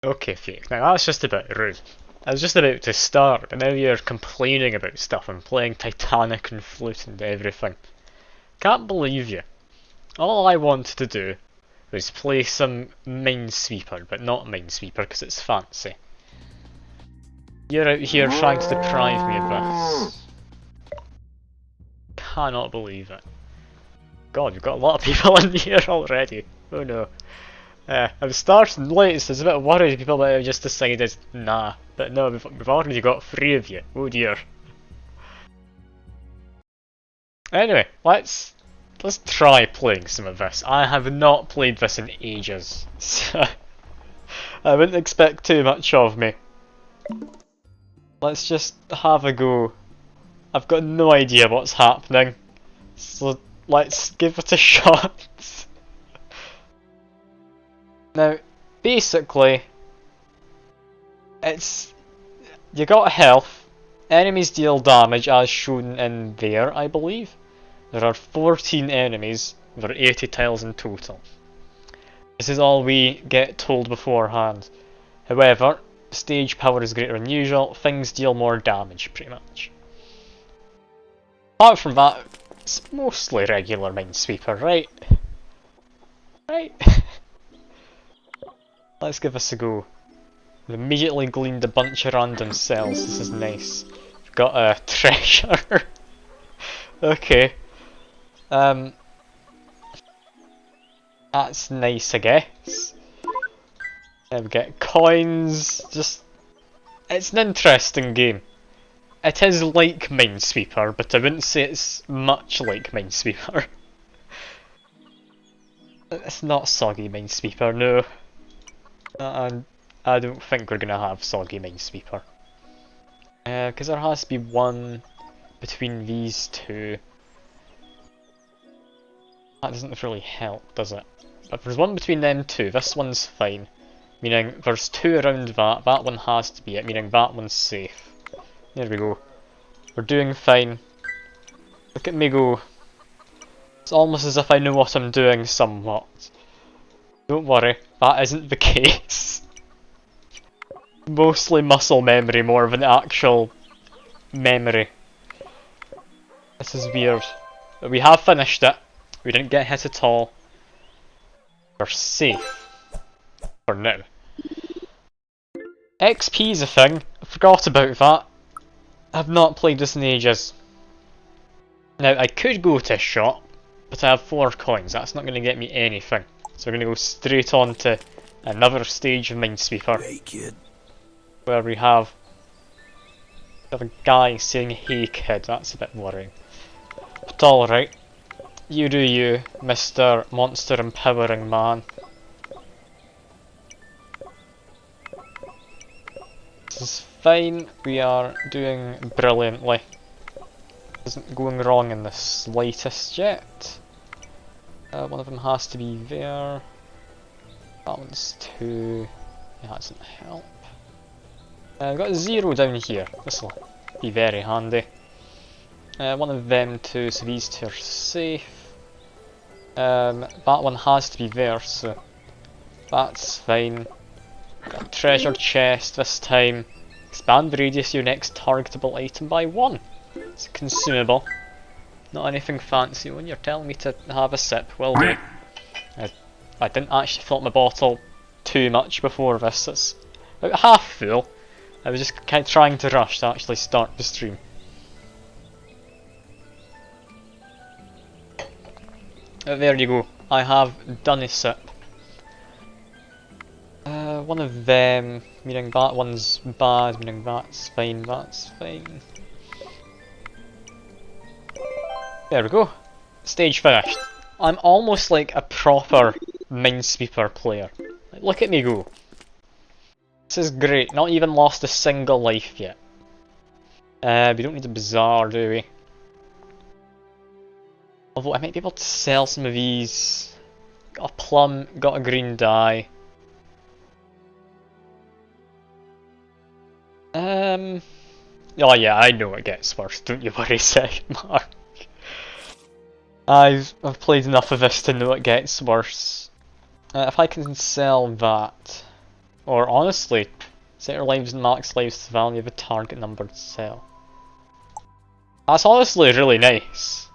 Okay, Fake, now that's just a bit rude. I was just about to start, and now you're complaining about stuff and playing Titanic and Flute and everything. Can't believe you. All I wanted to do was play some Minesweeper, but not Minesweeper because it's fancy. You're out here trying to deprive me of this. Cannot believe it. God, we've got a lot of people in here already. Oh no. I was starting late, so I was a bit worried people might have just decided, nah. But no, we've already got 3 of you. Oh dear. Anyway, let's try playing some of this. I have not played this in ages, so I wouldn't expect too much of me. Let's just have a go. I've got no idea what's happening, so let's give it a shot. Now, basically, it's you got health, enemies deal damage as shown in there, I believe. There are 14 enemies, there are 80 tiles in total. This is all we get told beforehand. However, stage power is greater than usual, things deal more damage pretty much. Apart from that, it's mostly regular Minesweeper, right? Right? Let's give this a go. We've immediately gleaned a bunch of random cells, this is nice. We've got a treasure. Okay. That's nice, I guess. We get coins, just... It's an interesting game. It is like Minesweeper, but I wouldn't say it's much like Minesweeper. It's not soggy Minesweeper, no. I don't think we're gonna have soggy Minesweeper. Because there has to be one between these two. That doesn't really help, does it? But if there's one between them two, this one's fine. Meaning there's 2 around that, that one has to be it, meaning that one's safe. There we go. We're doing fine. Look at me go. It's almost as if I know what I'm doing somewhat. Don't worry, that isn't the case. Mostly muscle memory more than actual memory. This is weird. But we have finished it. We didn't get hit at all. We're safe. For now. XP's a thing. I forgot about that. I've not played this in ages. Now, I could go to a shop, but I have 4 coins. That's not going to get me anything. So we're going to go straight on to another stage of Minesweeper. Hey, kid. Where we have a guy saying, "Hey kid," that's a bit worrying. But alright. You do you, Mr. Monster Empowering Man. This is fine, we are doing brilliantly. Isn't going wrong in the slightest yet. One of them has to be there. That one's 2. Yeah, that doesn't help. I've got a 0 down here. This will be very handy. One of them 2, so these 2 are safe. That one has to be there, so that's fine. Got a treasure chest this time. Expand the radius of your next targetable item by 1. It's a consumable. Not anything fancy. When you're telling me to have a sip, well do. I didn't actually fill up my bottle too much before this. It's about half full. I was just kind of trying to rush to actually start the stream. There you go. I have done a sip. One of them, meaning that one's bad, meaning that's fine, that's fine. There we go. Stage finished. I'm almost like a proper Minesweeper player. Like, look at me go. This is great. Not even lost a single life yet. We don't need a bazaar, do we? Although I might be able to sell some of these. Got a plum, got a green dye. Oh yeah, I know it gets worse, don't you worry, second Mark. I've played enough of this to know it gets worse. If I can sell that, Or honestly, set your lives and max lives to the value of a target numbered cell. That's honestly really nice.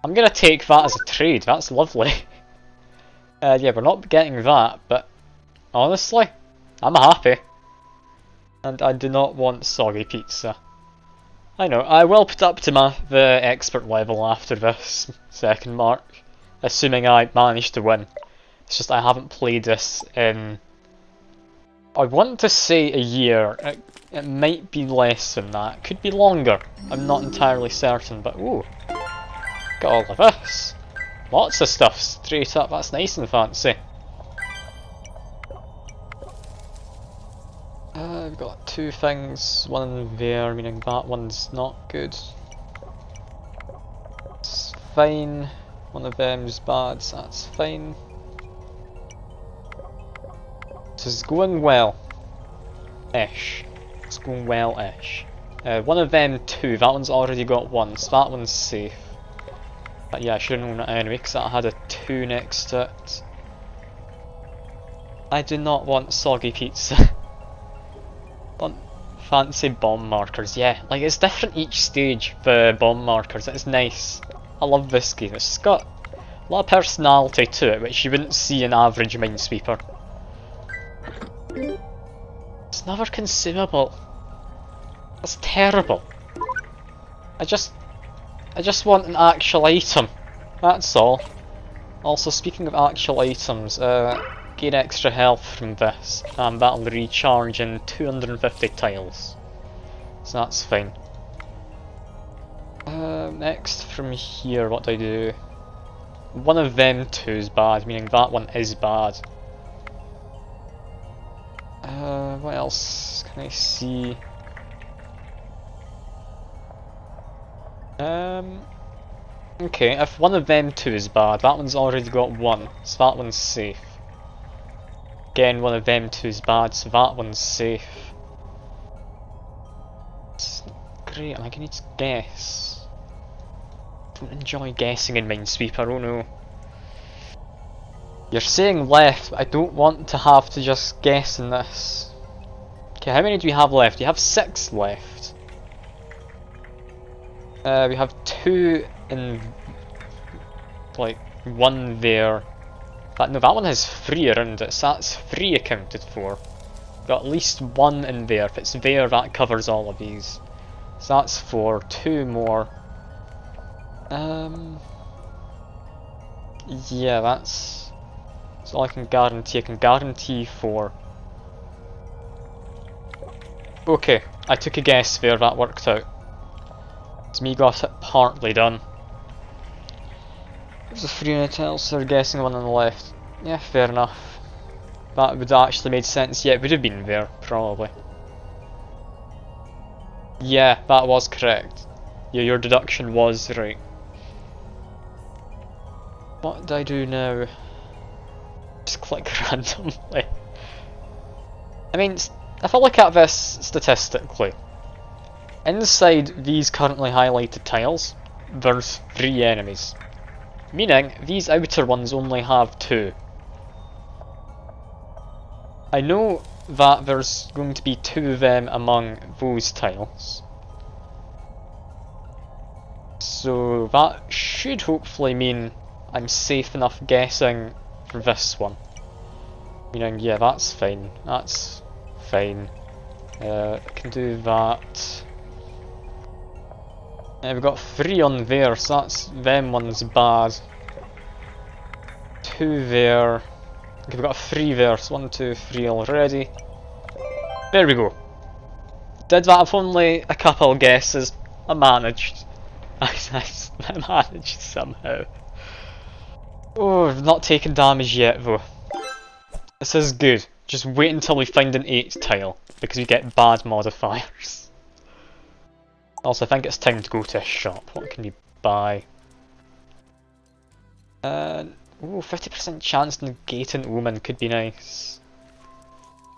I'm gonna take that as a trade, that's lovely. Yeah, we're not getting that, but honestly, I'm happy. And I do not want soggy pizza. I know, I will put up to the expert level after this second mark, assuming I manage to win. It's just I haven't played this in... I want to say a year. It might be less than that. It could be longer. I'm not entirely certain, but ooh. Got all of this. Lots of stuff straight up. That's nice and fancy. We've got two things. One in there, meaning that one's not good. It's fine. One of them's bad. That's fine. This is going well-ish. It's going well-ish. One of them two, that one's already got one, so that one's safe. But yeah, I should have known that anyway, because that had a 2 next to it. I do not want soggy pizza. Want fancy bomb markers, yeah. Like, it's different each stage, the bomb markers, it's nice. I love this game, it's got a lot of personality to it, which you wouldn't see in average Minesweeper. It's never consumable. That's terrible. I just want an actual item. That's all. Also, speaking of actual items, gain extra health from this, and that'll recharge in 250 tiles. So that's fine. Next from here, what do I do? One of them two is bad, meaning that one is bad. What else can I see? Okay, if one of them two is bad, that one's already got one, so that one's safe. Again, one of them two is bad, so that one's safe. It's great, I'm gonna need to guess. Don't enjoy guessing in Minesweeper, oh no. You're saying left, but I don't want to have to just guess in this. Okay, how many do we have left? We have 6 left. We have 2 in... like, 1 there. But no, that one has 3 around it, so that's 3 accounted for. Got at least 1 in there. If it's there, that covers all of these. So that's 4. 2 more. Yeah, that's all I can guarantee. I can guarantee 4. Okay, I took a guess there, that worked out. It's me got it partly done. There's a 3 in it else, they're guessing one on the left. Yeah, fair enough. That would actually made sense. Yeah, it would have been there, probably. Yeah, that was correct. Yeah, your deduction was right. What do I do now? Just click randomly. I mean, if I look at this statistically, inside these currently highlighted tiles, there's 3 enemies. Meaning, these outer ones only have 2. I know that there's going to be 2 of them among those tiles. So that should hopefully mean I'm safe enough guessing for this one. Meaning, yeah, that's fine. That's fine. I can do that. We've got 3 on there, so that's them one's bad. 2 there. Okay, we've got 3 there, so 1, 2, 3 already. There we go. Did that with only a couple guesses. I managed. I managed somehow. Oh, I've not taken damage yet though. This is good. Just wait until we find an 8 tile, because we get bad modifiers. Also, I think it's time to go to a shop. What can you buy? Ooh, 50% chance to negate an omen could be nice.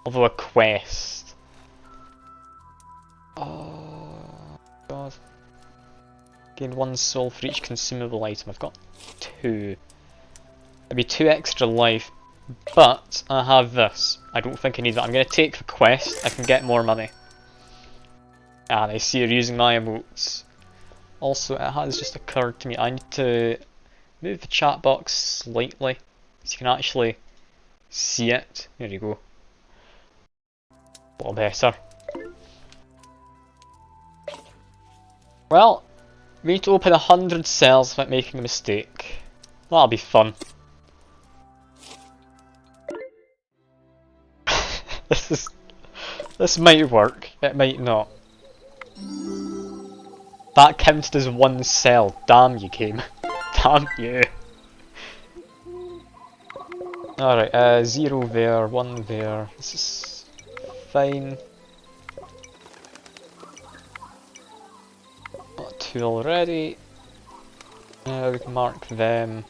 Although a quest. Oh, God. Gain 1 soul for each consumable item. I've got 2. Maybe 2 extra life, But I have this. I don't think I need that. I'm going to take the quest. I can get more money. And I see you're using my emotes. Also, it has just occurred to me, I need to move the chat box slightly so you can actually see it. There you go. A little better. Well, we need to open 100 cells without making a mistake. That'll be fun. This might work, it might not. That counted as one cell. Damn you, game. Damn you. Alright, 0 there, 1 there. This is fine. Got 2 already. We can mark them.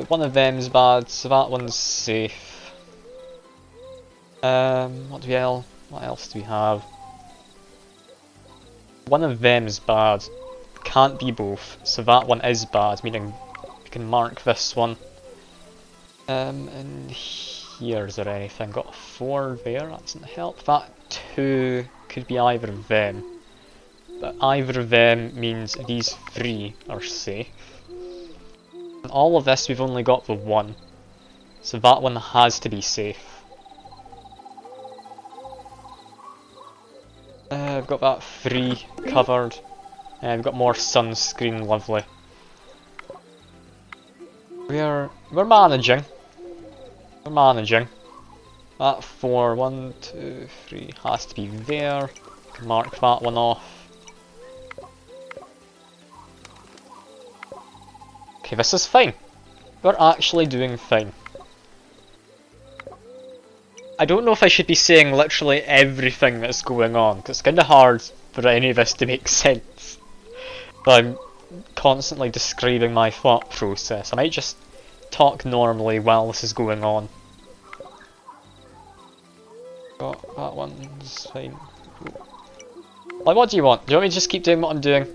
One of them's bad, so that one's safe. What else do we have? One of them's bad. Can't be both, so that one is bad, meaning we can mark this one. And here, is there anything? Got a 4 there, that doesn't help. That 2 could be either of them. But either of them means these 3 are safe. And all of this we've only got the 1. So that one has to be safe. I've got that 3 covered. We've got more sunscreen, lovely. We're managing. We're managing. That 4, 1, 2, 3 has to be there. Can mark that one off. Okay, this is fine. We're actually doing fine. I don't know if I should be saying literally everything that's going on, because it's kind of hard for any of this to make sense. But I'm constantly describing my thought process. I might just talk normally while this is going on. Got that one's fine. Like, what do you want? Do you want me to just keep doing what I'm doing?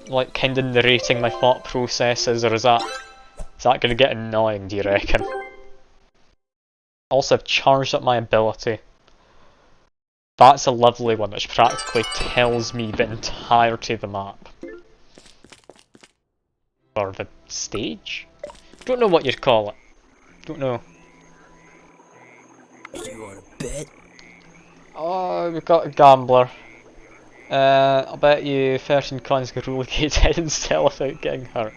Like, kind of narrating my thought processes, or is that going to get annoying, do you reckon? Also, I've charged up my ability. That's a lovely one, which practically tells me the entirety of the map. Or the stage? Don't know what you'd call it. Don't know. You want a bet? Oh, we've got a gambler. I'll bet you 13 coins can relocate head and sell without getting hurt.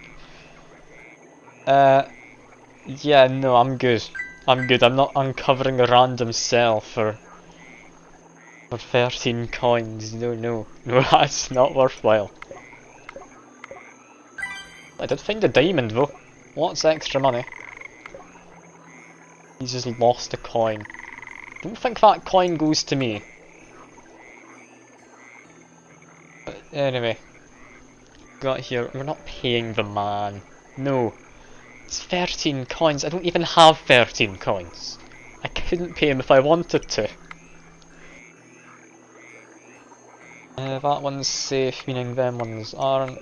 Yeah, no, I'm good. I'm good. I'm not uncovering a random cell for 13 coins. No, that's not worthwhile. I did find a diamond though. Lots of extra money. He's just lost a coin. Don't think that coin goes to me. But anyway, got here. We're not paying the man. No. It's 13 coins. I don't even have 13 coins. I couldn't pay him if I wanted to. That one's safe, meaning them ones aren't.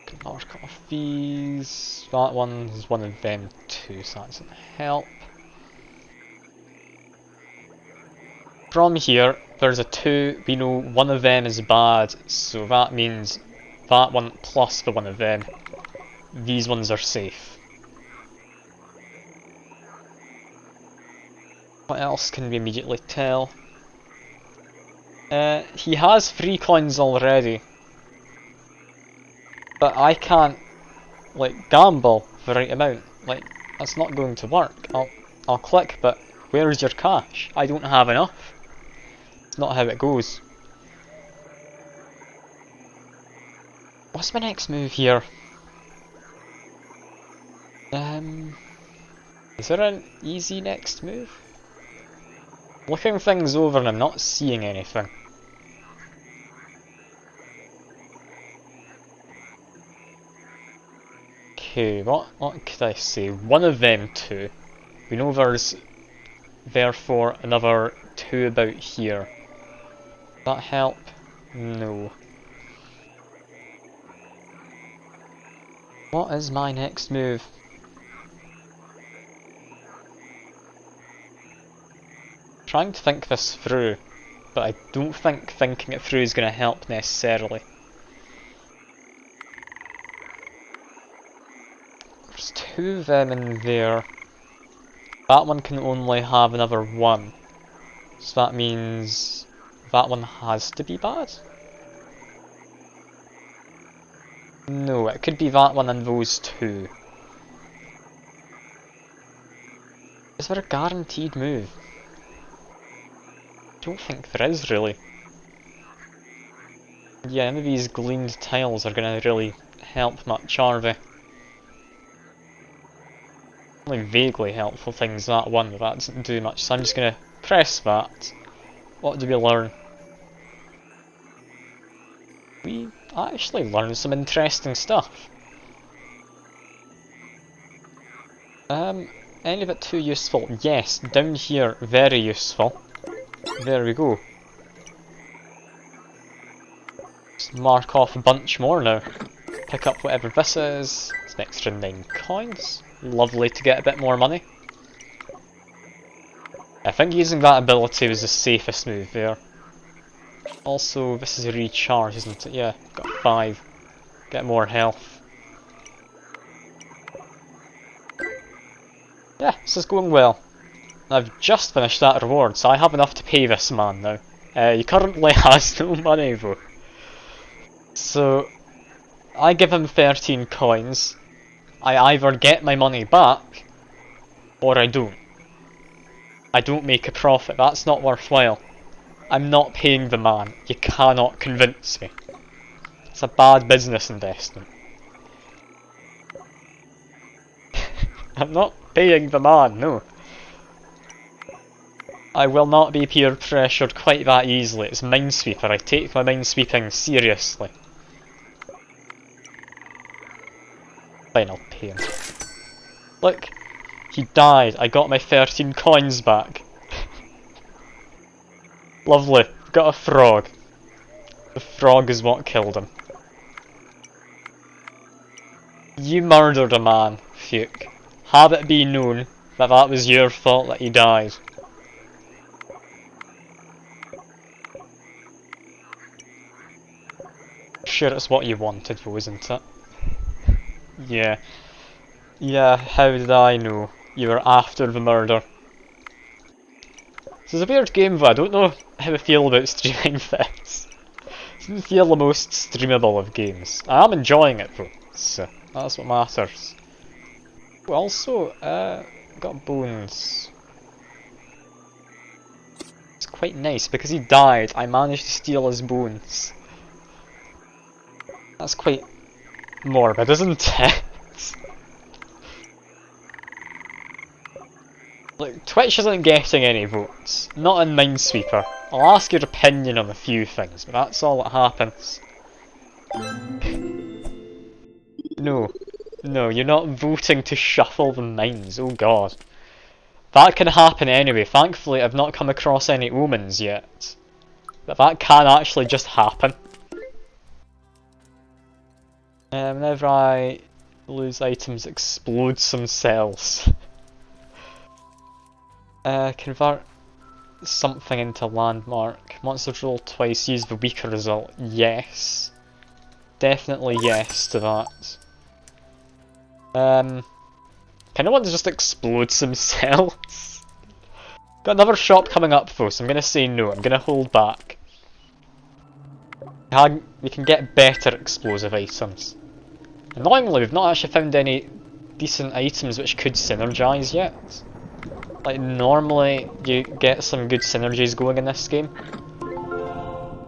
Can mark off these. That one is one of them too, so that doesn't help. From here, there's a 2. We know one of them is bad, so that means that one plus the one of them. These ones are safe. What else can we immediately tell? He has 3 coins already. But I can't, like, gamble the right amount. Like, that's not going to work. I'll click, but where's your cash? I don't have enough. It's not how it goes. What's my next move here? Is there an easy next move? Looking things over and I'm not seeing anything. Okay, what could I say? One of them 2. We know there's therefore another 2 about here. That help? No. What is my next move? Trying to think this through, but I don't think thinking it through is going to help necessarily. There's two of them in there. That one can only have another one. So that means that one has to be bad? No, it could be that one and those two. Is there a guaranteed move? I don't think there is, really. Yeah, none of these gleamed tiles are going to really help much, are they? Only vaguely helpful things, that one, but that doesn't do much, so I'm just going to press that. What do we learn? We actually learned some interesting stuff. Any of it too useful? Yes, down here, very useful. There we go. Just mark off a bunch more now. Pick up whatever this is. It's an extra 9 coins. Lovely to get a bit more money. I think using that ability was the safest move there. Also, this is a recharge, isn't it? Yeah, got 5. Get more health. Yeah, this is going well. I've just finished that reward, so I have enough to pay this man now. He currently has no money though. So, I give him 13 coins. I either get my money back, or I don't. I don't make a profit, that's not worthwhile. I'm not paying the man, you cannot convince me. It's a bad business investment. I'm not paying the man, no. I will not be peer pressured quite that easily. It's Minesweeper. I take my minesweeping seriously. Fine, I'll pay him. Look, he died. I got my 13 coins back. Lovely. Got a frog. The frog is what killed him. You murdered a man, Fuke. Have it be known that that was your fault that he died. Sure, it's what you wanted though, isn't it? Yeah. Yeah, how did I know? You were after the murder. This is a weird game though, I don't know how I feel about streaming this. It doesn't feel the most streamable of games. I am enjoying it though, so that's what matters. Oh, also, got bones. It's quite nice, because he died, I managed to steal his bones. That's quite morbid, isn't it? Look, Twitch isn't getting any votes. Not in Minesweeper. I'll ask your opinion on a few things, but that's all that happens. No. No, you're not voting to shuffle the mines, oh god. That can happen anyway. Thankfully, I've not come across any omens yet. But that can actually just happen. Whenever I lose items, explode some cells. Convert something into landmark. Monsters roll twice, use the weaker result. Yes. Definitely yes to that. Kinda want to just explode some cells. Got another shop coming up though, so I'm gonna say no. I'm gonna hold back. We can get better explosive items. Annoyingly, we've not actually found any decent items which could synergize yet. Like, normally you get some good synergies going in this game.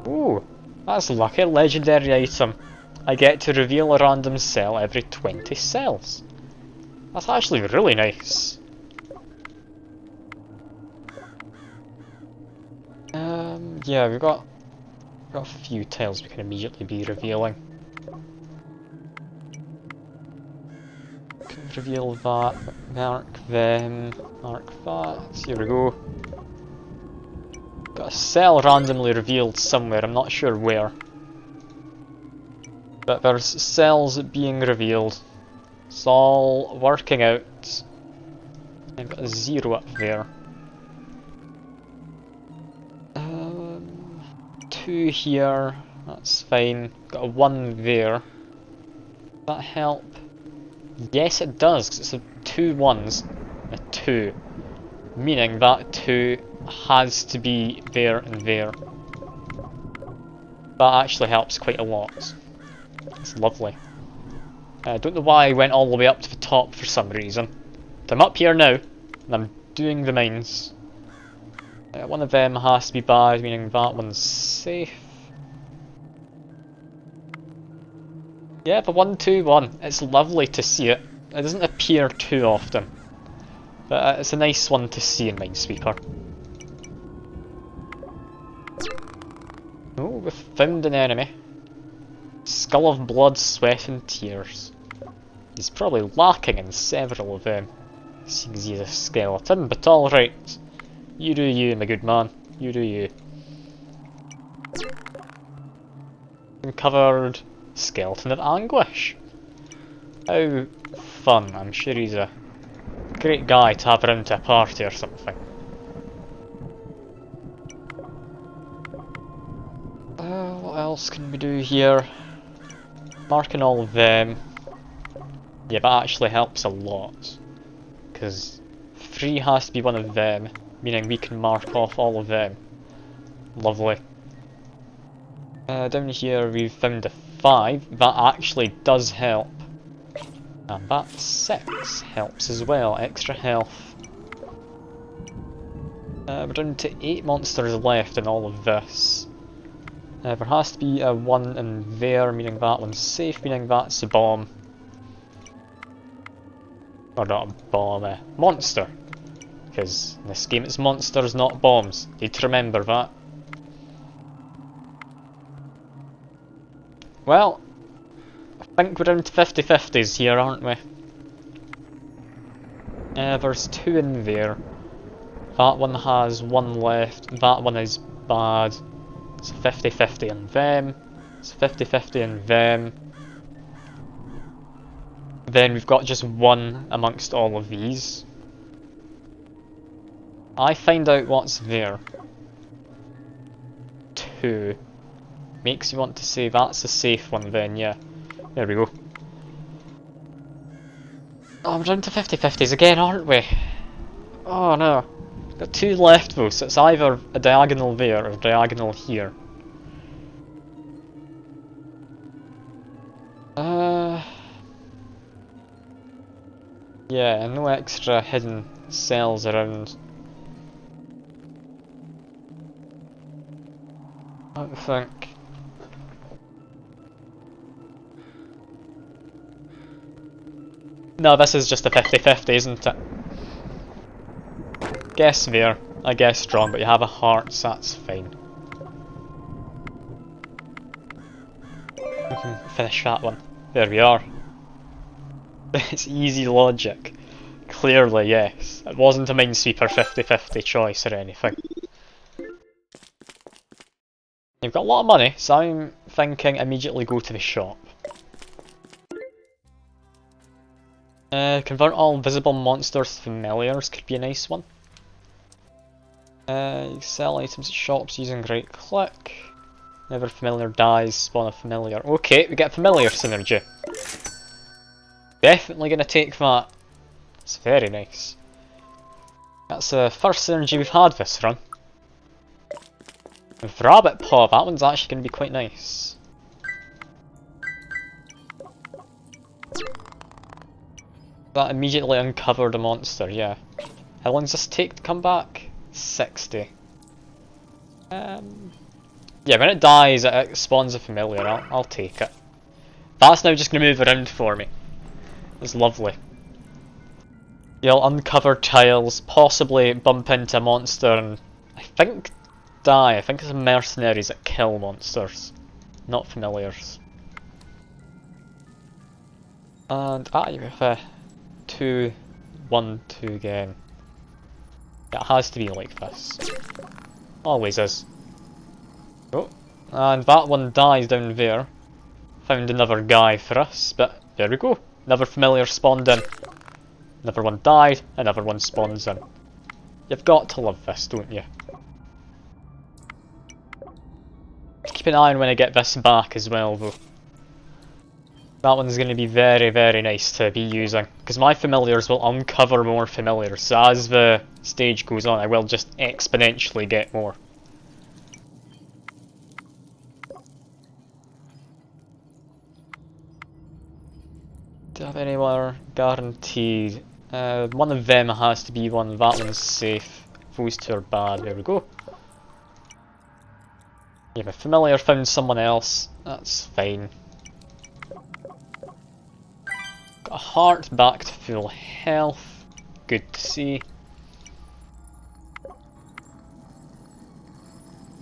Ooh, that's lucky. Legendary item. I get to reveal a random cell every 20 cells. That's actually really nice. Yeah, we've got a few tiles we can immediately be revealing. Can reveal that, mark them, mark that, here we go. Got a cell randomly revealed somewhere, I'm not sure where. But there's cells being revealed. It's all working out. I've got a 0 up there. 2 here, that's fine. Got a 1 there. Does that help? Yes it does, because it's a 2 1s, a 2. Meaning that 2 has to be there and there. That actually helps quite a lot. It's lovely. I don't know why I went all the way up to the top for some reason. But I'm up here now, and I'm doing the mines. One of them has to be bad, meaning that one's safe. Yeah, the 1-2-1. It's lovely to see it. It doesn't appear too often. But it's a nice one to see in Minesweeper. Oh, we've found an enemy. Skull of blood, sweat and tears. He's probably lacking in several of them, seeing as he's a skeleton, but alright. You do you, my good man. You do you. Uncovered skeleton of anguish. How fun. I'm sure he's a great guy to have around to a party or something. What else can we do here? Marking all of them. Yeah, that actually helps a lot. Because 3 has to be one of them, meaning we can mark off all of them. Lovely. Down here we've found a 5. That actually does help. And that 6 helps as well. Extra health. We're down to 8 monsters left in all of this. There has to be a 1 in there, meaning that one's safe, meaning that's a bomb. Or not a bomb, a monster. Because in this game it's monsters, not bombs. Need to remember that. Well, I think we're down to 50-50s here, aren't we? There's 2 in there. That one has 1 left, that one is bad. It's 50-50 in them. It's 50-50 in them. Then we've got just 1 amongst all of these. I find out what's there. 2. Makes you want to say that's a safe one then, yeah. There we go. Oh, we're down to 50-50s again, aren't we? Oh no. Got 2 left though, so it's either a diagonal there or a diagonal here. Yeah, no extra hidden cells around. I don't think. No, this is just a 50-50, isn't it? Guess there. I guessed wrong, but you have a heart, so that's fine. We can finish that one. There we are. It's easy logic. Clearly, yes. It wasn't a Minesweeper 50-50 choice or anything. You've got a lot of money, so I'm thinking immediately go to the shop. Convert all visible monsters to familiars could be a nice one. You sell items at shops using right click. Never familiar dies, spawn a familiar. Okay, we get familiar synergy. Definitely gonna take that. It's very nice. That's the first synergy we've had this run. With Rabbit Paw, that one's actually gonna be quite nice. That immediately uncovered a monster, yeah. How long does this take to come back? 60. Yeah, when it dies, it spawns a familiar. I'll take it. That's now just gonna move around for me. It's lovely. You'll uncover tiles, possibly bump into a monster, and I think die. I think it's mercenaries that kill monsters, not familiars. And you have a 2-1-2 again. It has to be like this. Always is. Oh, and that one dies down there. Found another guy for us, but there we go. another familiar spawned in. Another one died, another one spawns in. You've got to love this, don't you? Keep an eye on when I get this back as well though. That one's going to be very, very nice to be using, because my familiars will uncover more familiars, so as the stage goes on I will just exponentially get more. Do I have any more guaranteed? One of them has to be one, that one's safe. Those two are bad, there we go. Yeah, my familiar found someone else, that's fine. Got a heart back to full health, good to see. What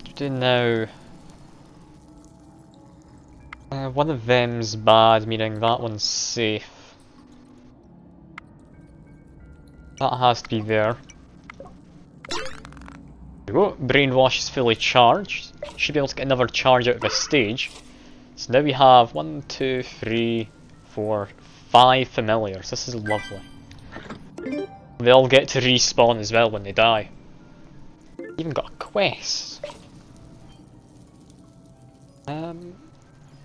do we do now? One of them's bad, meaning that one's safe. That has to be there. There we go, brainwash is fully charged. Should be able to get another charge out of this stage. So now we have 1, 2, 3, 4, 5 familiars. This is lovely. They all get to respawn as well when they die. Even got a quest.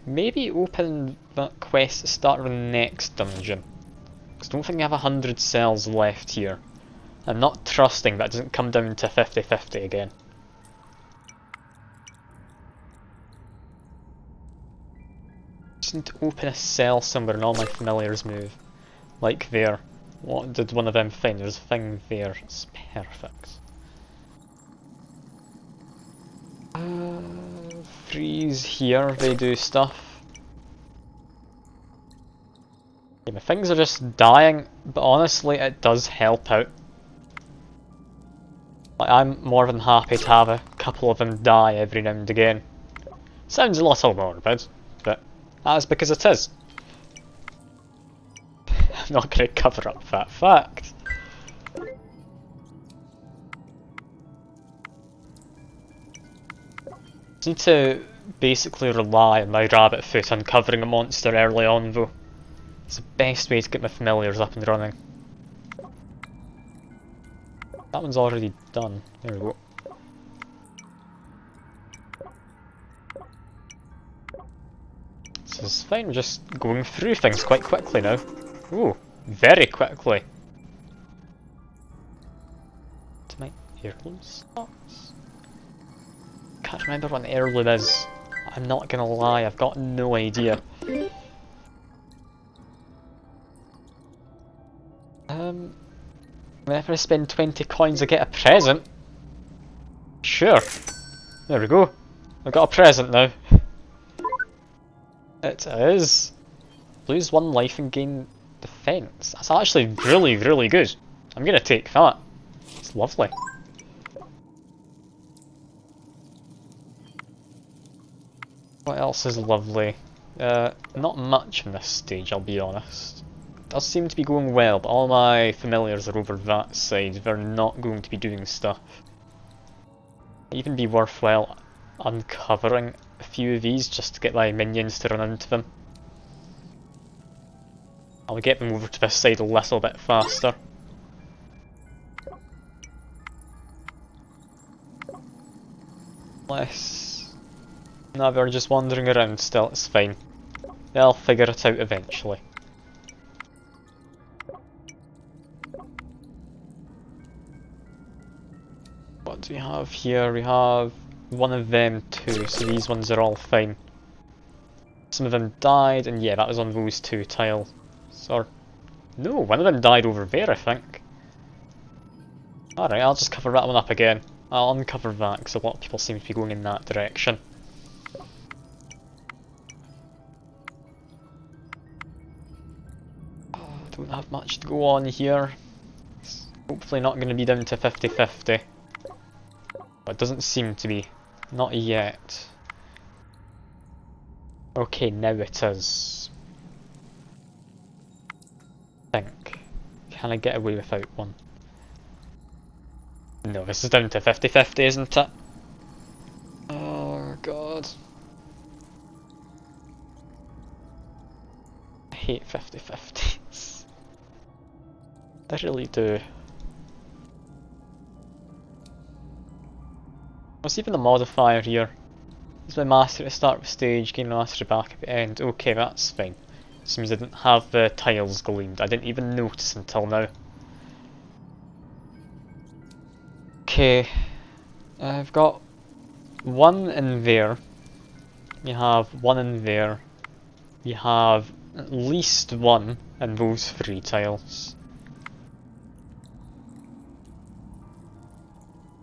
Maybe open that quest at the start of the next dungeon. Because I don't think I have 100 cells left here. I'm not trusting that doesn't come down to 50-50 again. Just need to open a cell somewhere and all my familiars move. Like there. What did one of them find? There's a thing there. It's perfect. Freeze here, they do stuff. Yeah, my things are just dying, but honestly it does help out. Like, I'm more than happy to have a couple of them die every now and again. Sounds a little morbid, but that's because it is. I'm not going to cover up that fact. I need to basically rely on my rabbit foot uncovering a monster early on though. It's the best way to get my familiars up and running. That one's already done. There we go. This is fine, we're just going through things quite quickly now. Ooh, very quickly. To my heirloom stocks? Can't remember what an heirloom is. I'm not gonna lie, I've got no idea. Whenever I spend 20 coins I get a present. Sure. There we go. I've got a present now. It is. Lose 1 life and gain defense. That's actually really, really good. I'm gonna take that. It's lovely. What else is lovely? Not much in this stage, I'll be honest. Does seem to be going well, but all my familiars are over that side. They're not going to be doing stuff. It'd even be worthwhile uncovering a few of these just to get my minions to run into them. I'll get them over to this side a little bit faster. Unless... no, they're just wandering around still, it's fine. They'll figure it out eventually. What do we have here? We have one of them too, so these ones are all fine. Some of them died, and yeah, that was on those 2 tiles. Or no, one of them died over there, I think. Alright, I'll just cover that one up again. I'll uncover that, because a lot of people seem to be going in that direction. Don't have much to go on here. It's hopefully not going to be down to 50-50. But it doesn't seem to be. Not yet. Okay, now it is. I think. Can I get away without one? No, this is down to 50-50, isn't it? Oh god. I hate 50-50. I really do. What's even the modifier here? Use my master at the start of the stage, gain mastery back at the end. Okay, that's fine. Seems I didn't have the tiles gleamed. I didn't even notice until now. Okay, I've got one in there. You have one in there. You have at least one in those three tiles.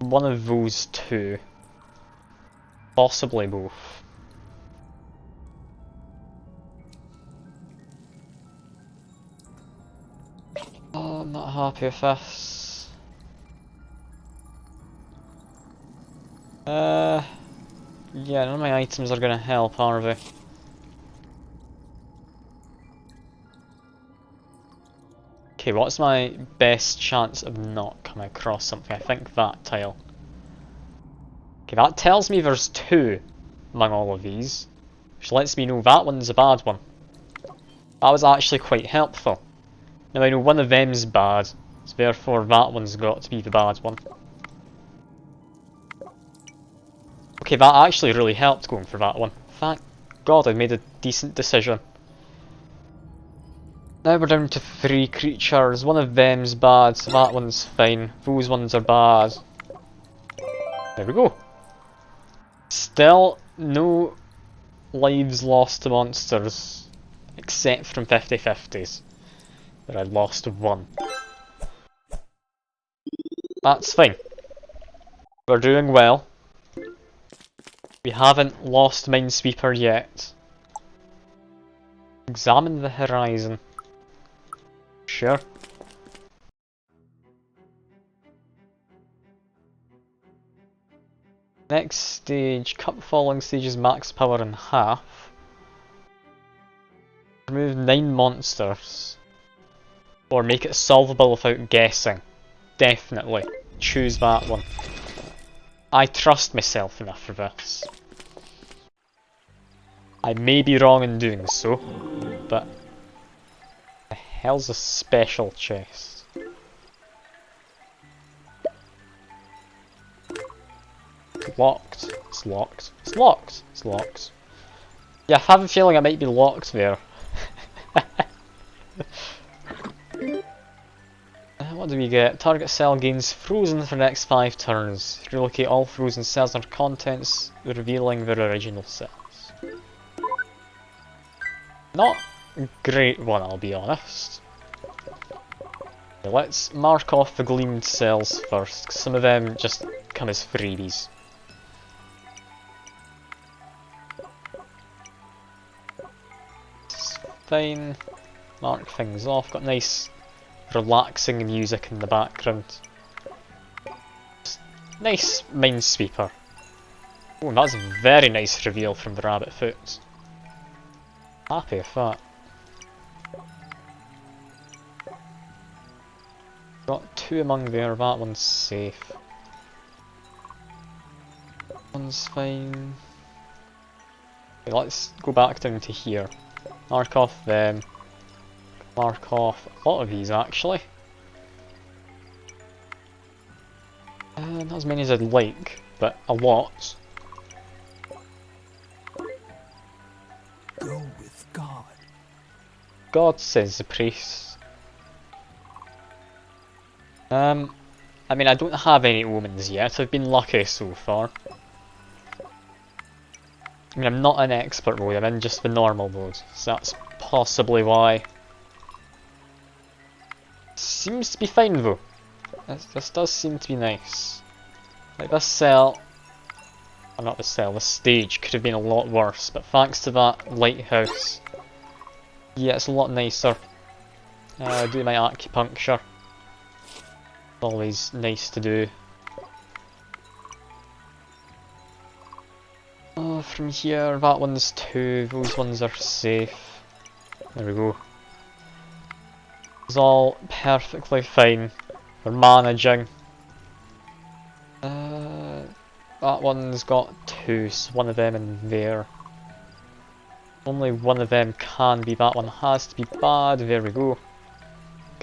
One of those two. Possibly both. Oh, I'm not happy with this. Yeah, none of my items are gonna help, are they? Okay, what's my best chance of not coming across something? I think that tile. Okay, that tells me there's two among all of these, which lets me know that one's a bad one. That was actually quite helpful. Now I know one of them's bad, so therefore that one's got to be the bad one. Okay, that actually really helped going for that one. Thank God I made a decent decision. Now we're down to three creatures. One of them's bad, so that one's fine. Those ones are bad. There we go. Still no lives lost to monsters, except from 50/50s, where I lost one. That's fine. We're doing well. We haven't lost Minesweeper yet. Examine the horizon. Sure. Next stage, cut the following stage's max power in half. Remove 9 monsters. Or make it solvable without guessing. Definitely. Choose that one. I trust myself enough for this. I may be wrong in doing so, but the hell's a special chest? It's locked. It's locked. It's locked. It's locked. Yeah, I have a feeling I might be locked there. What do we get? Target cell gains frozen for the next 5 turns. Relocate all frozen cells and contents, revealing their original cells. Not a great one, I'll be honest. Okay, let's mark off the gleamed cells first, because some of them just come as freebies. It's fine. Mark things off. Got nice relaxing music in the background. Just nice Minesweeper. Oh, that's a very nice reveal from the rabbit foot. Happy with that. Got 2 among there, that one's safe. That one's fine. Okay, let's go back down to here. Mark off them. Mark off a lot of these actually. Not as many as I'd like, but a lot. Go with God. God, says the priest. I mean, I don't have any omens yet. I've been lucky so far. I mean, I'm not in expert mode. I'm in just the normal mode, so that's possibly why. Seems to be fine though. This does seem to be nice. Like this cell, or not the cell, the stage could have been a lot worse, but thanks to that lighthouse, yeah, it's a lot nicer. Do my acupuncture. Always nice to do. Oh, from here, that one's 2, those ones are safe. There we go. It's all perfectly fine for managing. That one's got 2, so one of them in there. Only one of them can be, that one has to be bad, there we go.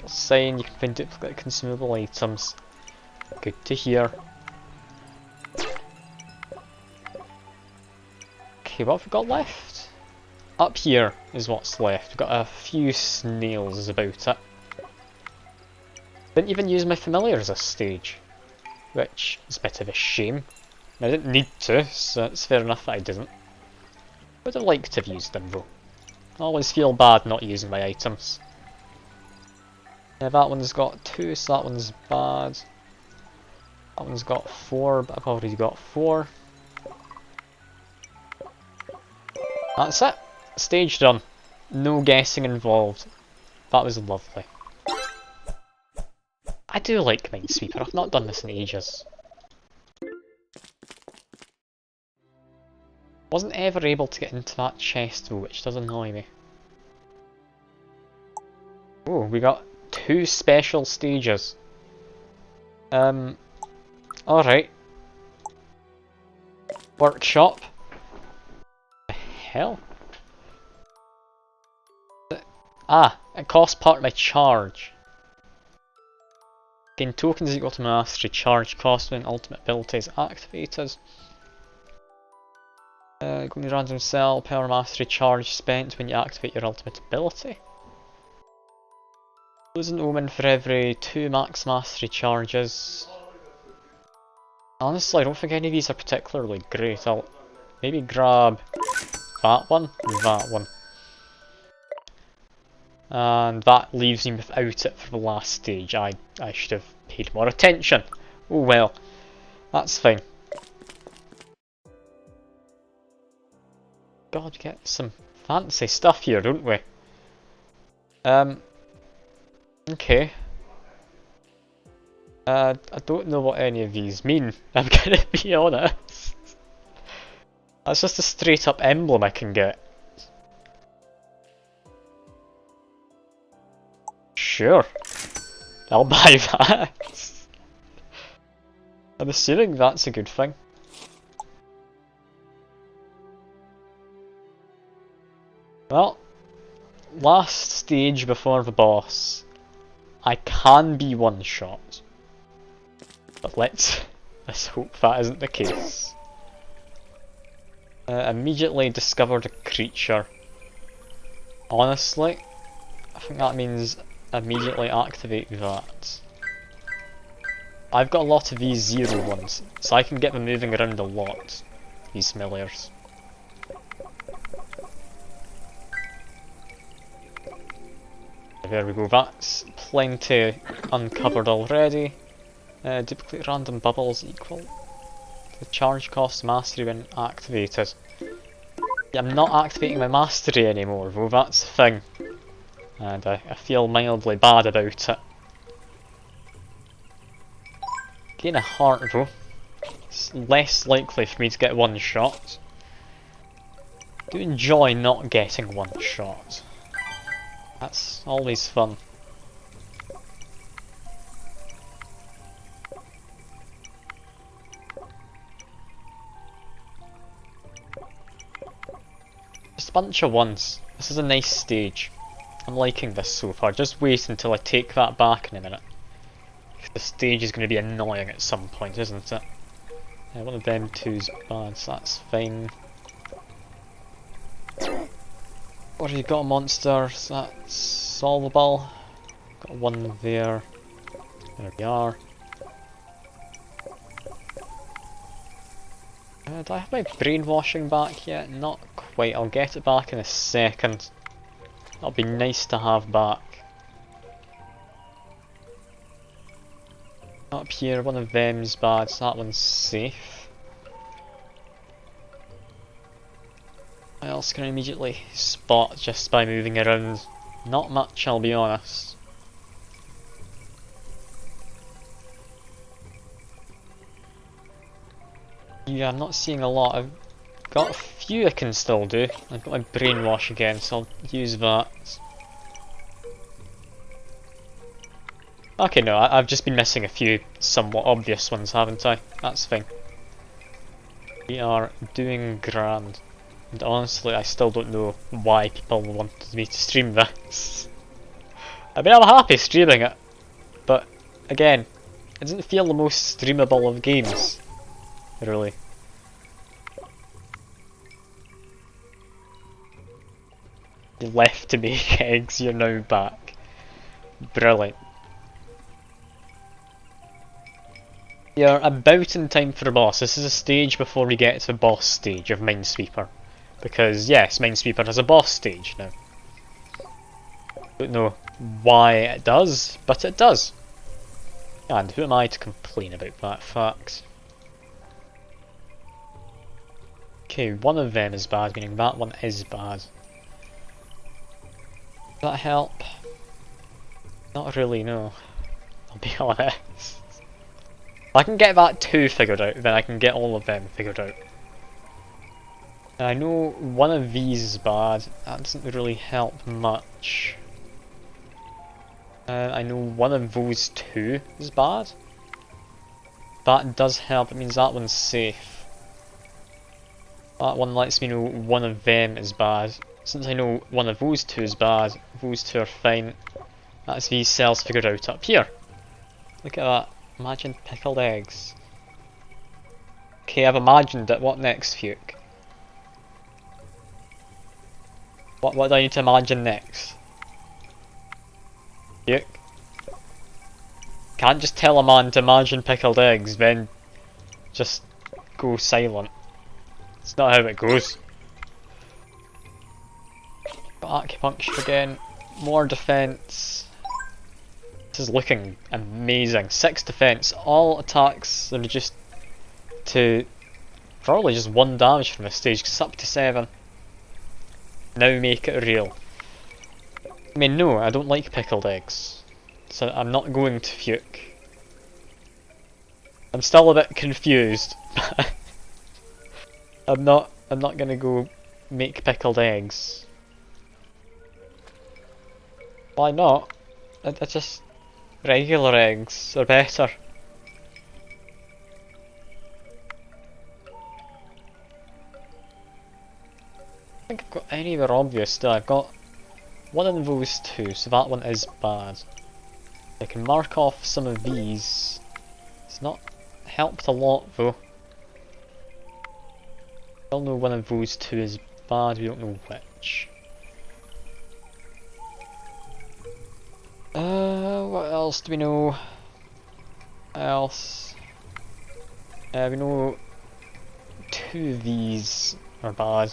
sign, you can find duplicate consumable items. Good to hear. Okay, what have we got left? Up here is what's left. We've got a few snails about it. Didn't even use my familiars this stage, which is a bit of a shame. I didn't need to, so it's fair enough that I didn't. Would have liked to have used them though. I always feel bad not using my items. Yeah, that one's got 2, so that one's bad. That one's got 4, but I've already got 4. That's it. Stage done. No guessing involved. That was lovely. I do like Minesweeper. I've not done this in ages. Wasn't ever able to get into that chest though, which does annoy me. Oh, we got 2 special stages. Alright. Workshop. The hell? Ah, it costs part of my charge. Gain tokens equal to mastery charge cost when ultimate ability is activated. Going to random cell, power mastery charge spent when you activate your ultimate ability. Lose an omen for every 2 max mastery charges. Honestly, I don't think any of these are particularly great. I'll maybe grab that one and that one. And that leaves me without it for the last stage. I should have paid more attention. Oh well, that's fine. God, we get some fancy stuff here, don't we? Okay. I don't know what any of these mean, I'm gonna be honest. That's just a straight up emblem I can get. Sure, I'll buy that. I'm assuming that's a good thing. Well, last stage before the boss. I can be one shot. But let's hope that isn't the case. Immediately discovered a creature. Honestly, I think that means immediately activate that. I've got a lot of these 0 ones, so I can get them moving around a lot, these familiars. There we go, that's plenty uncovered already. Duplicate random bubbles equal the charge cost mastery when activated. Yeah, I'm not activating my mastery anymore though, that's the thing. And I feel mildly bad about it. Gain a heart though. It's less likely for me to get one shot. I do enjoy not getting one shot. That's always fun. Just a bunch of ones. This is a nice stage. I'm liking this so far. Just wait until I take that back in a minute. The stage is going to be annoying at some point, isn't it? One of them two's bad, so that's fine. Already got a monster, so that's solvable. Got one there. There we are. Do I have my brainwashing back yet? Not quite. I'll get it back in a second. That'll be nice to have back. Up here, one of them's bad, so that one's safe. What else can I immediately spot just by moving around? Not much, I'll be honest. Yeah, I'm not seeing a lot. I've got a few I can still do. I've got my brainwash again, so I'll use that. Okay, no, I've just been missing a few somewhat obvious ones, haven't I? That's fine. We are doing grand. And honestly, I still don't know why people wanted me to stream this. I mean, I'm happy streaming it, but again, it doesn't feel the most streamable of games, really. You left to make eggs, you're now back. Brilliant. You're about in time for the boss. This is a stage before we get to the boss stage of Minesweeper. Because yes, Minesweeper has a boss stage now. Don't know why it does, but it does. And who am I to complain about that fact? Okay, one of them is bad, meaning that one is bad. Does that help? Not really, no. I'll be honest. If I can get that 2 figured out, then I can get all of them figured out. I know one of these is bad, that doesn't really help much. I know one of those 2 is bad. That does help, it means that one's safe. That one lets me know one of them is bad. Since I know one of those 2 is bad, those 2 are fine. That's these cells figured out up here. Look at that. Imagine pickled eggs. Okay, I've imagined it. What next, Fuke? What do I need to imagine next? Fuke? Can't just tell a man to imagine pickled eggs, then just go silent. It's not how it goes. Got acupuncture again. More defense. This is looking amazing. 6 defense. All attacks are reduced to probably just 1 damage from this stage, because it's up to 7. Now make it real. I mean, no, I don't like pickled eggs, so I'm not going to Fuke. I'm still a bit confused. I'm not gonna go make pickled eggs. Why not? I just regular eggs are better. I think I've got anywhere obvious still. I've got one of those 2, so that one is bad. I can mark off some of these. It's not helped a lot though. We all know one of those 2 is bad, we don't know which. What else do we know? We know 2 of these are bad.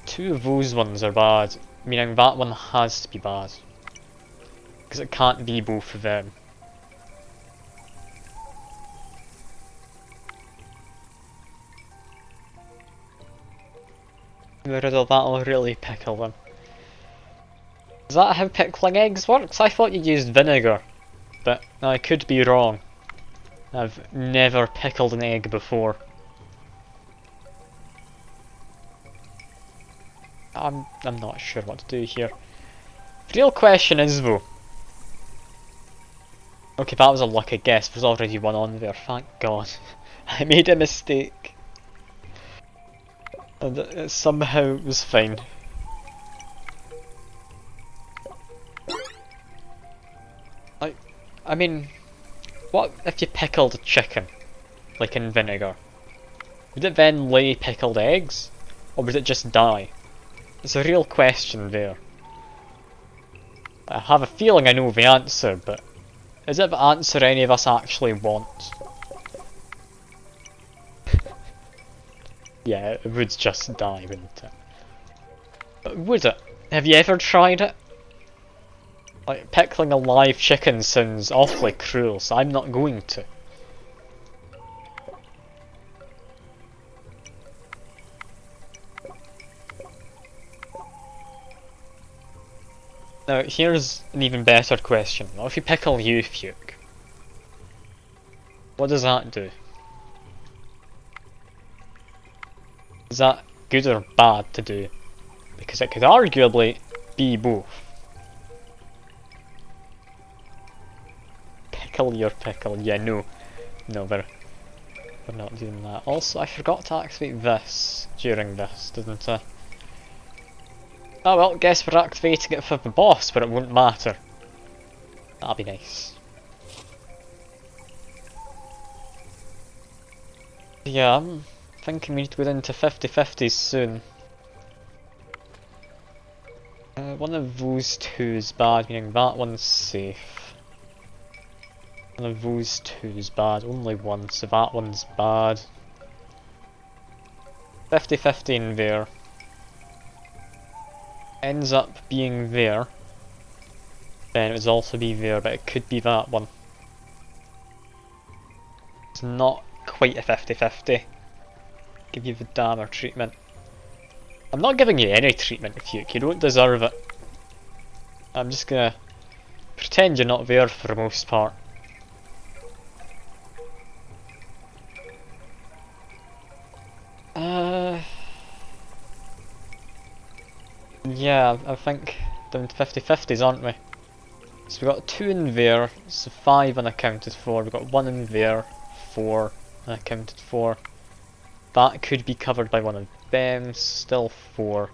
2 of those ones are bad, meaning that one has to be bad. Because it can't be both of them. Get rid of that, I'll really pickle them. Is that how pickling eggs works? I thought you used vinegar, but I could be wrong. I've never pickled an egg before. I'm not sure what to do here. The real question is though... Okay, that was a lucky guess, there's already one on there, thank god. I made a mistake. And it somehow was fine. I mean, what if you pickled a chicken, like in vinegar? Would it then lay pickled eggs? Or would it just die? It's a real question there. I have a feeling I know the answer, but is it the answer any of us actually want? Yeah, it would just die, wouldn't it? But would it? Have you ever tried it? Like, pickling a live chicken sounds awfully cruel, so I'm not going to. Now, here's an even better question. What if you pickle you, Fuke? What does that do? Is that good or bad to do? Because it could arguably be both. Pickle your pickle. Yeah, no, we're not doing that. Also, I forgot to activate this during this, didn't I? Oh well, guess we're activating it for the boss, but it won't matter. That'll be nice. Yeah, I'm thinking we need to go into 50-50s soon. One of those two is bad, meaning that one's safe. One of those two is bad, only one, so that one's bad. 50-50 in there. Ends up being there. Then it would also be there, but it could be that one. It's not quite a 50-50. Give you the dammer treatment. I'm not giving you any treatment, Fuke, you don't deserve it. I'm just gonna pretend you're not there for the most part. Yeah, I think down to 50-50s, aren't we? So we've got 2 in there, so 5 unaccounted for. We've got 1 in there, 4 unaccounted for. That could be covered by one of them, still 4.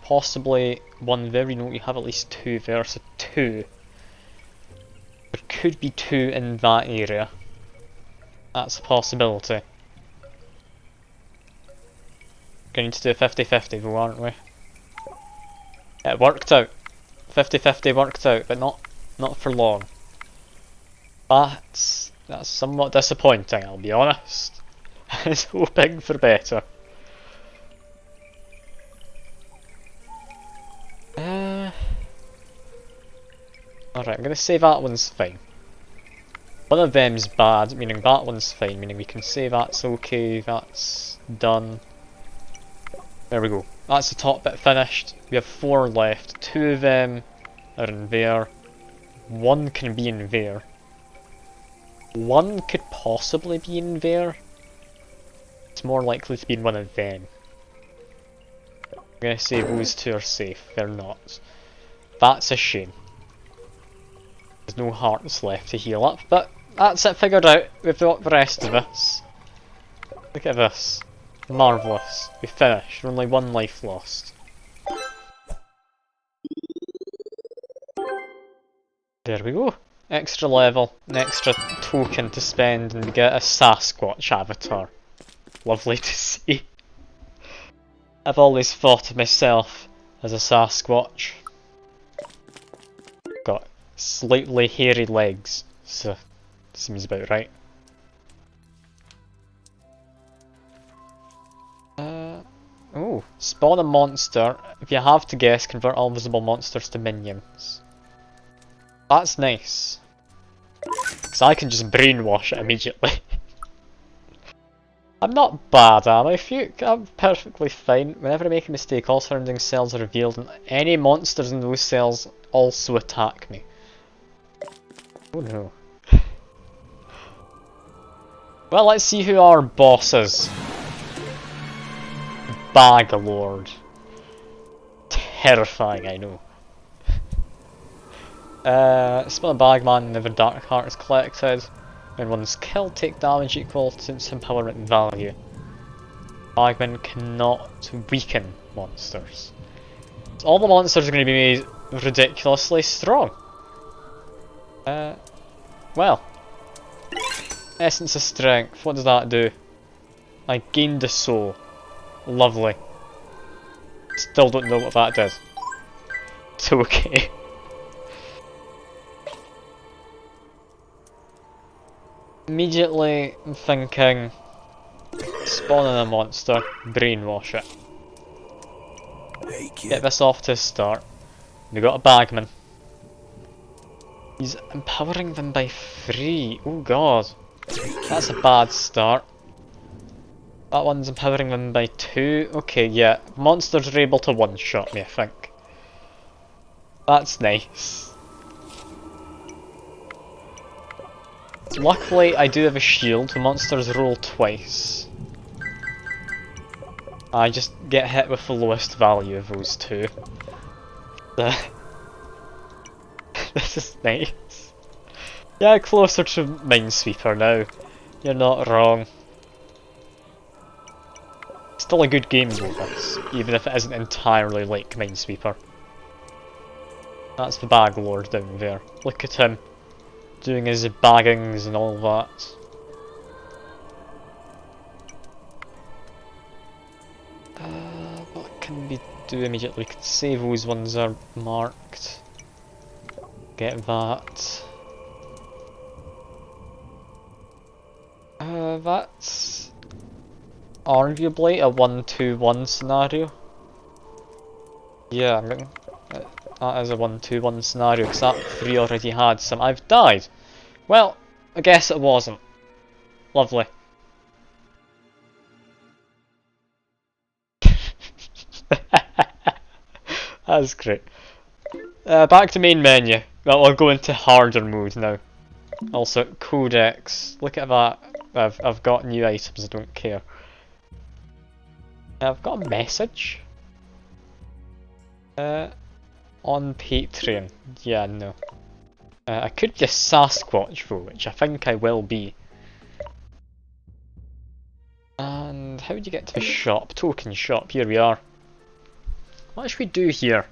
Possibly 1 there, you know, you have at least 2 there, so 2. There could be 2 in that area. That's a possibility. Going to do a 50-50 though, aren't we? It worked out. 50-50 worked out, but not for long. That's somewhat disappointing, I'll be honest. I was hoping for better. Alright, I'm gonna say that one's fine. One of them's bad, meaning that one's fine, meaning we can say that's okay, that's done. There we go. That's the top bit finished. We have 4 left. 2 of them are in there. 1 can be in there. 1 could possibly be in there. It's more likely to be in one of them. I'm gonna say those 2 are safe. They're not. That's a shame. There's no hearts left to heal up, but that's it figured out. We've got the rest of this. Look at this. Marvellous. We finished. Only 1 life lost. There we go. Extra level, an extra token to spend, and we get a Sasquatch avatar. Lovely to see. I've always thought of myself as a Sasquatch. Got slightly hairy legs, so seems about right. Oh, spawn a monster. If you have to guess, convert all visible monsters to minions. That's nice. Because I can just brainwash it immediately. I'm not bad, am I, Fuke? I'm perfectly fine. Whenever I make a mistake, all surrounding cells are revealed, and any monsters in those cells also attack me. Oh no. Well, let's see who our boss is. Bagalord. Terrifying, I know. Spawn a Bagman whenever Dark Heart is collected. When one is killed, take damage equal to its empowerment value. Bagman cannot weaken monsters. So all the monsters are going to be made ridiculously strong. Well. Essence of Strength, what does that do? I gained a soul. Lovely. Still don't know what that did. It's okay. Immediately I'm thinking, spawning a monster, brainwash it. Hey, kid. Get this off to a start. We got a Bagman. He's empowering them by 3. Oh god. That's a bad start. That one's empowering them by 2. Okay, yeah. Monsters are able to one-shot me, I think. That's nice. Luckily, I do have a shield. The monsters roll twice. I just get hit with the lowest value of those 2. This is nice. Yeah, closer to Minesweeper now. You're not wrong. Still a good game though, this, even if it isn't entirely like Minesweeper. That's the bag lord down there. Look at him doing his baggings and all that. What can we do immediately? We can save those ones are marked. Get that. That's arguably a 1-2-1 scenario. Yeah, I'm going. That is a 1-2-1 scenario because that 3 already had some. I've died. Well, I guess it wasn't. Lovely. That's great. Back to main menu. Well, I'll go into harder mode now. Also, codex. Look at that. I've got new items. I don't care. I've got a message. On Patreon. Yeah, no. I could be a Sasquatch though, which I think I will be. And how do you get to the shop? Token shop. Here we are. What should we do here?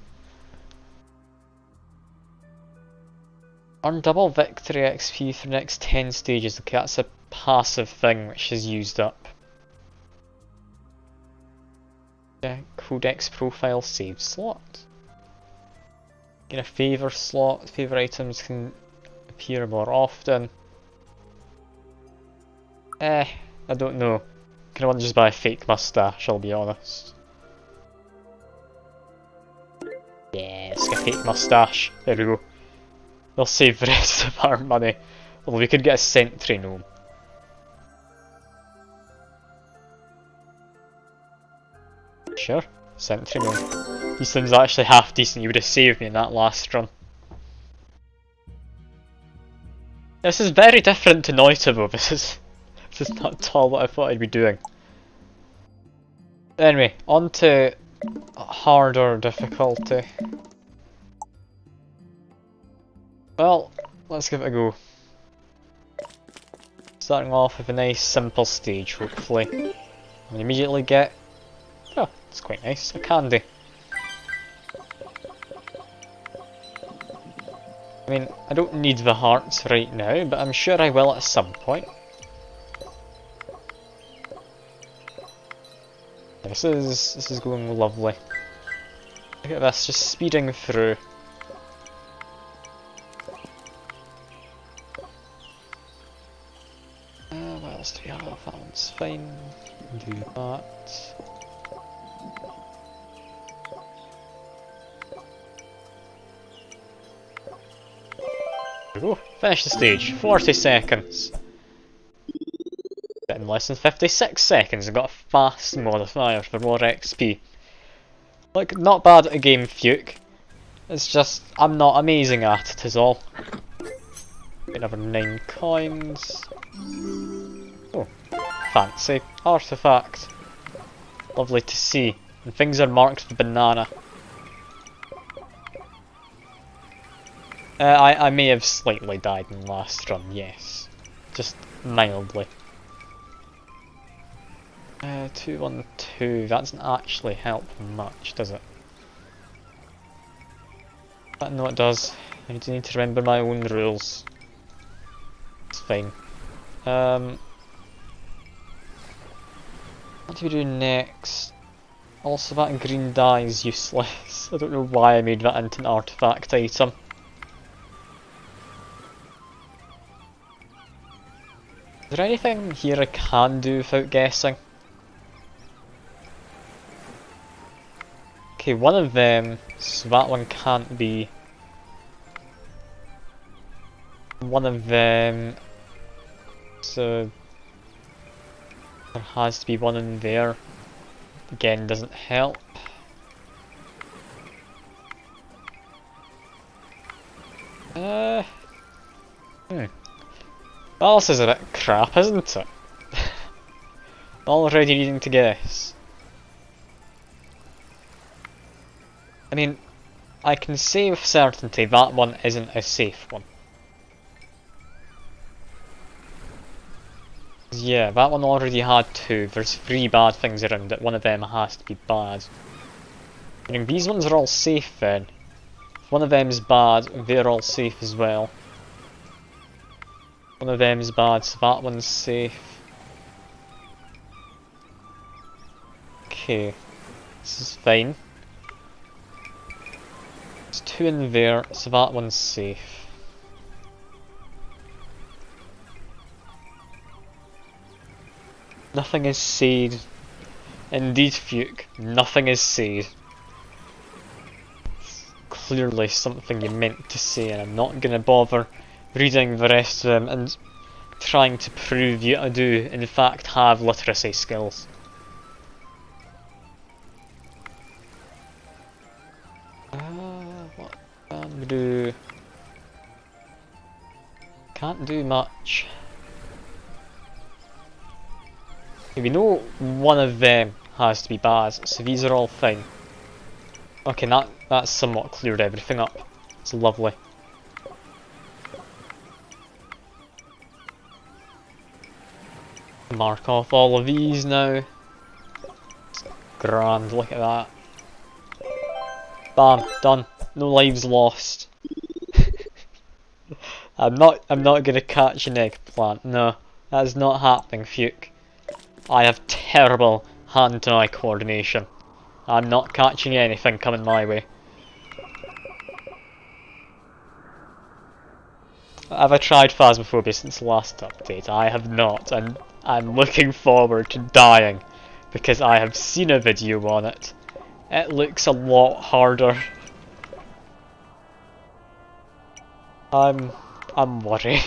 Earn double victory XP for the next 10 stages. Okay, that's a passive thing which is used up. Yeah, codex profile save slot. Get a favour slot. Favour items can appear more often. I don't know. Kinda want to just buy a fake mustache, I'll be honest. Yeah, let's get a fake mustache. There we go. We'll save the rest of our money. Although we could get a sentry gnome. Sure, sentry gnome. These things are actually half decent. You would have saved me in that last run. This is very different to Noita though. This is not at all what I thought I'd be doing. Anyway, on to harder difficulty. Well, let's give it a go. Starting off with a nice simple stage, hopefully. And immediately get... Oh, it's quite nice, a candy. I mean, I don't need the hearts right now, but I'm sure I will at some point. This is going lovely. Look at this, just speeding through. What else do we have? That one's fine. Do that. There we go. Finish the stage. 40 seconds. In less than 56 seconds, I got a fast modifier for more XP. Like, not bad at a game, Fuke. It's just, I'm not amazing at it is all. Get another 9 coins. Oh, fancy. Artifact. Lovely to see. And things are marked with banana. I may have slightly died in the last run, yes. Just mildly. 212, that doesn't actually help much, does it? But no, it does. I do need to remember my own rules. It's fine. What do we do next? Also, that green dye is useless. I don't know why I made that into an artifact item. Is there anything here I can do without guessing? Okay, one of them, so that one can't be. One of them, so there has to be one in there. Again, doesn't help. Well, this is a bit crap, isn't it? Already needing to guess. I mean, I can say with certainty that one isn't a safe one. Yeah, that one already had 2. There's 3 bad things around it. One of them has to be bad. Meaning these ones are all safe then. If one of them is bad, they're all safe as well. One of them is bad, so that one's safe. Okay, this is fine. There's 2 in there, so that one's safe. Nothing is said. Indeed, Fuke, nothing is said. It's clearly something you meant to say, and I'm not gonna bother reading the rest of them and trying to prove you I do, in fact, have literacy skills. What can we do? Can't do much. We know one of them has to be bad, so these are all fine. Okay, that's somewhat cleared everything up. It's lovely. Mark off all of these now. It's grand, look at that. Bam, done. No lives lost. I'm not gonna catch an eggplant. No, that is not happening, Fuke. I have terrible hand-to-eye coordination. I'm not catching anything coming my way. Have I tried Phasmophobia since the last update? I have not, and I'm looking forward to dying because I have seen a video on it. It looks a lot harder. I'm worried.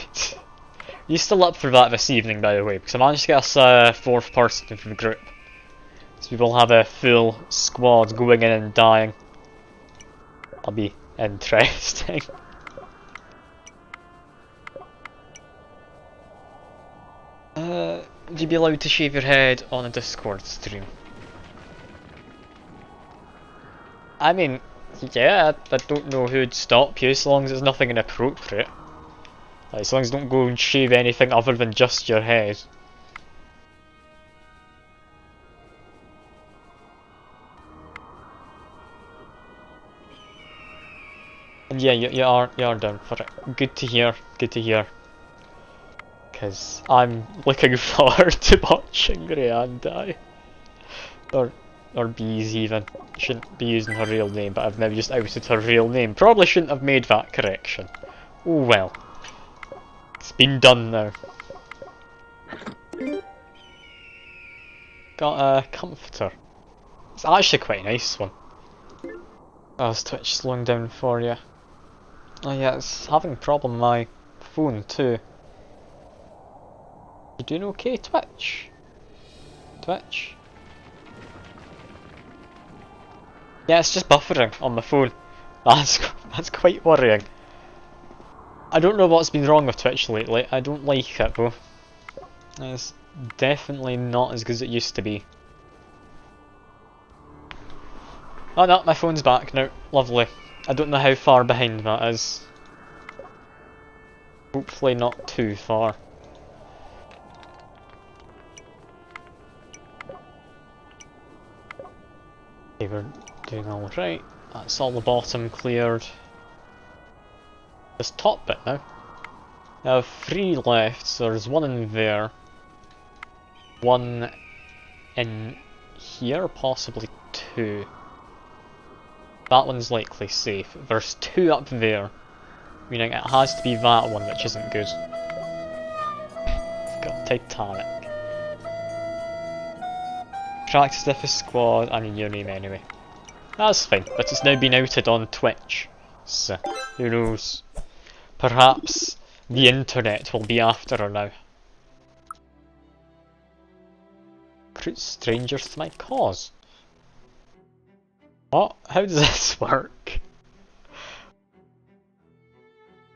You still up for that this evening, by the way? Because I managed to get us a 4th person for the group. So we will have a full squad going in and dying. That'll be interesting. Would you be allowed to shave your head on a Discord stream? I mean, yeah, I don't know who'd stop you as long as it's nothing inappropriate. Like, as long as you don't go and shave anything other than just your head. And yeah, you are down for it. Good to hear, good to hear. Because I'm looking forward to watching Rhiannon die. Or Bees even. Shouldn't be using her real name, but I've now just outed her real name. Probably shouldn't have made that correction. Oh well. It's been done now. Got a comforter. It's actually quite a nice one. Oh, is Twitch slowing down for you? Oh yeah, it's having a problem with my phone too. You doing okay, Twitch? Twitch? Yeah, it's just buffering on my phone. That's quite worrying. I don't know what's been wrong with Twitch lately. I don't like it though. It's definitely not as good as it used to be. Oh no, my phone's back now. Lovely. I don't know how far behind that is. Hopefully not too far. Okay, we're doing alright. That's all the bottom cleared. This top bit now. I have 3 left, so there's 1 in there. 1 in here, possibly 2. That one's likely safe. There's 2 up there, meaning it has to be that one, which isn't good. Got Titanic. Practice stiffest squad, I mean your name anyway. That's fine, but it's now been outed on Twitch, so who knows. Perhaps the internet will be after her now. Recruit strangers to my cause. What? How does this work?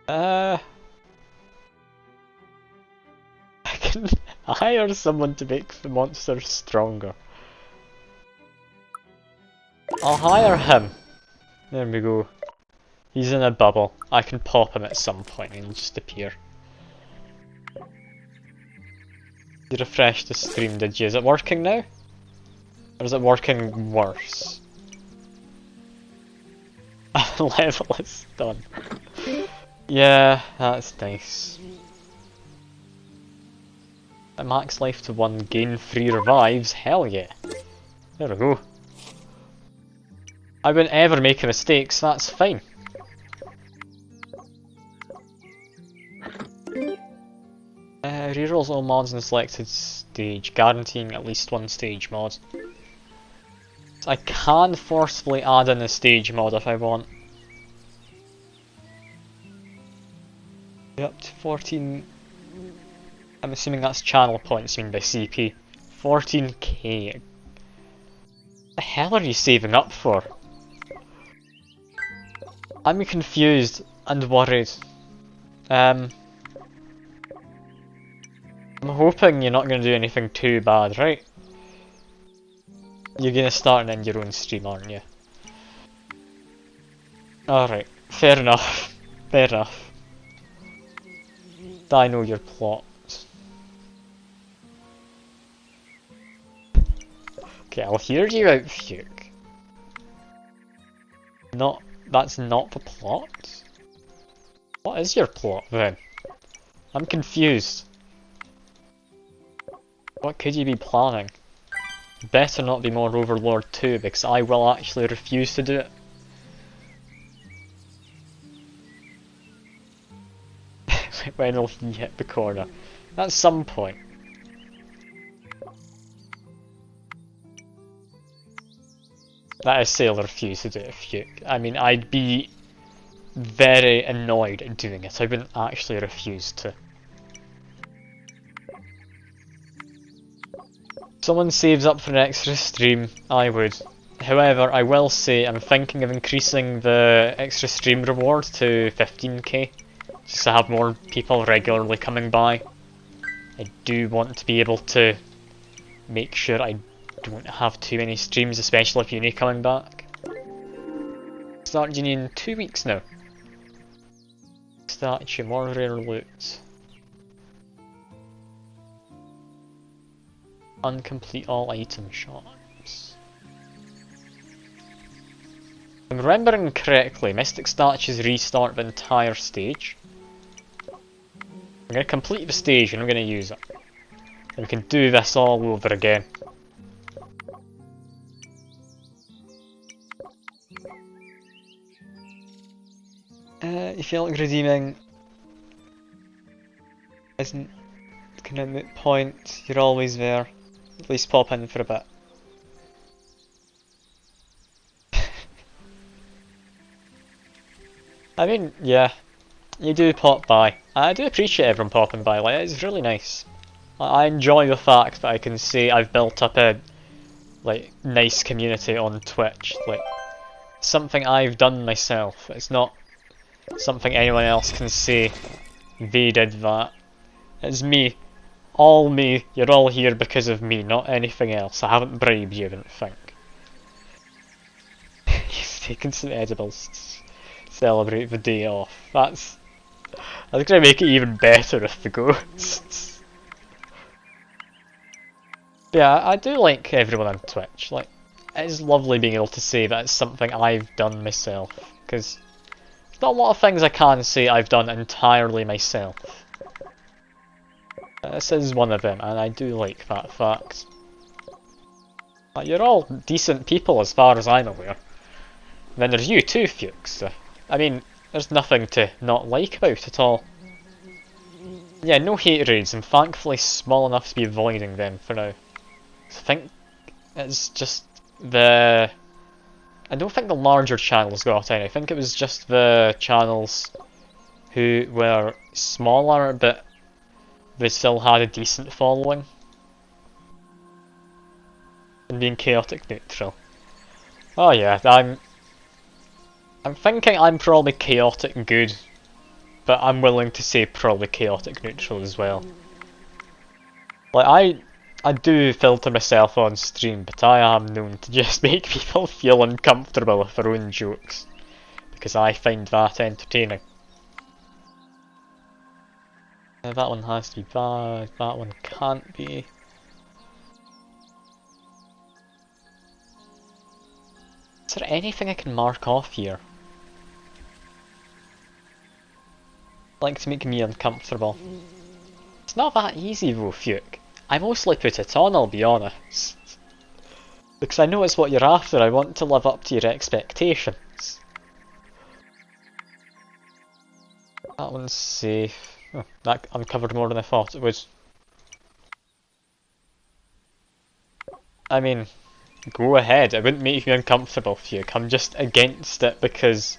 I can hire someone to make the monsters stronger. I'll hire him. There we go. He's in a bubble. I can pop him at some point and he'll just appear. You refreshed the stream, did you? Is it working now? Or is it working worse? Level is done. Yeah, that's nice. A max life to 1, gain 3 revives, hell yeah. There we go. I wouldn't ever make a mistake, so that's fine. Rerolls all mods in the selected stage, guaranteeing at least 1 stage mod. So I can forcefully add in a stage mod if I want. Up to 14. I'm assuming that's channel points, you mean by CP. 14k. What the hell are you saving up for? I'm confused and worried. I'm hoping you're not going to do anything too bad, right? You're going to start and end your own stream, aren't you? Alright, fair enough. Fair enough. I know your plot. Okay, I'll hear you out, Fuke. That's not the plot? What is your plot then? I'm confused. What could you be planning? Better not be more Overlord 2 because I will actually refuse to do it. When will he hit the corner? At some point. That is say I'll refuse to do it if you... I mean, I'd be very annoyed at doing it. I wouldn't actually refuse to. If someone saves up for an extra stream, I would. However, I will say I'm thinking of increasing the extra stream reward to 15k. Just to have more people regularly coming by. I do want to be able to make sure I don't have too many streams, especially if uni coming back. Start uni in 2 weeks now. Statue, more rare loot. Uncomplete all item shops. If I'm remembering correctly, Mystic Statues restart the entire stage. I'm going to complete the stage and I'm going to use it. And we can do this all over again. You feel like redeeming isn't kind of moot point, you're always there. At least pop in for a bit. I mean, yeah, you do pop by. I do appreciate everyone popping by, like, it's really nice. I enjoy the fact that I can say I've built up a, like, nice community on Twitch, like, something I've done myself. It's not something anyone else can say they did that. It's me. All me. You're all here because of me, not anything else. I haven't bribed you, I didn't think. He's taken some edibles to celebrate the day off. That's gonna make it even better if the ghosts. Yeah, I do like everyone on Twitch. Like, it's lovely being able to say that it's something I've done myself, because there's not a lot of things I can say I've done entirely myself. This is one of them, and I do like that fact. You're all decent people as far as I'm aware. And then there's you too, Fuchs. So, I mean, there's nothing to not like about it all. Yeah, no hate raids. I'm thankfully small enough to be avoiding them for now. I think it's just the... I don't think the larger channels got any. I think it was just the channels who were smaller, but they still had a decent following. And being chaotic neutral. Oh yeah, I'm thinking I'm probably chaotic good, but I'm willing to say probably chaotic neutral as well. Like, I do filter myself on stream, but I am known to just make people feel uncomfortable with their own jokes, because I find that entertaining. That one has to be bad, that one can't be. Is there anything I can mark off here? Like to make me uncomfortable. It's not that easy though, Fuke. I mostly put it on, I'll be honest. Because I know it's what you're after, I want to live up to your expectations. That one's safe. Oh, that uncovered more than I thought it would. I mean, go ahead, it wouldn't make me uncomfortable, Fuke. I'm just against it because,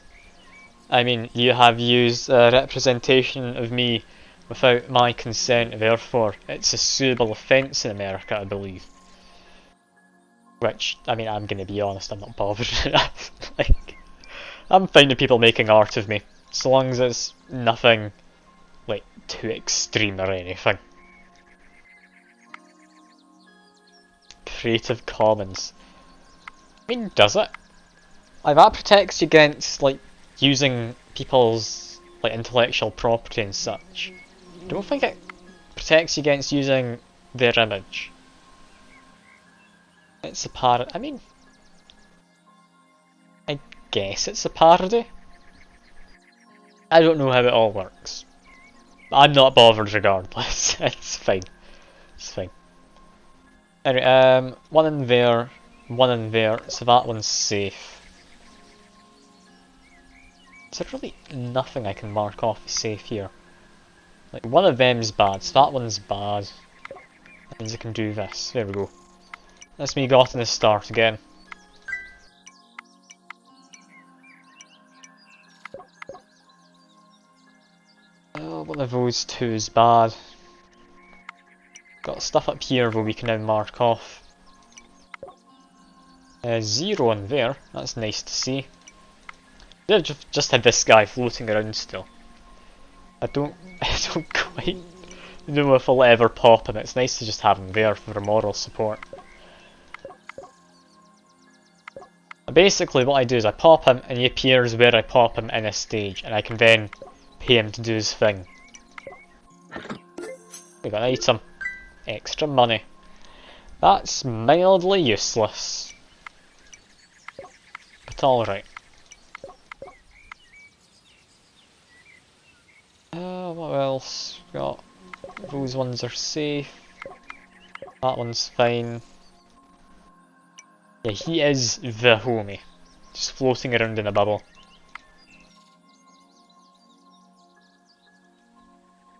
I mean, you have used a representation of me without my consent, therefore it's a suable offence in America, I believe. Which, I mean, I'm gonna be honest, I'm not bothered enough. Like, I'm fine with people making art of me, so long as it's nothing, like, too extreme or anything. Creative Commons. I mean, does it? Like, that protects you against, like, using people's, like, intellectual property and such. I don't think it protects you against using their image. It's a parody. I mean, I guess it's a parody. I don't know how it all works. I'm not bothered regardless. It's fine. It's fine. Anyway, one in there, so that one's safe. Is there really nothing I can mark off as safe here? Like, one of them's bad, so that one's bad. That means I can do this. There we go. That's me gotten a start again. Oh, one of those two is bad. Got stuff up here though we can now mark off. 0 in there, that's nice to see. They've just had this guy floating around still. I don't quite know if I'll ever pop him. It's nice to just have him there for moral support. Basically what I do is I pop him and he appears where I pop him in a stage and I can then pay him to do his thing. We got an item. Extra money. That's mildly useless. But alright. What else? Got those ones are safe. That one's fine. Yeah, he is the homie. Just floating around in a bubble.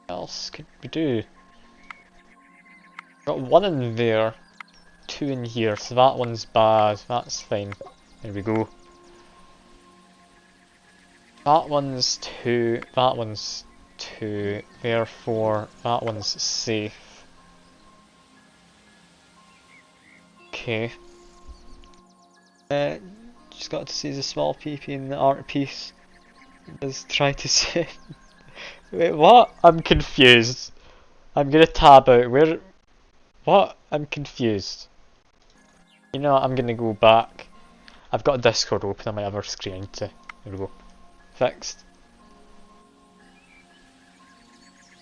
What else could we do? Got one in there, 2 in here, so that one's bad, that's fine. There we go. That one's 2, that one's 2, therefore that one's safe. Okay. Just got to see the small PP in the art piece. Let's try to say. Wait, what? I'm confused. I'm gonna tab out. Where? What? I'm confused. You know what? I'm gonna go back. I've got Discord open on my other screen to. There we go. Fixed.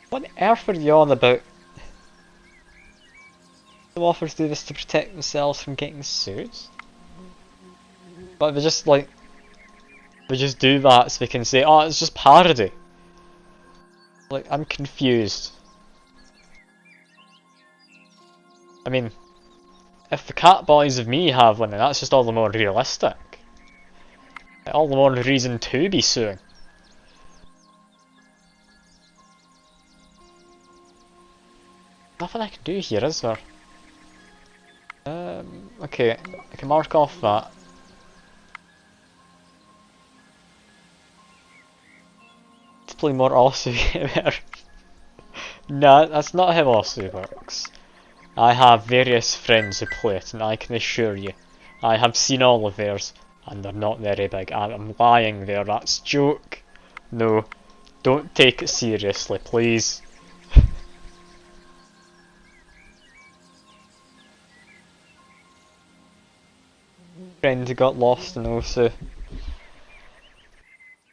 What on earth are you on about? The authors do this to protect themselves from getting sued? But they just like, they just do that so they can say, oh, it's just parody. Like, I'm confused. I mean, if the cat boys of me have one, then that's just all the more realistic. All the more reason to be suing. Nothing I can do here, is there? Okay, I can mark off that. To play more Aussie Gamer. Nah, that's not how Aussie works. I have various friends who play it, and I can assure you, I have seen all of theirs, and they're not very big. I'm lying there, that's a joke. No, don't take it seriously, please. Friend who got lost in Osu.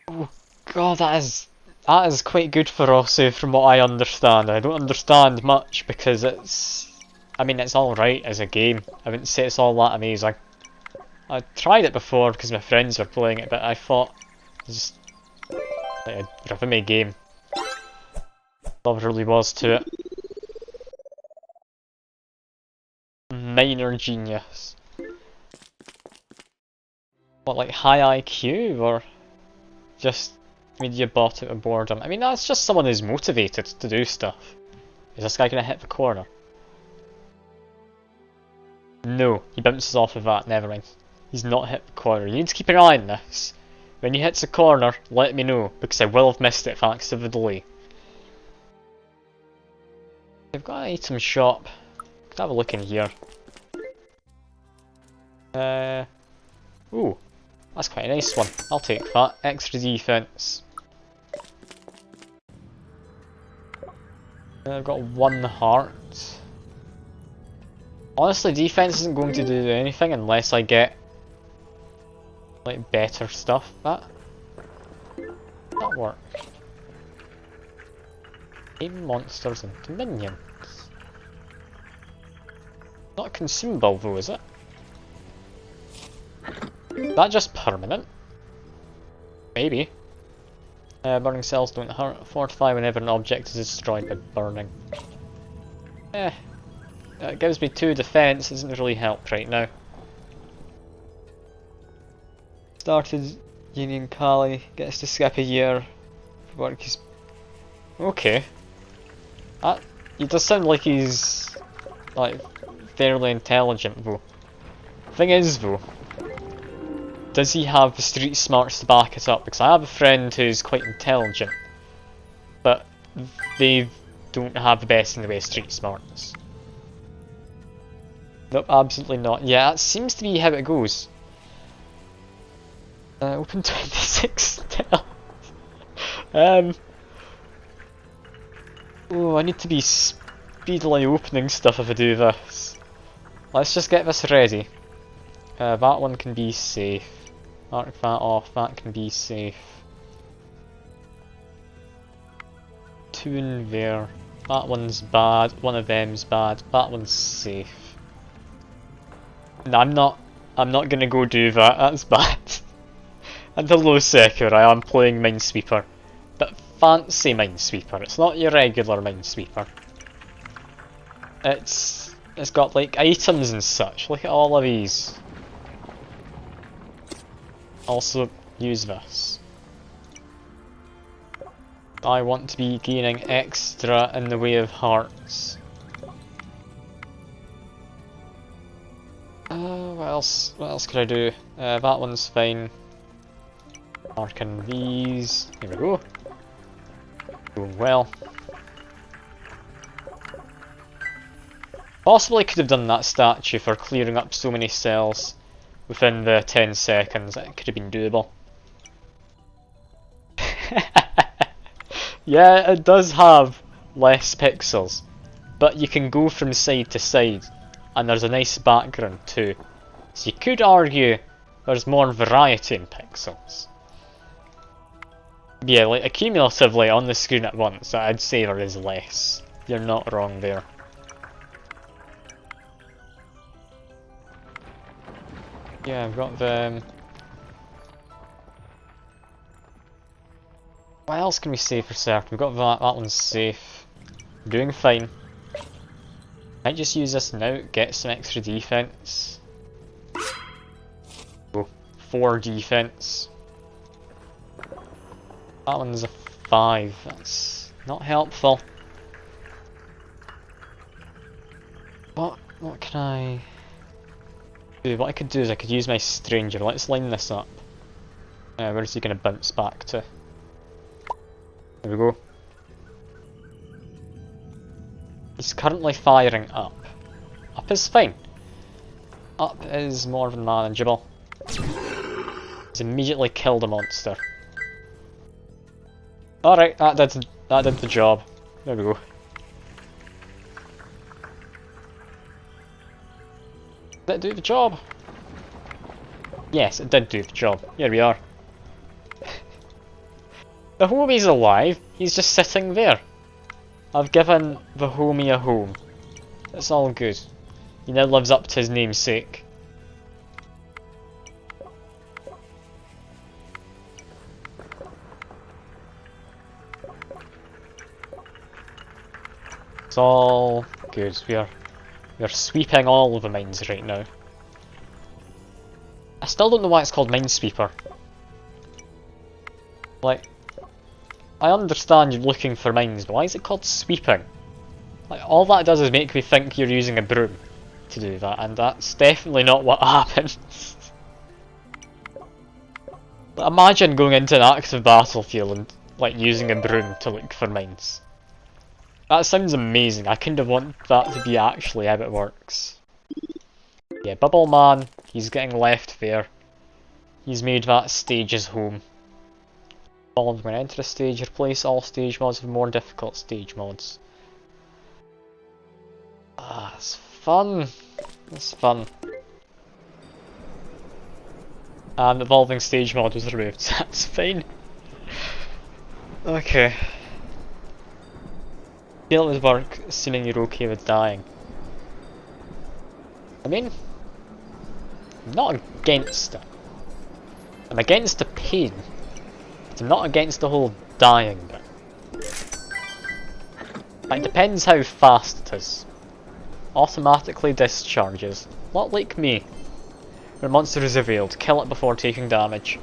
Oh god, that is That is quite good for Rossi from what I understand. I don't understand much because it's... I mean, it's alright as a game. I wouldn't say it's all that amazing. I tried it before because my friends were playing it, but I thought it was just like a rhythmy game. All there really was to it. Minor genius. What, like high IQ or just media bought out of boredom? I mean, that's just someone who's motivated to do stuff. Is this guy gonna hit the corner? No, he bounces off of that, never mind. He's not hit the corner. You need to keep an eye on this. When he hits the corner, let me know, because I will have missed it thanks to the delay. They've got an item shop. Could have a look in here. Ooh, that's quite a nice one. I'll take that. Extra defense. I've got 1 heart. Honestly, defense isn't going to do anything unless I get like better stuff. That work. Aim monsters into minions. Not consumable though, is it? That just permanent? Maybe. Burning cells don't hurt. Fortify whenever an object is destroyed by burning. It gives me 2 defense, doesn't really help right now. Started Union Cali, gets to skip a year for work he's... Okay. He does sound like he's like fairly intelligent though. Thing is though, does he have the street smarts to back it up? Because I have a friend who's quite intelligent, but they don't have the best in the way of street smarts. Nope, absolutely not. Yeah, that seems to be how it goes. Open 26 still. Oh, I need to be speedily opening stuff if I do this. Let's just get this ready. That one can be safe. Mark that off, that can be safe. 2 in there. That one's bad, one of them's bad, that one's safe. No, I'm not gonna go do that, that's bad. And hello Seeker, I am playing Minesweeper. But fancy Minesweeper, it's not your regular Minesweeper. It's got like items and such, look at all of these. Also use this. I want to be gaining extra in the way of hearts. What else could I do? That one's fine. Marking these. Here we go. Going well. Possibly could have done that statue for clearing up so many cells within the 10 seconds. It could have been doable. Yeah, it does have less pixels, but you can go from side to side, and there's a nice background too. So you could argue there's more variety in pixels. Yeah, like accumulatively on the screen at once, I'd say there is less. You're not wrong there. Yeah, I've got the... What else can we say for certain? We've got that one's safe. Doing fine. Might just use this now, get some extra defense. Oh, 4 defense. That one's a 5, that's not helpful. What can I do? What I could do is I could use my stranger. Let's line this up. Where is he going to bounce back to? There we go. He's currently firing up. Up is fine. Up is more than manageable. He's immediately killed a monster. Alright, that did the job. There we go. Did it do the job? Yes, it did do the job. Here we are. The homie's alive, he's just sitting there. I've given the homie a home. It's all good. He now lives up to his namesake. It's all good. We're sweeping all of the mines right now. I still don't know why it's called Minesweeper. Like, I understand you're looking for mines, but why is it called sweeping? Like, all that does is make me think you're using a broom to do that, and that's definitely not what happens. Like, imagine going into an active battlefield and like using a broom to look for mines. That sounds amazing. I kind of want that to be actually how it works. Yeah, Bubble Man, he's getting left there. He's made that stage his home. I'm going to enter a stage, replace all stage mods with more difficult stage mods. Ah, it's fun. It's fun. And evolving stage mod was removed, so that's fine. Okay. Feel it would work, assuming you're okay with dying. I mean, I'm not against it. I'm against the pain, but I'm not against the whole dying bit. It depends how fast it is. Automatically discharges, not like me. When a monster is revealed, kill it before taking damage.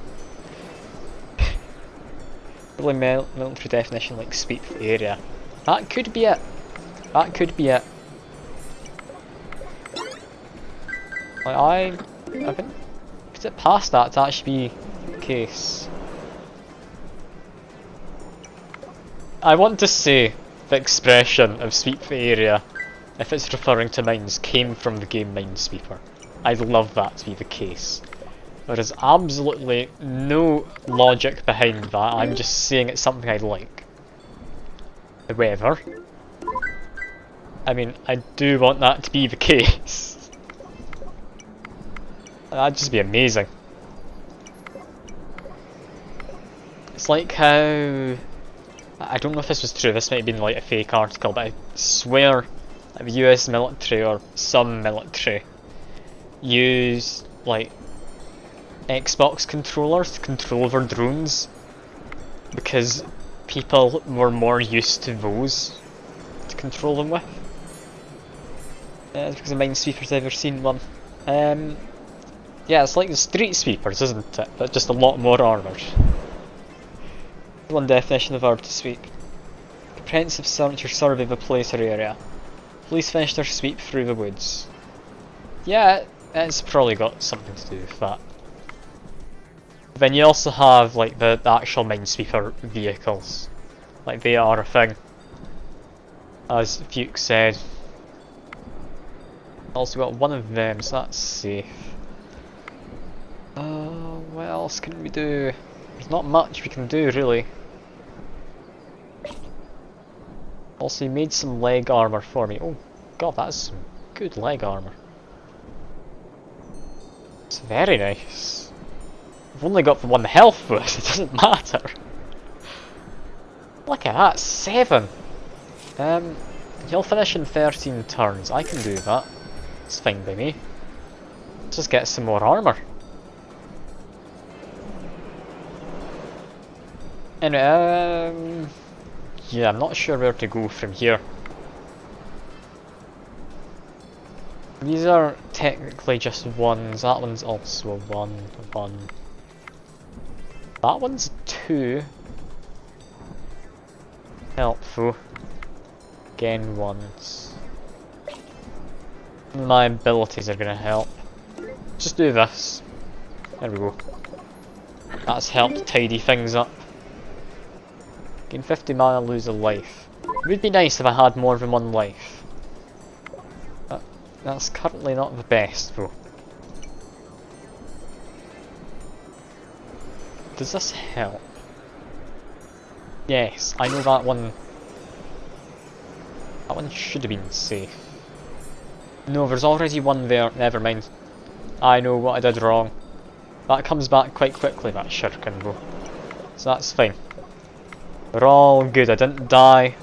Really military definition like sweep the area. That could be it. That could be it. Like I haven't put it past that to actually be the case. I want to say the expression of sweep the area, if it's referring to mines, came from the game Minesweeper. I'd love that to be the case. There is absolutely no logic behind that, I'm just saying it's something I like. However, I mean, I do want that to be the case. That'd just be amazing. It's like how... I don't know if this was true, this might have been like a fake article, but I swear that the US military, or some military, use like Xbox controllers to control their drones because people were more used to those to control them with. It's because of Minesweeper's ever seen one. Yeah, it's like the Street Sweepers, isn't it? But just a lot more armoured. One definition of verb to sweep. Comprehensive search or survey of a place or area. Police finish their sweep through the woods. Yeah, it's probably got something to do with that. Then you also have like the actual Minesweeper vehicles. Like they are a thing. As Fuke said. Also got one of them, so that's safe. What else can we do? There's not much we can do really. Also he made some leg armour for me. Oh god, that's some good leg armour. It's very nice. I've only got the 1 health though, so it doesn't matter. Look at that, 7! He'll finish in 13 turns, I can do that. It's fine by me. Let's just get some more armour. Anyway, yeah, I'm not sure where to go from here. These are technically just ones, that one's also a 1. That one's 2. Helpful. Again, 1s. My abilities are gonna help. Just do this. There we go. That's helped tidy things up. Gain 50 mana, lose a life. It would be nice if I had more than 1 life. But that's currently not the best though. Does this help? Yes, I know that one. That one should have been safe. No, there's already one there, never mind. I know what I did wrong. That comes back quite quickly, that shuriken though. So that's fine. We're all good, I didn't die.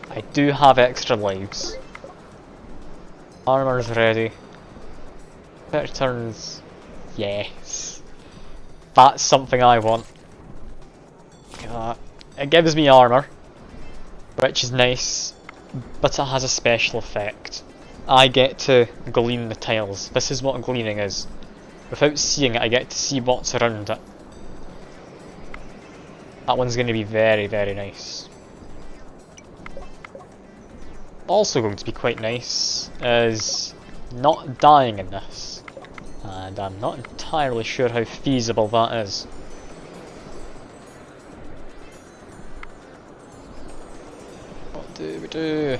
I do have extra lives. Armor's ready. Quick turns. Yes. That's something I want. It gives me armor, which is nice, but it has a special effect. I get to glean the tiles. This is what gleaning is. Without seeing it, I get to see what's around it. That one's going to be very, very nice. Also going to be quite nice is not dying in this. And I'm not entirely sure how feasible that is. What do we do?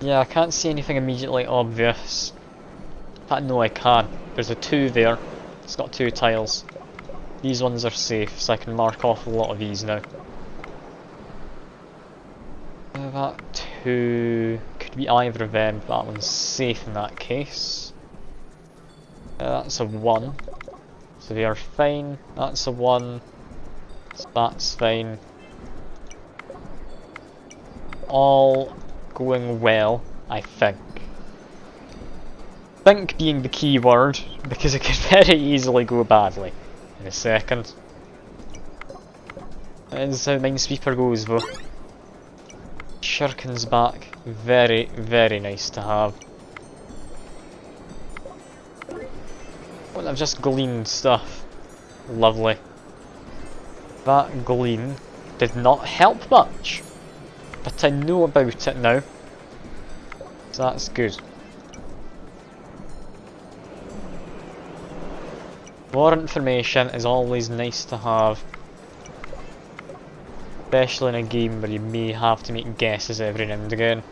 Yeah, I can't see anything immediately obvious. In fact, no, I can. There's a 2 there. It's got 2 tiles. These ones are safe, so I can mark off a lot of these now. That 2 could be either of them, but that one's safe in that case. That's a 1. So they are fine. That's a 1. So that's fine. All going well, I think. Think being the key word, because it could very easily go badly in a second. That is how Minesweeper goes though. Shuriken's back, very, very nice to have. Well, I've just gleaned stuff. Lovely. That glean did not help much, but I know about it now, so that's good. More information is always nice to have, especially in a game where you may have to make guesses every now and again.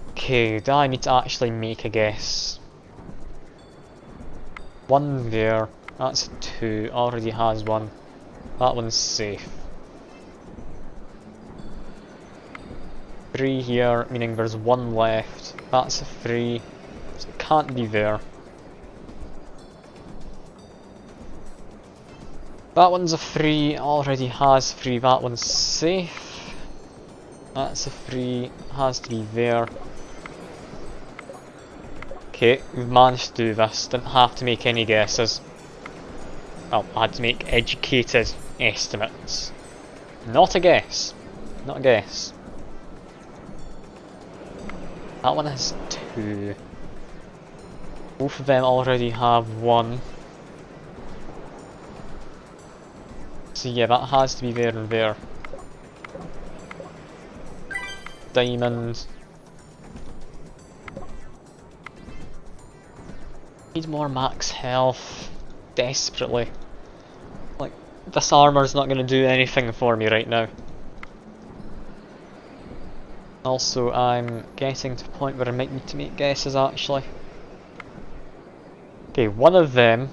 Okay, do I need to actually make a guess? 1 there, that's a 2, already has 1. That one's safe. 3 here, meaning there's 1 left. That's a 3, so it can't be there. That one's a 3, already has 3, that one's safe. That's a 3, has to be there. Okay, we've managed to do this, didn't have to make any guesses. Well, I had to make educated estimates. Not a guess. Not a guess. That one has 2. Both of them already have 1. So yeah, that has to be there and there. Diamond. Need more max health. Desperately. Like, this armor's not going to do anything for me right now. Also, I'm getting to a point where I might need to make guesses actually. Okay, one of them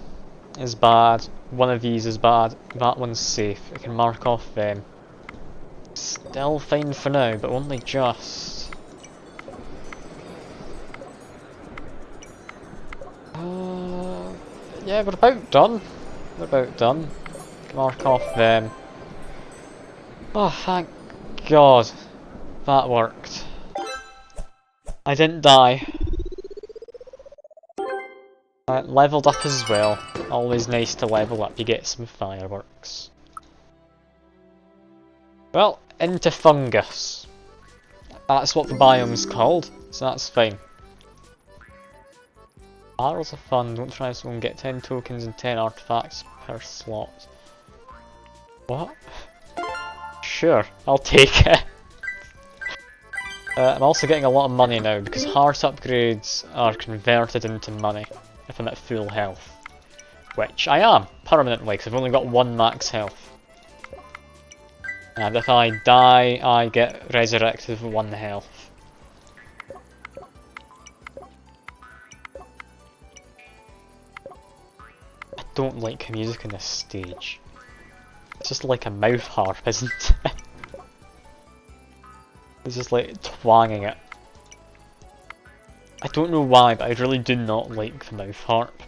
is bad, one of these is bad, that one's safe. I can mark off them. Still fine for now, but only just. Yeah, we're about done. We're about done. Mark off them. Oh, thank God. That worked. I didn't die. I leveled up as well. Always nice to level up, you get some fireworks. Well, into fungus. That's what the biome's called, so that's fine. Barrels are fun, don't try this one, get 10 tokens and 10 artifacts per slot. What? Sure, I'll take it. I'm also getting a lot of money now because heart upgrades are converted into money if I'm at full health. Which I am, permanently, because I've only got 1 max health. And if I die, I get resurrected with 1 health. I don't like music in this stage. It's just like a mouth harp, isn't it? It's just like twanging it. I don't know why, but I really do not like the mouth harp.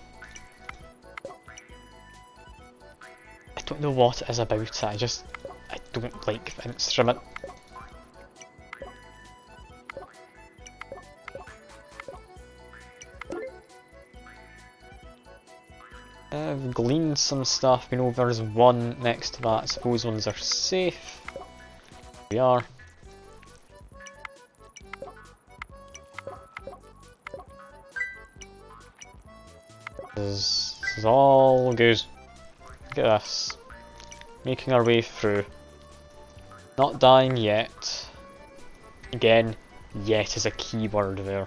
I don't know what it is about it, I don't like the instrument. I've gleaned some stuff, we know there's one next to that, I suppose ones are safe. We are. This is all good. Look at this. Making our way through. Not dying yet. Again, yet is a key word there.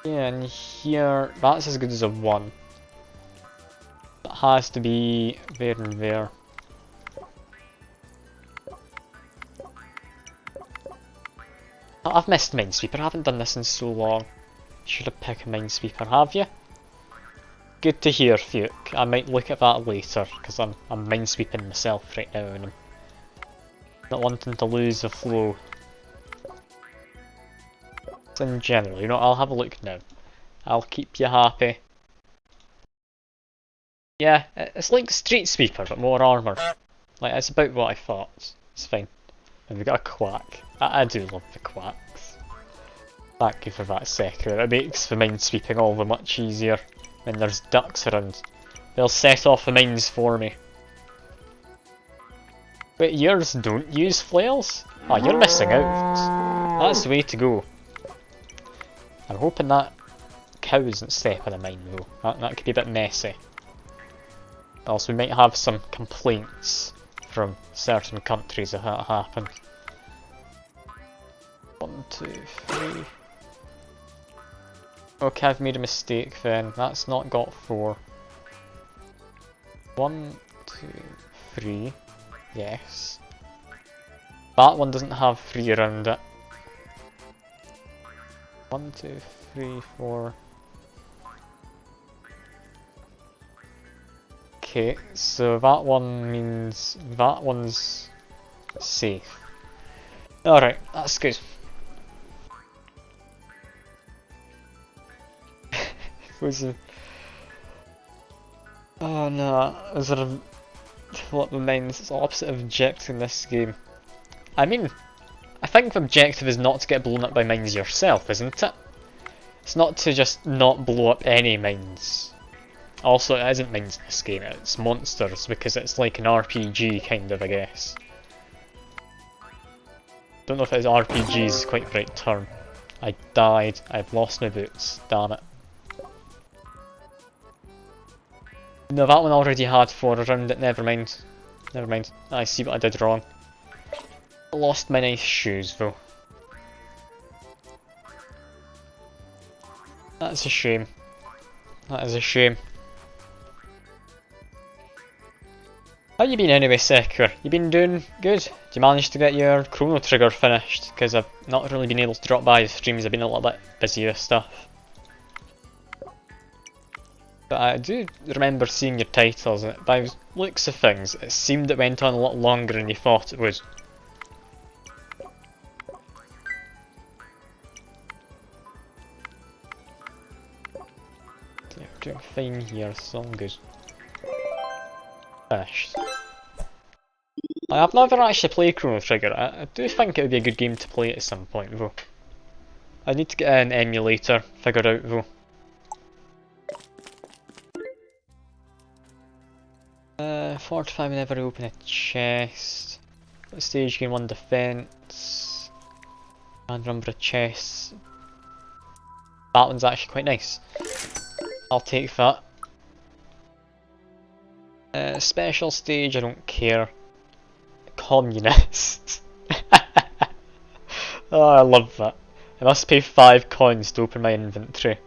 Yeah, and here, that's as good as a 1. That has to be there and there. I've missed Minesweeper, I haven't done this in so long. Should have picked a Minesweeper, have you? Good to hear, Fuke. I might look at that later, because I'm minesweeping myself right now and I'm not wanting to lose the flow. So in general, you know, I'll have a look now. I'll keep you happy. Yeah, it's like Street Sweeper, but more armour. Like, it's about what I thought. It's fine. And we've got a quack. I do love the quacks. Thank you for that second. It makes the minesweeping all the much easier when there's ducks around. They'll set off the mines for me. Wait, yours don't use flails? Oh, you're missing out. That's the way to go. I'm hoping that cow isn't stepping a mine though. That could be a bit messy. Also, we might have some complaints from certain countries if that happened. 1, 2, 3. Okay, I've made a mistake then. That's not got 4. 1, 2, 3. Yes. That one doesn't have 3 around it. 1, 2, 3, 4. Okay, so that one means that one's safe. Alright, that's good. Oh no, is there a flip of mines? It's the opposite of objective in this game. I mean, I think the objective is not to get blown up by mines yourself, isn't it? It's not to just not blow up any mines. Also, it isn't mines in this game, it's monsters, because it's like an RPG kind of, I guess. Don't know if it's RPG is quite the right term. I died, I've lost my boots, damn it. No, that one already had 4 around it, never mind. Never mind, I see what I did wrong. I lost my nice shoes though. That's a shame. That is a shame. How you been anyway, Secker? You been doing good? Did you manage to get your Chrono Trigger finished? Because I've not really been able to drop by the streams, I've been a little bit busy with stuff. But I do remember seeing your titles, and by the looks of things, it seemed it went on a lot longer than you thought it would. Yeah, we're doing fine here, so I'm good. Finished. I've never actually played Chrono Trigger. I do think it would be a good game to play at some point though. I need to get an emulator figured out though. Fortify whenever I open a chest. What stage gain 1 defense. And number of chests. That one's actually quite nice. I'll take that. Special stage, I don't care. Communist. Oh, I love that. I must pay 5 coins to open my inventory.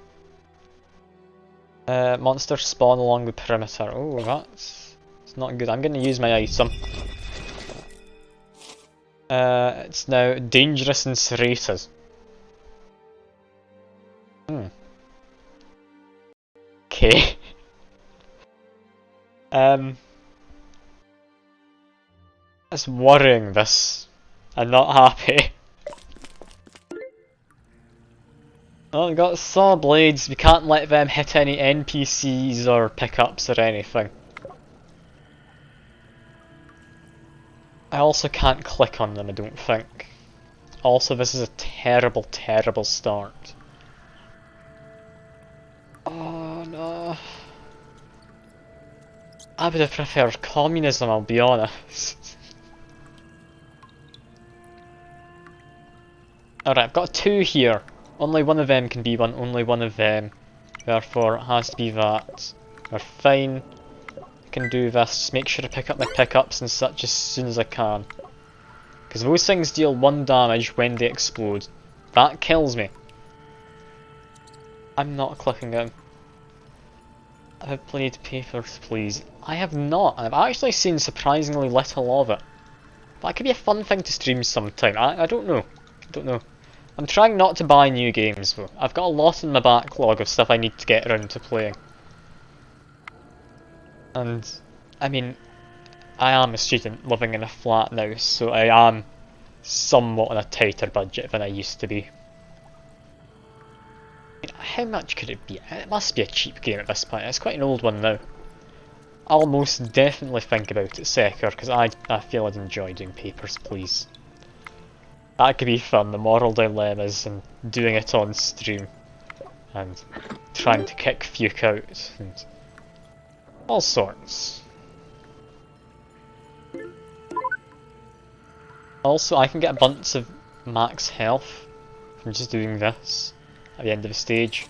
Monsters spawn along the perimeter. Oh, that's not good. I'm going to use my item. It's now dangerous and serrated. Okay. It's worrying, this. I'm not happy. Oh, we got saw blades. We can't let them hit any NPCs or pickups or anything. I also can't click on them, I don't think. Also, this is a terrible, terrible start. Oh no. I would have preferred communism, I'll be honest. Alright, I've got two here. Only one of them can be one, only one of them. Therefore, it has to be that. We're fine. I can do this. Just make sure to pick up my pickups and such as soon as I can. Because those things deal 1 damage when they explode. That kills me. I'm not clicking them. I have played papers, please. I have not. I've actually seen surprisingly little of it. That could be a fun thing to stream sometime. I don't know. I don't know. I'm trying not to buy new games though. I've got a lot in my backlog of stuff I need to get around to playing. And, I mean, I am a student living in a flat now, so I am somewhat on a tighter budget than I used to be. I mean, how much could it be? It must be a cheap game at this point. It's quite an old one now. I'll most definitely think about it second, because I feel I'd enjoy doing Papers, Please. That could be fun, the moral dilemmas and doing it on stream. And trying to kick Fuke out and all sorts. Also, I can get a bunch of max health from just doing this at the end of the stage.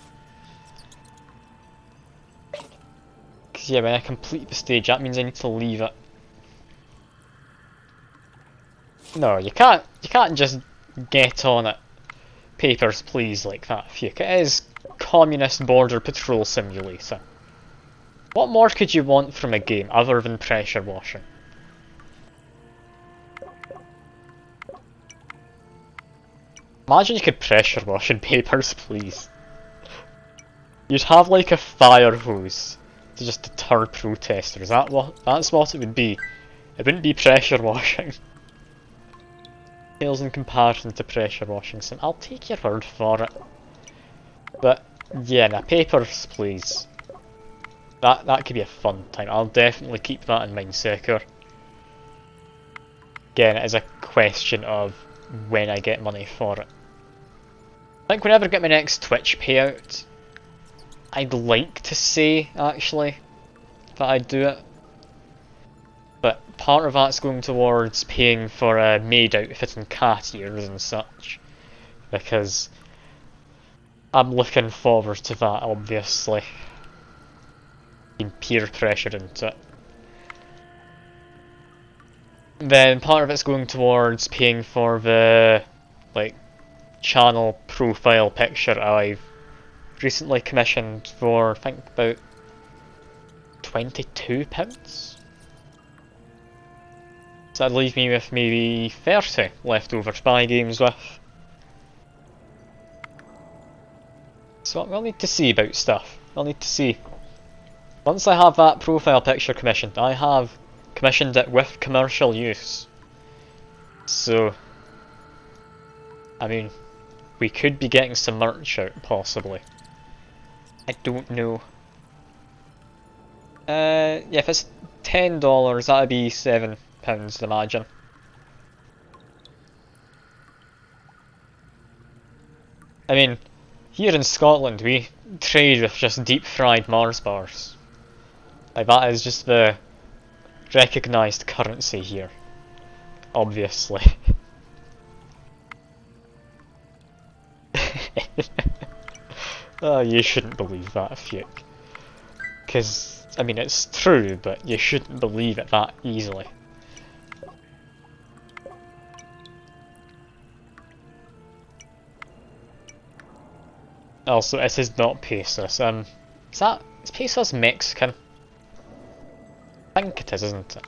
Because yeah, when I complete the stage, that means I need to leave it. No, you can't just get on it. Papers, Please, like that, Fuke. It is Communist Border Patrol Simulator. What more could you want from a game other than pressure washing? Imagine you could pressure wash in Papers, Please. You'd have like a fire hose to just deter protesters. That's what it would be. It wouldn't be pressure washing. Pales in comparison to pressure washing, so I'll take your word for it. But yeah, now Papers, Please. That could be a fun time. I'll definitely keep that in mind, Seeker. Again, it is a question of when I get money for it. I think whenever I get my next Twitch payout, I'd like to say, actually, that I'd do it. But part of that's going towards paying for a maid outfit and cat ears and such. Because I'm looking forward to that, obviously. Being peer pressured into it. Then part of it's going towards paying for the like channel profile picture I've recently commissioned for I think about £22. So that'd leave me with maybe 30 left over to buy games with. So we'll need to see about stuff. We'll need to see. Once I have that profile picture commissioned, I have commissioned it with commercial use. So, I mean, we could be getting some merch out, possibly. I don't know. Yeah, if it's $10, that'd be £7, I'd imagine. I mean, here in Scotland, we trade with just deep-fried Mars bars. Like, that is just the recognised currency here. Obviously. Oh, you shouldn't believe that, Fuke. Because, I mean, it's true, but you shouldn't believe it that easily. Also, it is not pesos. Is pesos Mexican? I think it is, isn't it?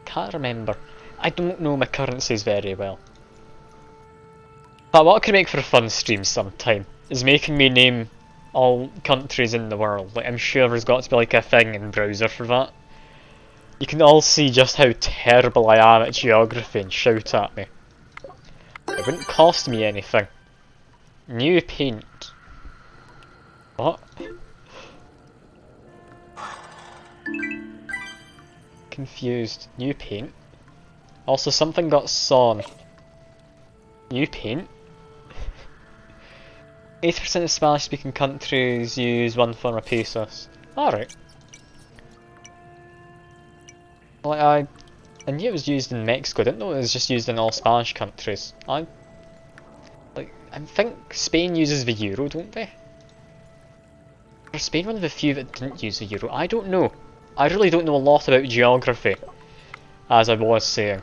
Can't remember. I don't know my currencies very well. But what I could make for a fun stream sometime is making me name all countries in the world. Like, I'm sure there's got to be like a thing in browser for that. You can all see just how terrible I am at geography and shout at me. It wouldn't cost me anything. New paint. What? Confused. New paint? Also, something got sawn. New paint? 80% of Spanish-speaking countries use one form of pesos. Alright. Like, I knew it was used in Mexico, I didn't know it was just used in all Spanish countries. I think Spain uses the euro, don't they? Or Spain one of the few that didn't use the euro? I don't know. I really don't know a lot about geography, as I was saying.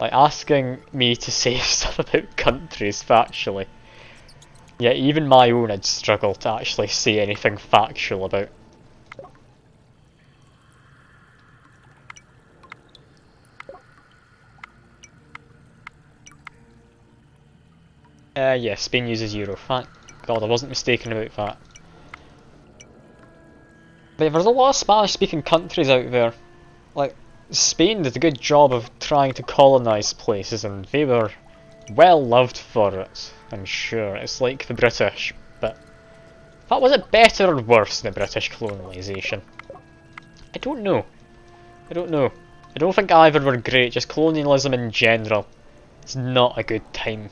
Like, asking me to say stuff about countries factually. Yeah, even my own I'd struggle to actually say anything factual about. Yeah, Spain uses euro. Thank God, I wasn't mistaken about that. But there's a lot of Spanish-speaking countries out there. Like, Spain did a good job of trying to colonise places, and they were well loved for it, I'm sure. It's like the British, but was it better or worse than the British colonisation? I don't know. I don't think either were great, just colonialism in general. It's not a good time.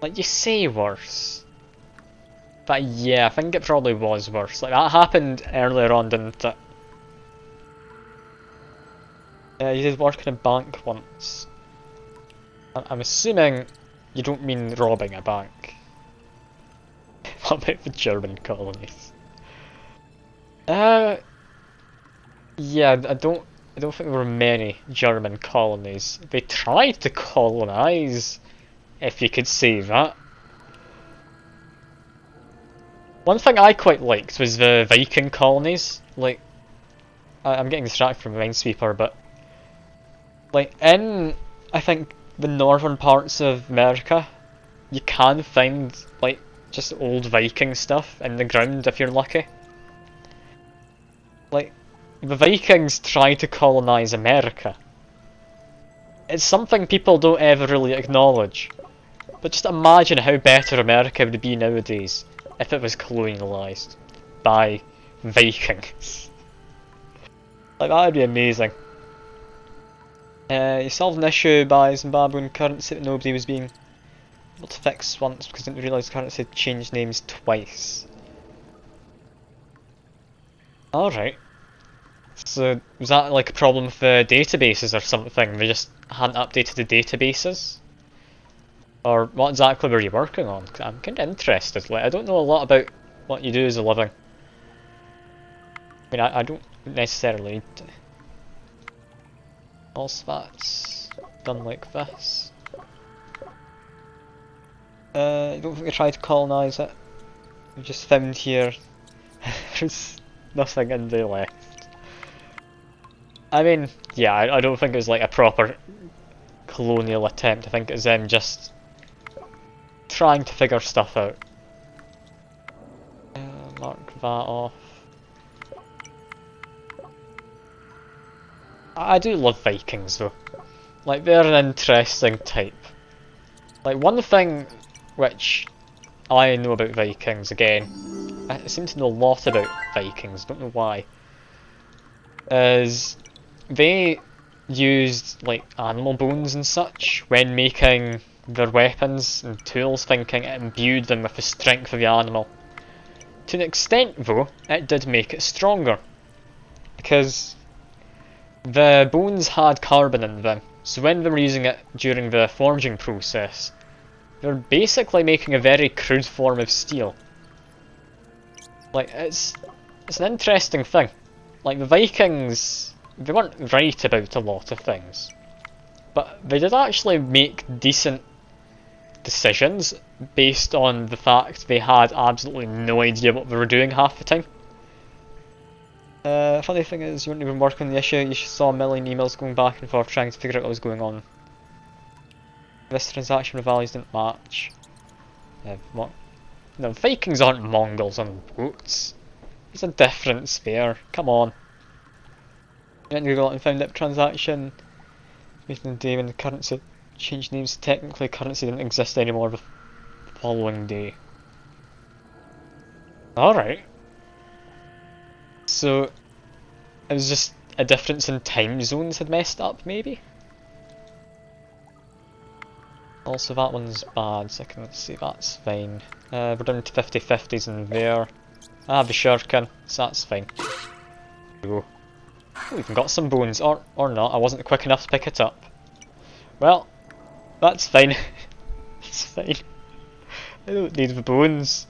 Like, you say worse. But yeah, I think it probably was worse. Like, that happened earlier on, didn't it? Yeah, you did work in a bank once. I'm assuming you don't mean robbing a bank. What about the German colonies? Yeah, I don't think there were many German colonies. They tried to colonise, if you could say that. One thing I quite liked was the Viking colonies. Like, I'm getting distracted from Minesweeper, but like in, I think, the northern parts of America, you can find like just old Viking stuff in the ground if you're lucky. Like, the Vikings tried to colonise America. It's something people don't ever really acknowledge. But just imagine how better America would be nowadays if it was colonialised by Vikings. Like, that would be amazing. You solved an issue by Zimbabwean currency that nobody was being able to fix once because they didn't realise currency had changed names twice. Alright. So, was that like a problem with the databases or something? They just hadn't updated the databases? Or what exactly were you working on? I'm kind of interested. Like, I don't know a lot about what you do as a living. I mean, I don't necessarily need to. Also, that's done like this. I don't think I tried to colonise it. We just found here there's nothing in the left. I mean, yeah, I don't think it was like a proper colonial attempt. I think it was them just trying to figure stuff out. Mark that off. I do love Vikings though. Like, they're an interesting type. Like, one thing which I know about Vikings, again, I seem to know a lot about Vikings, don't know why, is they used like animal bones and such when making their weapons and tools, thinking it imbued them with the strength of the animal. To an extent though, it did make it stronger, because the bones had carbon in them, so when they were using it during the forging process, they were basically making a very crude form of steel. Like, it's an interesting thing. Like, the Vikings, they weren't right about a lot of things, but they did actually make decent decisions based on the fact they had absolutely no idea what they were doing half the time. Funny thing is, you weren't even working on the issue, you saw a million emails going back and forth trying to figure out what was going on. This transaction values didn't match. No, Vikings aren't Mongols on boats. It's a different spare. Come on. Went to Google and found that transaction made in the day when the currency changed names. Technically, currency didn't exist anymore the following day. Alright. So, it was just a difference in time zones had messed up, maybe? Also, that one's bad, so I can see that's fine. We're down to 50-50s in there. I have the shuriken, so that's fine. There we go. Oh, even got some bones, or not. I wasn't quick enough to pick it up. Well, that's fine. It's fine. I don't need the bones.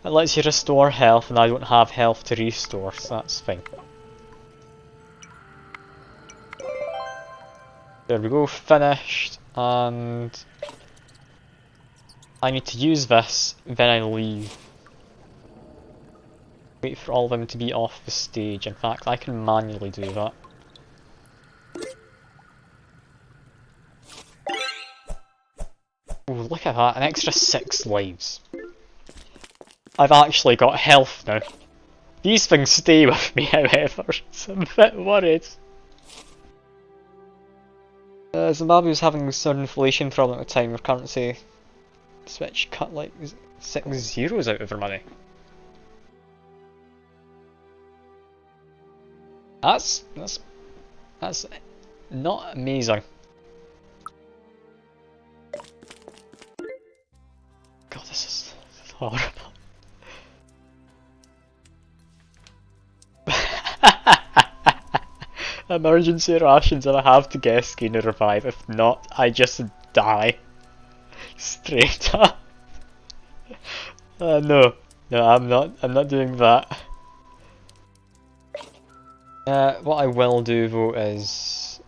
It lets you restore health, and I don't have health to restore, so that's fine. There we go, finished, and I need to use this, then I leave. Wait for all of them to be off the stage. In fact, I can manually do that. Ooh, look at that, an extra 6 lives. I've actually got health now. These things stay with me, however, so I'm a bit worried. Zimbabwe was having a sudden inflation problem at the time. Their currency switch cut like 6 zeros out of their money. That's not amazing. God, this is horrible. Emergency rations, and I have to guess gain to revive. If not, I just die. Straight up. No, I'm not doing that. What I will do though is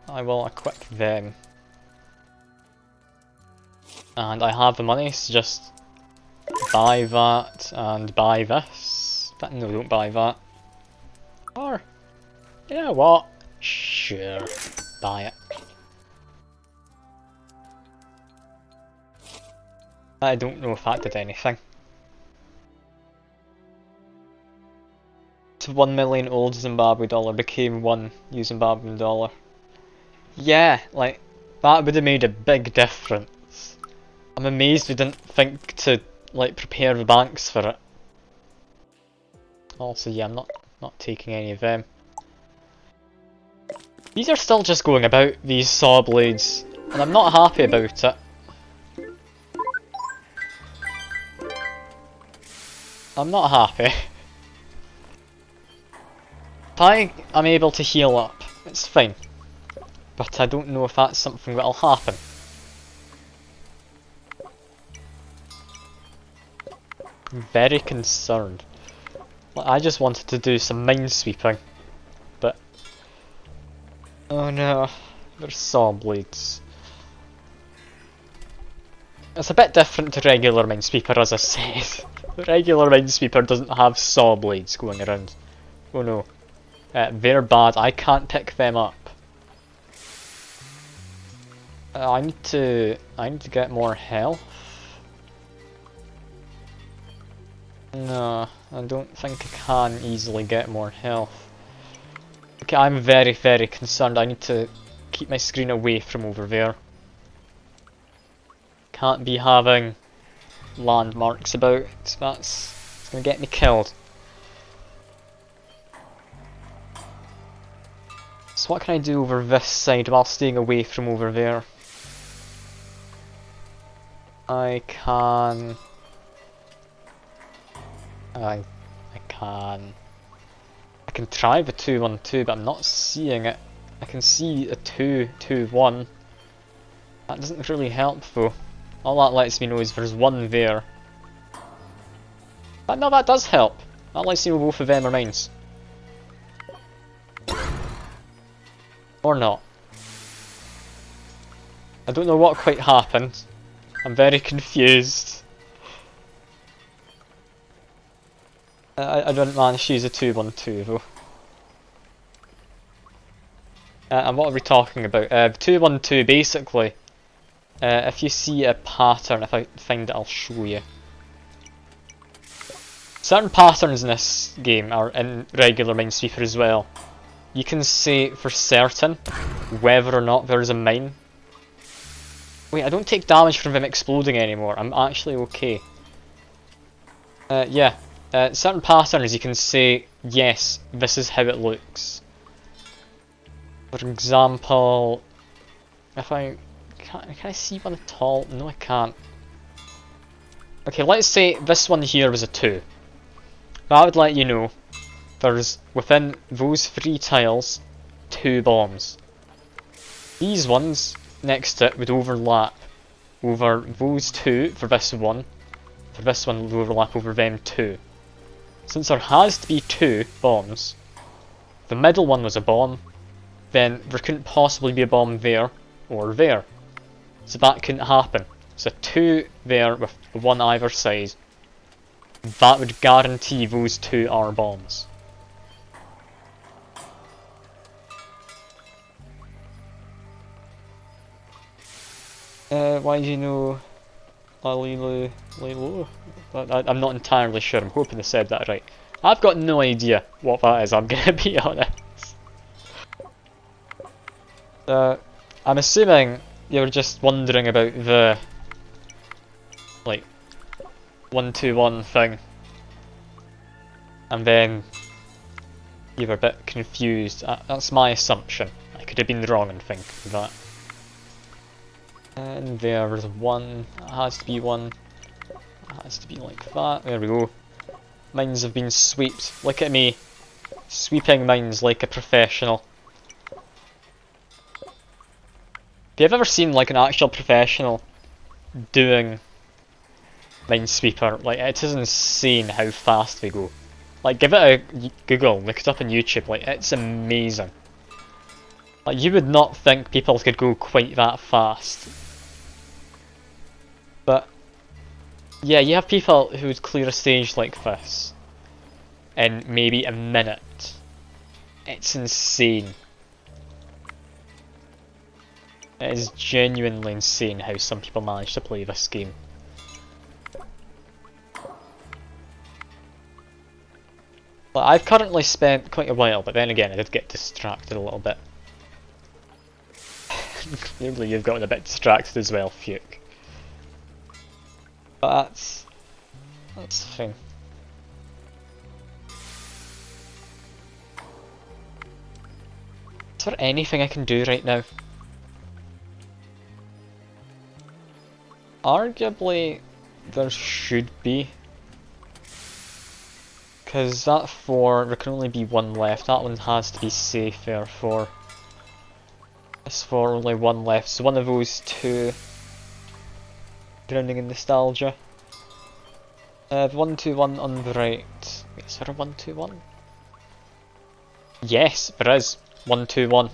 I will equip them, and I have the money, so just buy that and buy this. But no, don't buy that. Or you know what? Sure, buy it. I don't know if that did anything. To 1 million old Zimbabwe dollar became 1 new Zimbabwean dollar. Yeah, like, that would have made a big difference. I'm amazed we didn't think to, like, prepare the banks for it. Also, yeah, I'm not taking any of them. These are still just going about, these saw blades, and I'm not happy about it. I'm not happy. If I'm able to heal up, it's fine. But I don't know if that's something that'll happen. I'm very concerned. Like, I just wanted to do some minesweeping, but oh no, there's saw blades. It's a bit different to regular minesweeper, as I said. The regular minesweeper doesn't have saw blades going around. Oh no. They're bad, I can't pick them up. I need to get more health. No, I don't think I can easily get more health. Okay, I'm very, very concerned. I need to keep my screen away from over there. Can't be having landmarks about. It's gonna get me killed. So what can I do over this side while staying away from over there? I can try the 2-1-2, but I'm not seeing it. I can see a 2-2-1. That doesn't really help though. All that lets me know is there's one there. But no, that does help. That lets me know both of them are mines. Or not. I don't know what quite happened. I'm very confused. I didn't manage to use a 2-1-2 though. And what are we talking about? 2-1-2 basically. If you see a pattern, if I find it I'll show you. certain patterns in this game are in regular Minesweeper as well. You can say for certain whether or not there is a mine. Wait, I don't take damage from them exploding anymore. I'm actually okay. Yeah. Certain patterns you can say, yes, this is how it looks. For example, if can I see one at all? No, I can't. Okay, let's say this one here was a 2. That would let you know there's, within those 3 tiles, 2 bombs. These ones next to it would overlap over those 2 for this one. For this one would overlap over them 2. Since there has to be 2 bombs, the middle one was a bomb, then there couldn't possibly be a bomb there or there. So that couldn't happen. So 2 there with 1 either side. That would guarantee those 2 are bombs. Why do you know Lilo? I'm not entirely sure, I'm hoping I said that right. I've got no idea what that is, I'm gonna be honest. I'm assuming you're just wondering about the, like, 1-2-1 thing. And then you were a bit confused. That's my assumption. I could have been wrong in thinking that. And there's 1. It has to be 1. It has to be like that. There we go. Mines have been swept. Look at me. Sweeping mines like a professional. Have you ever seen like an actual professional doing Minesweeper? Like, it is insane how fast they go. Like, give it a Google, look it up on YouTube, like, it's amazing. Like, you would not think people could go quite that fast. But, yeah, you have people who would clear a stage like this in maybe a minute. It's insane. It is genuinely insane how some people manage to play this game. Well, I've currently spent quite a while, but then again I did get distracted a little bit. Clearly you've gotten a bit distracted as well, Fuke. But that's fine. Is there anything I can do right now? Arguably, there should be. Because that 4, there can only be 1 left. That one has to be safe, therefore. This 4, only 1 left. So one of those 2. Drowning in nostalgia. The 1-2-1 on the right. Wait, is there a 1-2-1? Yes, there is. 1-2-1.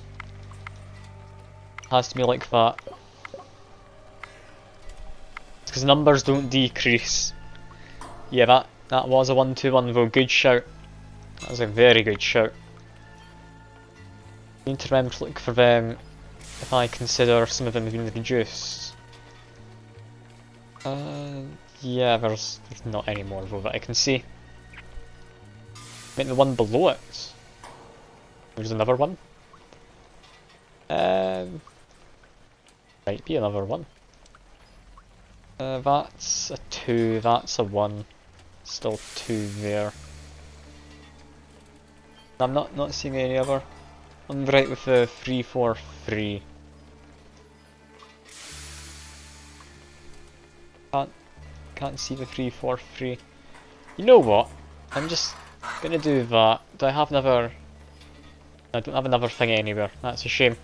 Has to be like that. Because numbers don't decrease. Yeah, that was a 1-2-1 though. Good shout. That was a very good shout. I need to remember to look for them if I consider some of them have been reduced. Yeah, there's not any more though that I can see. Maybe the one below it. There's another one. Might be another one. That's a 2, that's a 1. Still 2 there. I'm not seeing any other. On the right with the 3-4-3. Can't see the 3-4-3. You know what? I'm just gonna do that. Do I have another? I don't have another thing anywhere. That's a shame.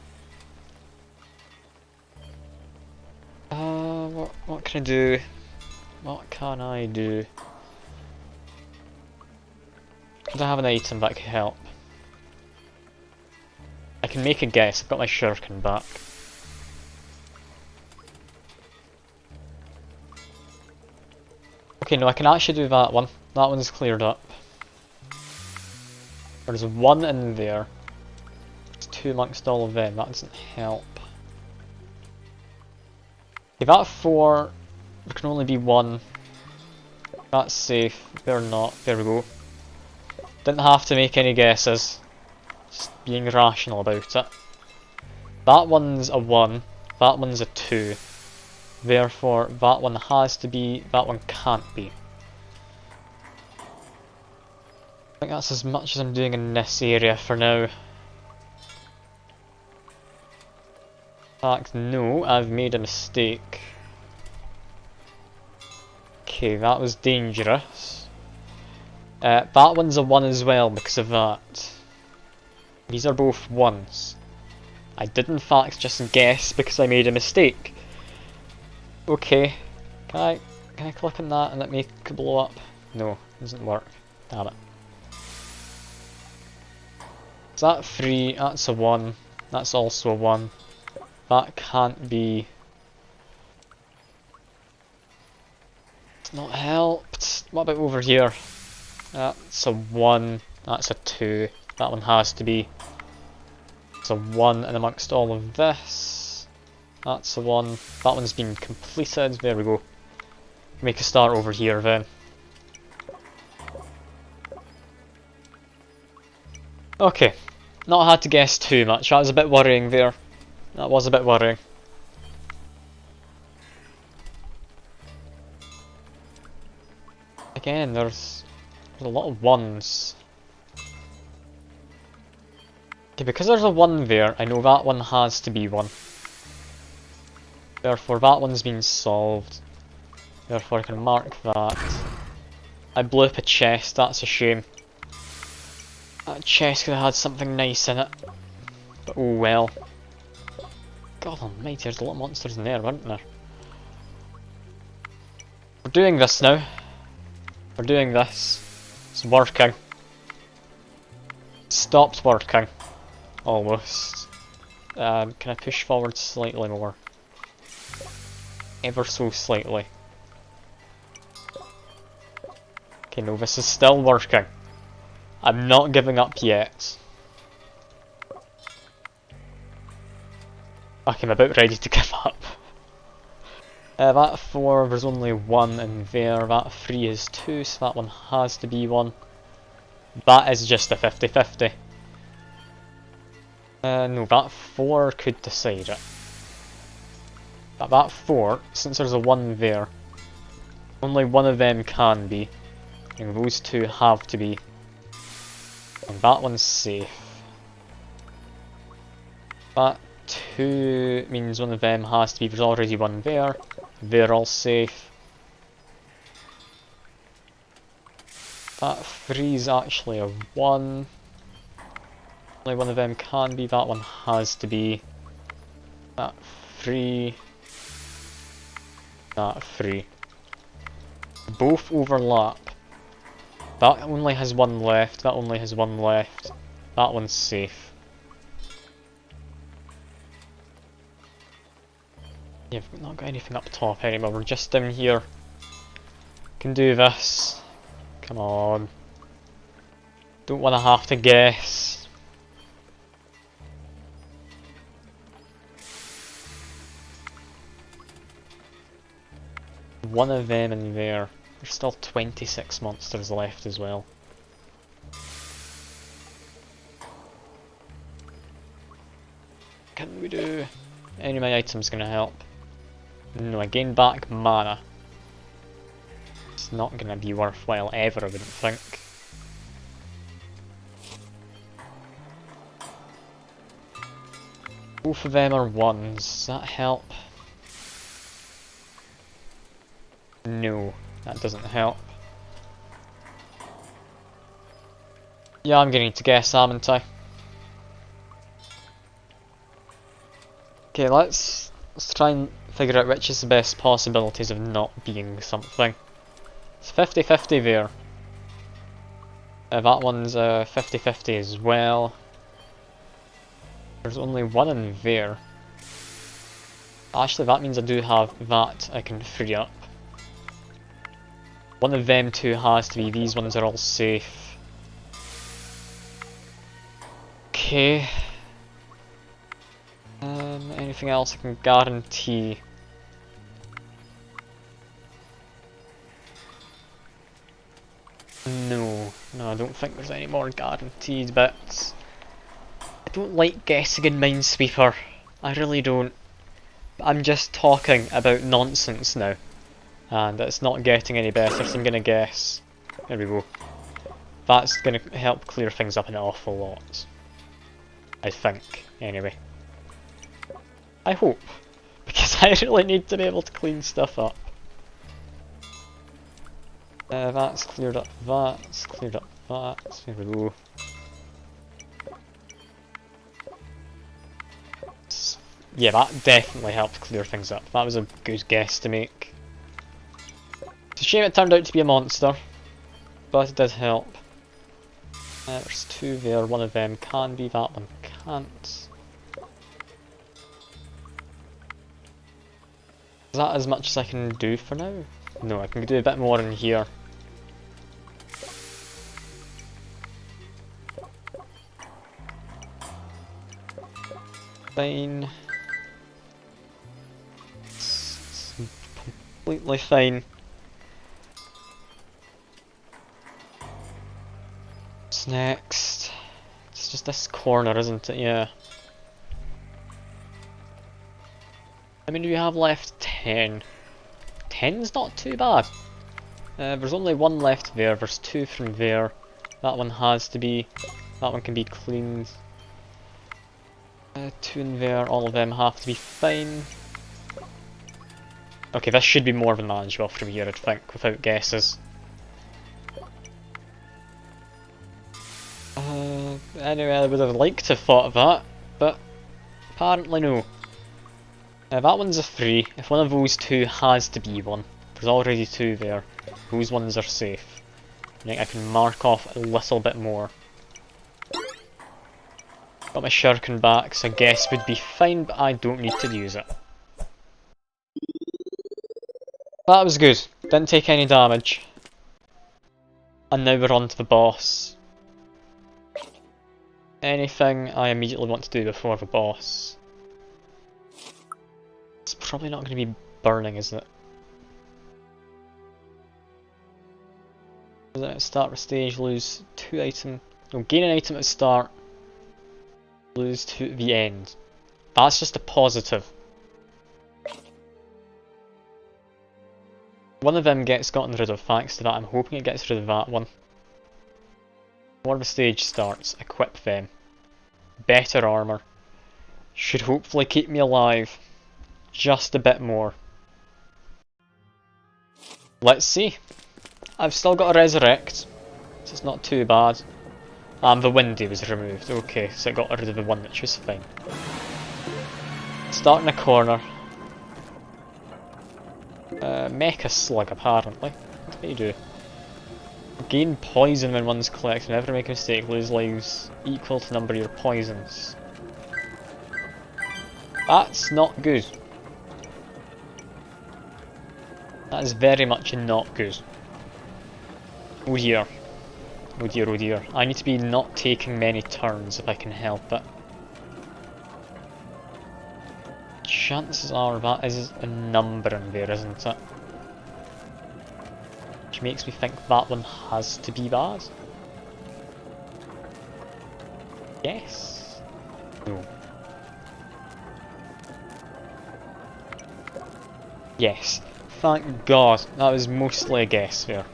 What can I do? What can I do? Could I have an item that could help? I can make a guess. I've got my shuriken back. Okay, no, I can actually do that one. That one's cleared up. There's 1 in there. It's 2 amongst all of them. That doesn't help. Okay, that 4, there can only be 1. That's safe. They're not. There we go. Didn't have to make any guesses. Just being rational about it. That one's a 1. That one's a 2. Therefore, that one has to be. That one can't be. I think that's as much as I'm doing in this area for now. In fact, no, I've made a mistake. Okay, that was dangerous. That one's a 1 as well because of that. These are both 1s. I did in fact just guess because I made a mistake. Okay, can I click on that and it make it blow up? No, it doesn't work. Damn it. Is that 3? That's a 1. That's also a 1. That can't be. It's not helped. What about over here? That's a 1. That's a 2. That one has to be. It's a 1, and amongst all of this, that's a 1. That one's been completed. There we go. Make a start over here then. Okay, not had to guess too much. That was a bit worrying there. That was a bit worrying. Again, there's a lot of 1s. Okay, because there's a 1 there, I know that one has to be 1. Therefore, that one's been solved. Therefore, I can mark that. I blew up a chest, that's a shame. That chest could have had something nice in it. But oh well. God almighty, there's a lot of monsters in there, weren't there? We're doing this now. We're doing this. It's working. Stopped working. Almost. Can I push forward slightly more? Ever so slightly. Okay, no, this is still working. I'm not giving up yet. Okay, I'm about ready to give up. That 4, there's only 1 in there. That 3 is 2, so that one has to be 1. That is just a 50-50. No, that 4 could decide it. That 4, since there's a 1 there, only one of them can be. And those 2 have to be. And that one's safe. That 2 means one of them has to be. There's already 1 there. They're all safe. That 3 is actually a 1. Only one of them can be. That one has to be. That 3. That 3. Both overlap. That only has 1 left. That only has 1 left. That one's safe. Yeah, we've not got anything up top anymore. We're just down here. Can do this. Come on. Don't want to have to guess. One of them in there. There's still 26 monsters left as well. Can we do? Any of my items gonna help? No, I gain back mana. It's not gonna be worthwhile ever, I wouldn't think. Both of them are 1s. Does that help? No, that doesn't help. Yeah, I'm gonna need to guess, haven't I? Okay, let's try and figure out which is the best possibilities of not being something. It's 50-50 there. That one's 50-50 as well. There's only 1 in there. Actually, that means I do have that I can free up. One of them 2 has to be. These ones are all safe. Okay. Anything else I can guarantee? I don't think there's any more guaranteed bits. I don't like guessing in Minesweeper. I really don't. I'm just talking about nonsense now. And it's not getting any better, so I'm gonna guess. There we go. That's gonna help clear things up an awful lot. I think, anyway. I hope. Because I really need to be able to clean stuff up. That's cleared up, that's cleared up, that's, there we go. Yeah, that definitely helped clear things up. That was a good guess to make. It's a shame it turned out to be a monster, but it did help. There's two there, one of them can be, that one can't. Is that as much as I can do for now? No, I can do a bit more in here. Fine. It's completely fine. What's next? It's just this corner, isn't it? Yeah. How many do we have left? 10. 10's not too bad. There's only one left there, there's two from there. That one has to be, that one can be cleaned. Two in there, all of them have to be fine. Okay, this should be more than manageable from here, I'd think, without guesses. Anyway, I would have liked to have thought of that, but apparently no. That one's a 3. If one of those two has to be one, there's already 2 there. Those ones are safe. I think I can mark off a little bit more. Got my shuriken back, so I guess would be fine, but I don't need to use it. That was good. Didn't take any damage. And now we're on to the boss. Anything I immediately want to do before the boss? It's probably not going to be burning, is it? At the start of the stage, lose 2 items. No, gain an item at the start, lose 2 at the end. That's just a positive. One of them gets gotten rid of thanks to that. I'm hoping it gets rid of that one. Before the stage starts, equip them. Better armour. Should hopefully keep me alive. Just a bit more. Let's see. I've still got a resurrect, so it's not too bad. And the windy was removed. Okay, so it got rid of the one, which was fine. Start in a corner. Mecha slug, apparently. What do you do? Gain poison when one's collected. Never make a mistake. Lose lives equal to the number of your poisons. That's not good. That is very much not good. Oh dear. Oh dear, oh dear. I need to be not taking many turns if I can help it. Chances are that is a number in there, isn't it? Which makes me think that one has to be bad. Yes? No. Yes. Thank God. That was mostly a guess there.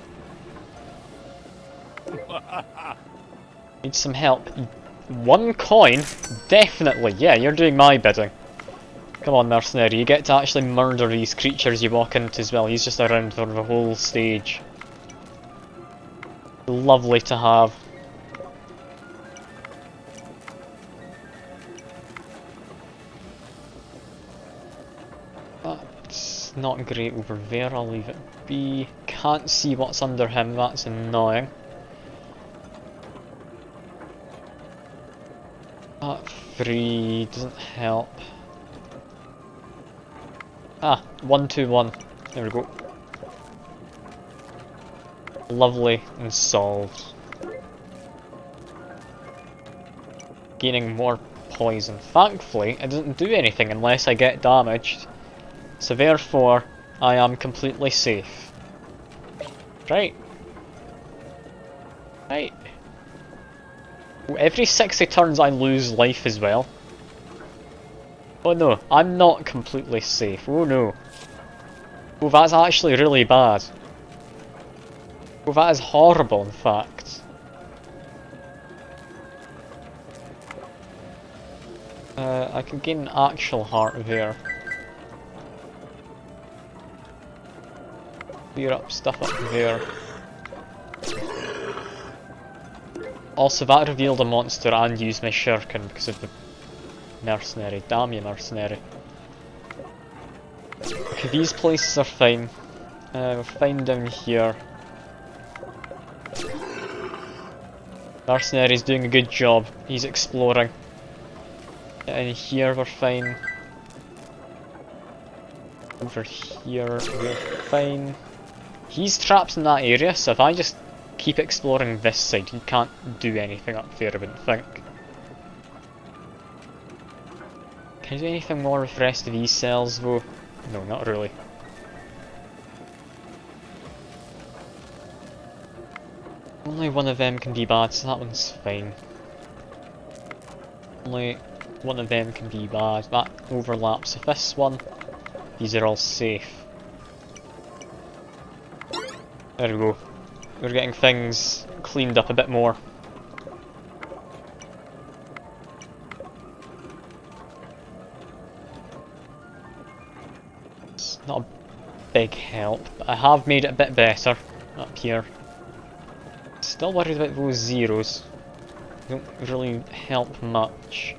Need some help. 1 coin? Definitely. Yeah, you're doing my bidding. Come on, mercenary. You get to actually murder these creatures you walk into as well. He's just around for the whole stage. Lovely to have. That's not great over there. I'll leave it be. Can't see what's under him. That's annoying. That 3 doesn't help. Ah, 1, 2, 1. There we go. Lovely and solved. Gaining more poison. Thankfully, it doesn't do anything unless I get damaged. So therefore, I am completely safe. Right. Right. Oh, every 60 turns I lose life as well. Oh no, I'm not completely safe. Oh no. Oh, that's actually really bad. Oh, that is horrible, in fact. I can gain an actual heart there. Clear up stuff up there. Also, that revealed a monster and used my shuriken because of the mercenary. Damn you, mercenary. Okay, these places are fine. We're fine down here. Mercenary's doing a good job. He's exploring. In here we're fine. Over here we're fine. He's trapped in that area, so if I just keep exploring this side, he can't do anything up there, I wouldn't think. Can I do anything more with the rest of these cells though? No, not really. Only one of them can be bad, so that one's fine. Only one of them can be bad. That overlaps with this one. These are all safe. There we go. We're getting things cleaned up a bit more. It's not a big help, but I have made it a bit better up here. Still worried about those zeros. They don't really help much.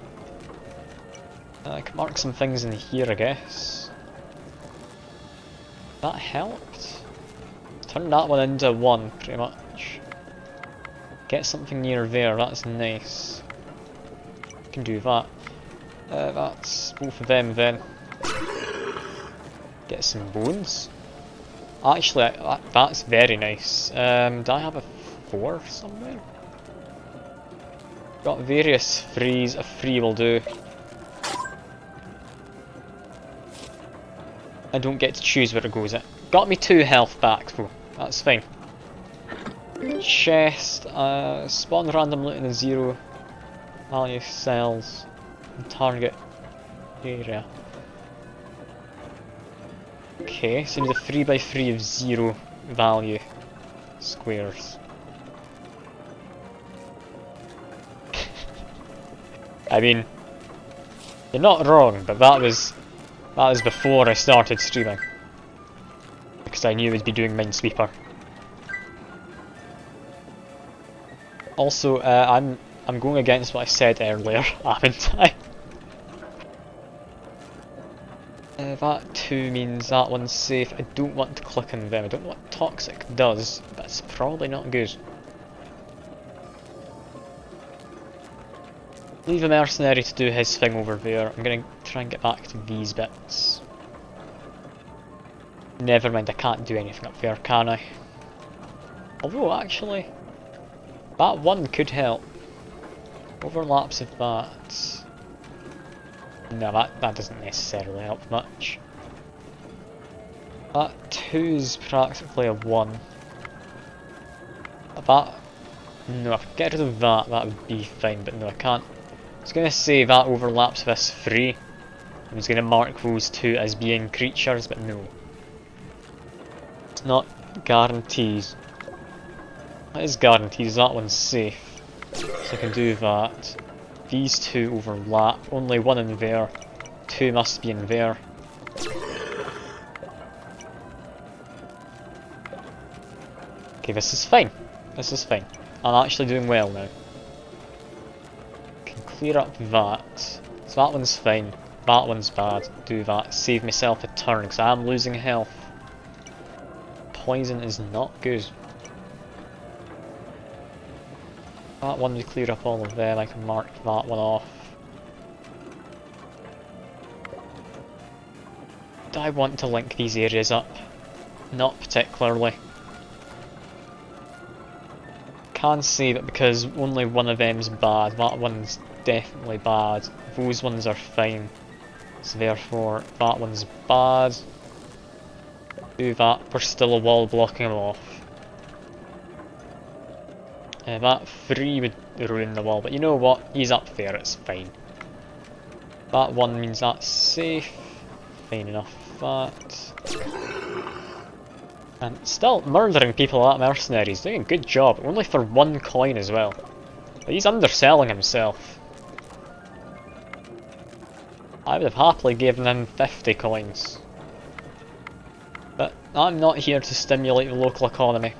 I can mark some things in here, I guess. That helped? Turn that one into 1, pretty much. Get something near there, that's nice. Can do that. That's both of them then. Get some bones. Actually, that's very nice. Do I have a 4 somewhere? Got various threes, a 3 will do. I don't get to choose where it goes at. Got me 2 health back though, that's fine. Chest, spawn random loot in the 0 value cells and target area. Okay, seems a 3x3 of 0 value squares. I mean, you're not wrong, but that was before I started streaming. Because I knew I'd be doing Minesweeper. Also, I'm going against what I said earlier, haven't I? That 2 means that one's safe. I don't want to click on them. I don't know what toxic does, but it's probably not good. Leave a mercenary to do his thing over there. I'm gonna try and get back to these bits. Never mind, I can't do anything up there, can I? Although, actually, that 1 could help. Overlaps of that. No, that doesn't necessarily help much. That 2's practically a 1. That... No, if I could get rid of that, that would be fine, but no, I can't. I was going to say that overlaps with this 3. I was going to mark those 2 as being creatures, but no. It's not guarantees. That is guarantees, that one's safe. So I can do that. These 2 overlap, only 1 in there. 2 must be in there. Okay, this is fine. This is fine. I'm actually doing well now. Can clear up that. So that one's fine. That one's bad. Do that. Save myself a turn, because I am losing health. Poison is not good. That one to clear up all of them, I can mark that one off. Do I want to link these areas up? Not particularly. Can say that because only one of them's bad, that one's definitely bad. Those ones are fine. So therefore, that one's bad. Do that, we're still a wall blocking them off. That 3 would ruin the wall, but you know what? He's up there, it's fine. That 1 means that's safe. Fine enough, that. And still murdering people at that mercenary. He's doing a good job, only for 1 coin as well. But he's underselling himself. I would have happily given him 50 coins. But I'm not here to stimulate the local economy.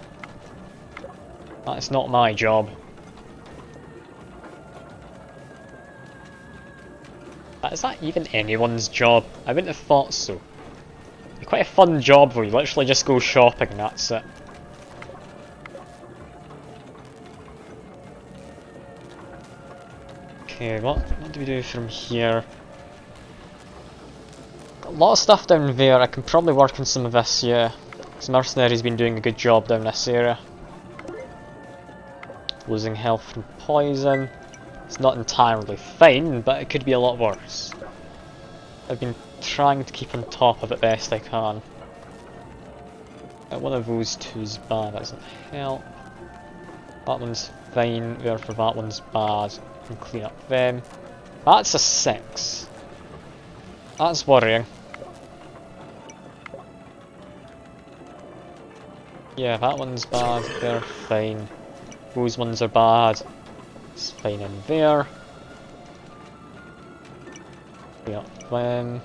That's not my job. But is that even anyone's job? I wouldn't have thought so. It's quite a fun job where you literally just go shopping and that's it. Okay, what do we do from here? A lot of stuff down there. I can probably work on some of this, yeah. Because Mercenary's been doing a good job down this area. Losing health from poison. It's not entirely fine, but it could be a lot worse. I've been trying to keep on top of it best I can. One of those two's bad, that doesn't help. That one's fine, therefore that one's bad. I can clean up them. That's a 6. That's worrying. Yeah, that one's bad, they're fine. Those ones are bad. It's fine in there. Clean up them.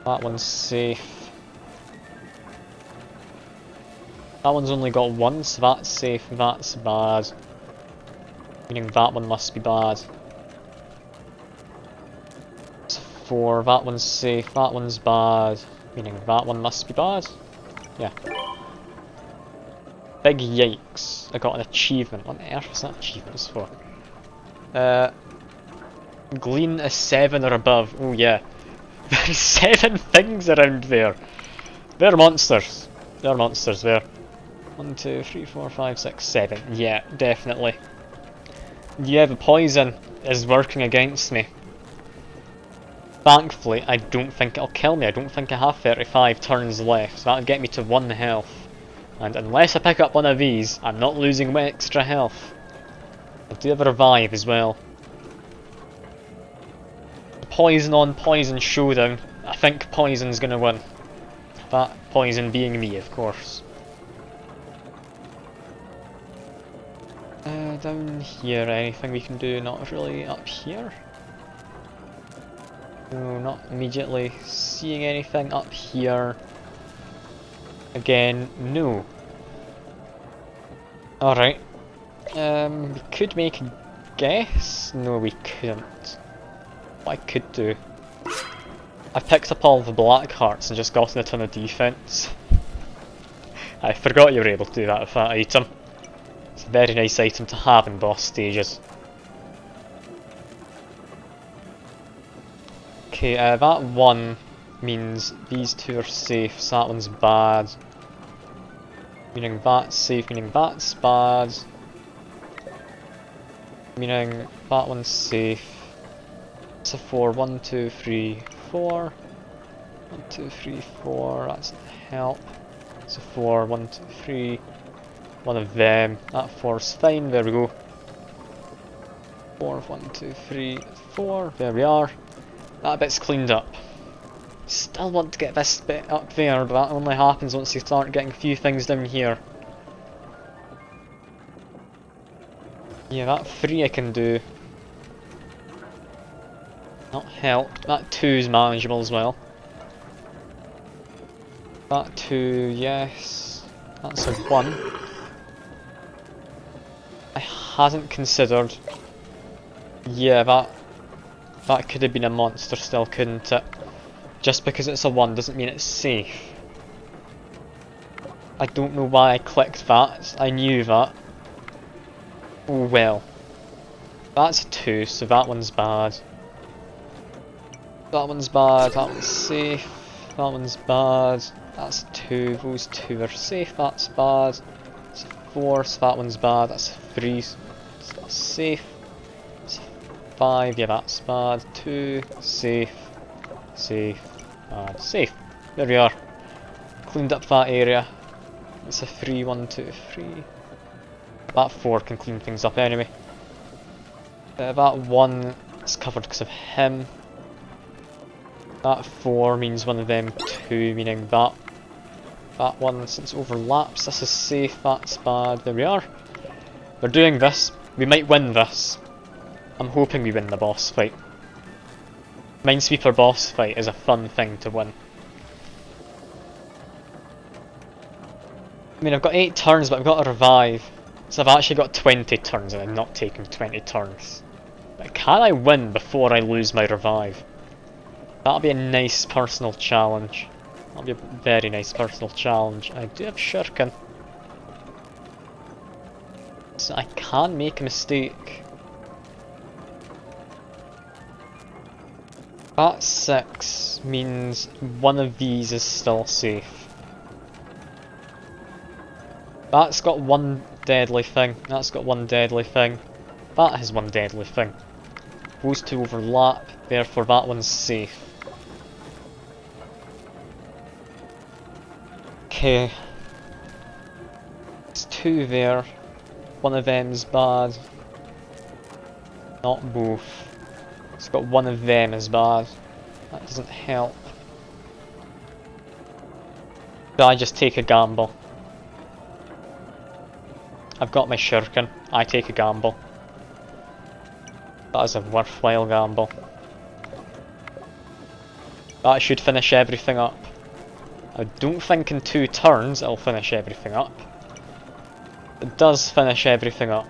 That one's safe. That one's only got 1, so that's safe, that's bad. Meaning that one must be bad. It's 4, that one's safe, that one's bad. Meaning that one must be bad. Yeah. Big yikes. I got an achievement. What on earth was that achievement for? Glean a 7 or above. Oh yeah. There's 7 things around there. They're monsters. They're monsters there. 1, 2, 3, 4, 5, 6, 7. Yeah, definitely. Yeah, the poison is working against me. Thankfully, I don't think it'll kill me. I don't think I have 35 turns left, so that'll get me to 1 health. And unless I pick up one of these, I'm not losing my extra health. I do have a revive as well. Poison on poison showdown. I think poison's gonna win. That poison being me, of course. Down here, anything we can do? Not really. Up here? No, not immediately seeing anything up here. Again, no. Alright. We could make a guess? No, we couldn't. What I could do... I picked up all the black hearts and just gotten a ton of defense. I forgot you were able to do that with that item. It's a very nice item to have in boss stages. Okay, that 1 means these 2 are safe, so that one's bad. Meaning that's safe, meaning that's bad. Meaning that one's safe. It's a 4. 1, 2, 3, 4. 1, 2, 3, 4. That doesn't help. It's a 4. 1, 2, 3. One of them. That 4's fine. There we go. 4. 1, 2, 3, 4. There we are. That bit's cleaned up. Still want to get this bit up there, but that only happens once you start getting a few things down here. Yeah, that 3 I can do. Not help. That 2's manageable as well. That 2, yes. That's a 1. I hadn't considered. Yeah, that could have been a monster still, couldn't it? Just because it's a 1 doesn't mean it's safe. I don't know why I clicked that. I knew that. Oh well. That's a 2, so that one's bad. That one's bad, that one's safe. That one's bad. That's a 2, those 2 are safe, that's bad. It's a 4, so that one's bad. That's a 3, so that's safe. It's a 5, yeah, that's bad. 2, safe. Safe. Safe. There we are. Cleaned up that area. It's a 3, 1, 2, 3. That 4 can clean things up anyway. That 1 is covered because of him. That 4 means one of them 2, meaning that 1, since it overlaps, this is safe, that's bad. There we are. We're doing this. We might win this. I'm hoping we win the boss fight. Minesweeper boss fight is a fun thing to win. I mean, I've got 8 turns, but I've got to revive. So I've actually got 20 turns and I'm not taking 20 turns. But can I win before I lose my revive? That'll be a nice personal challenge. That'll be a very nice personal challenge. I do have Shuriken. So I can make a mistake. That 6 means one of these is still safe. That's got 1 deadly thing, that's got 1 deadly thing, that has 1 deadly thing. Those 2 overlap, therefore that one's safe. Okay. There's 2 there. One of them's bad. Not both. It's got 1 of them as bad. That doesn't help. So I just take a gamble. I've got my Shuriken. I take a gamble. That is a worthwhile gamble. That should finish everything up. I don't think in 2 turns it'll finish everything up. It does finish everything up.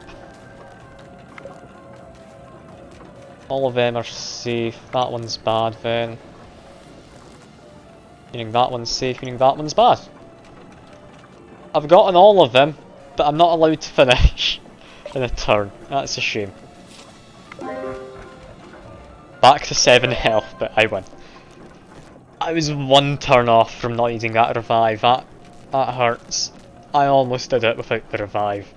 All of them are safe. That one's bad then. Meaning that one's safe, meaning that one's bad. I've gotten all of them, but I'm not allowed to finish in a turn. That's a shame. Back to 7 health, but I win. I was 1 turn off from not needing that revive. That hurts. I almost did it without the revive.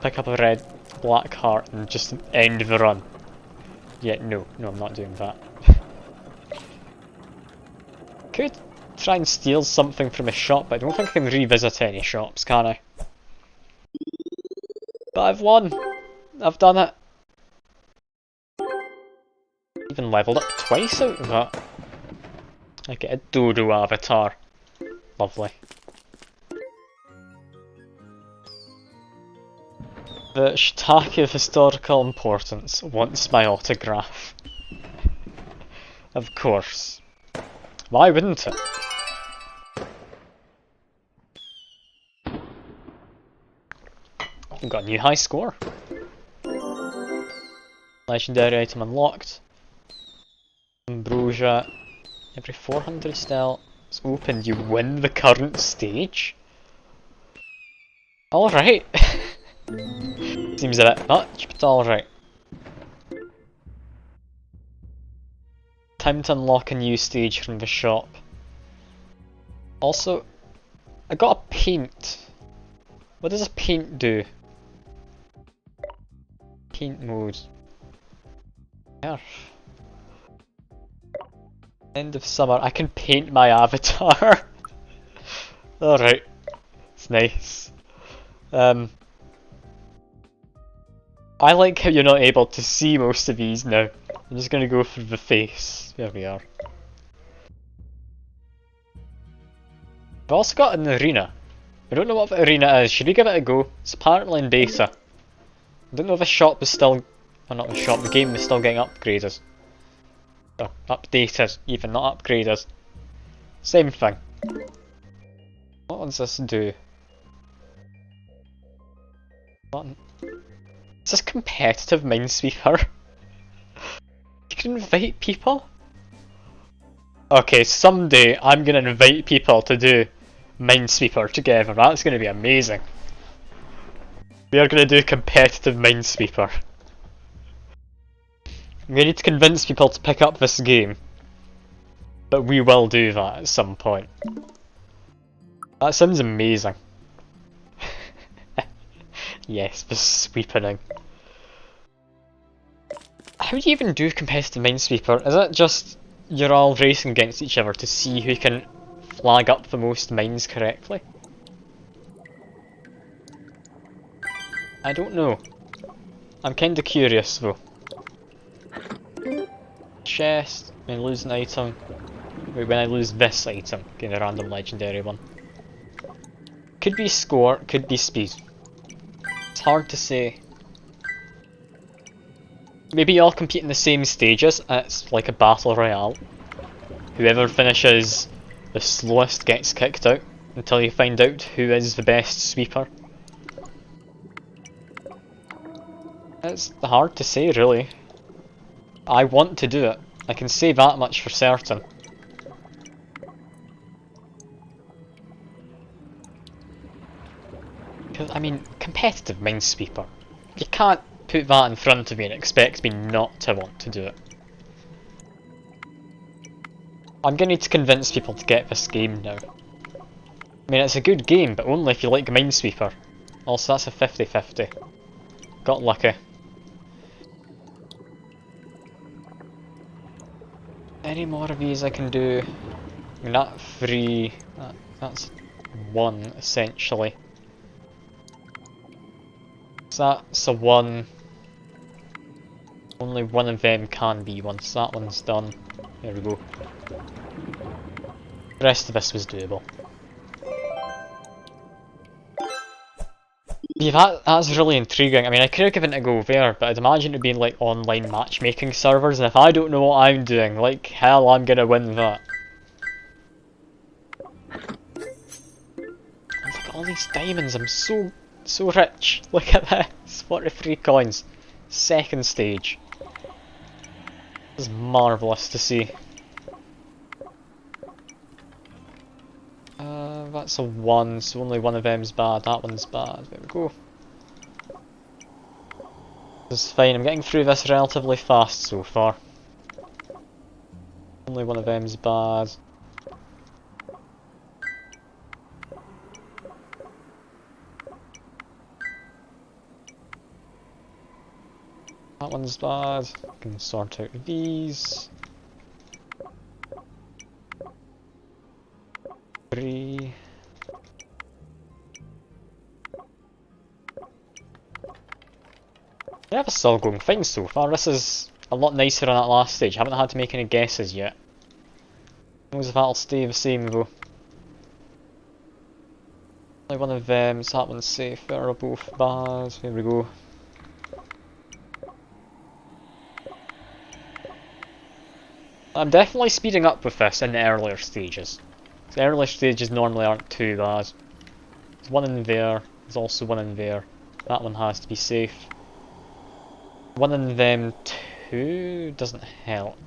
Pick up a red black heart and just end the run. Yeah, no, I'm not doing that. Could try and steal something from a shop, but I don't think I can revisit any shops, can I? But I've won! I've done it! Even leveled up twice out of that. I get a dodo avatar. Lovely. The shiitake of historical importance wants my autograph. Of course. Why wouldn't it? We've got a new high score. Legendary item unlocked. Ambrosia. Every 400 style is opened, you win the current stage? Alright. Seems a bit much, but alright. Time to unlock a new stage from the shop. Also, I got a paint. What does a paint do? Paint mode. Nerf. End of summer. I can paint my avatar. Alright. It's nice. I like how you're not able to see most of these now. I'm just gonna go for the face. There we are. I've also got an arena. I don't know what the arena is. Should we give it a go? It's apparently in beta. I don't know if the shop is still... Well, not the shop, the game is still getting upgraded. Oh, updated, even, not upgraded. Same thing. What does this do? Button. Is this competitive Minesweeper? You can invite people? Okay, someday I'm gonna invite people to do Minesweeper together. That's gonna be amazing. We are gonna do competitive Minesweeper. We need to convince people to pick up this game. But we will do that at some point. That sounds amazing. Yes, the sweepening. How do you even do competitive Minesweeper? Is it just you're all racing against each other to see who can flag up the most mines correctly? I don't know. I'm kinda curious though. Chest, when I lose an item. Wait, when I lose this item, getting a random legendary one. Could be score, could be speed. It's hard to say. Maybe you all compete in the same stages, and it's like a battle royale. Whoever finishes the slowest gets kicked out until you find out who is the best sweeper. It's hard to say really. I want to do it. I can say that much for certain. Because, I mean, competitive minesweeper. You can't put that in front of me and expect me not to want to do it. I'm gonna need to convince people to get this game now. I mean, it's a good game, but only if you like Minesweeper. Also, that's a 50-50. Got lucky. Any more of these I can do? I mean, that 3... that's 1, essentially. So that's a 1. Only one of them can be one, so that one's done. There we go. The rest of this was doable. Yeah, that's really intriguing. I mean, I could have given it a go there, but I'd imagine it being like online matchmaking servers, and if I don't know what I'm doing, like hell, I'm gonna win that. Look at all these diamonds, I'm so rich. Look at this, 43 coins. Second stage. This is marvellous to see. That's a 1, so only one of them's bad, that one's bad. There we go. This is fine, I'm getting through this relatively fast so far. Only one of them's bad. That one's bad. I can sort out these. 3. Yeah, it's still going fine so far. This is a lot nicer than that last stage. I haven't had to make any guesses yet. Who knows if that'll stay the same though. Only one of them, so that one's safe. They're both bad. Here we go. I'm definitely speeding up with this in the earlier stages. The earlier stages normally aren't too bad. There's one in there, there's also one in there. That one has to be safe. One in them too doesn't help.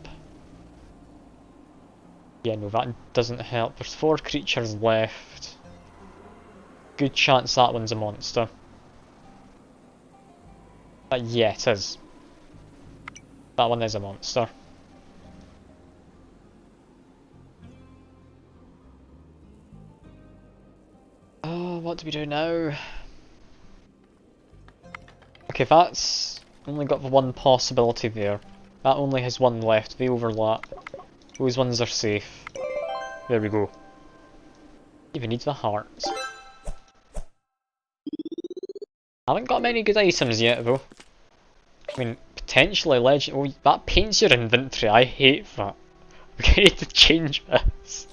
Yeah, no, that doesn't help. There's 4 creatures left. Good chance that one's a monster. But yeah, it is. That one is a monster. What do we do now? Okay, that's only got the one possibility there. That only has one left, they overlap. Those ones are safe. There we go. Even needs the hearts. I haven't got many good items yet though. I mean, potentially legend. Oh, that paints your inventory, I hate that. We're gonna need to change this.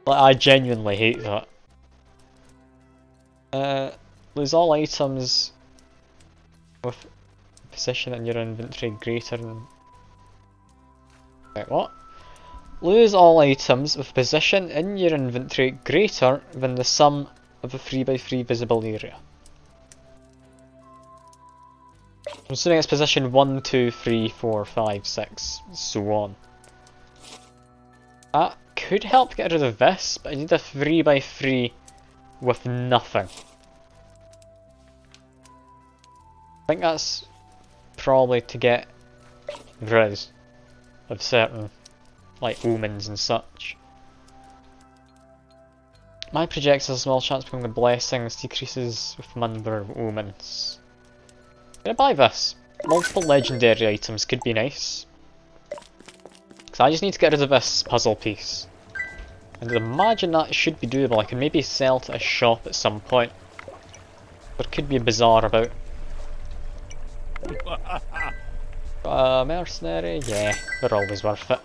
Like, I genuinely hate that. Lose all items with position in your inventory greater than... Wait, what? Lose all items with position in your inventory greater than the sum of a 3x3 visible area. I'm assuming it's position 1, 2, 3, 4, 5, 6, so on. That could help get rid of this, but I need a 3x3 with nothing. I think that's probably to get rid of certain, like, omens and such. My projects has a small chance of becoming a blessing. This decreases with the number of omens. Gonna buy this. Multiple legendary items could be nice. Because I just need to get rid of this puzzle piece. And I'd imagine that should be doable. I can maybe sell to a shop at some point. There could be a bazaar about. Mercenary? Yeah, they're always worth it.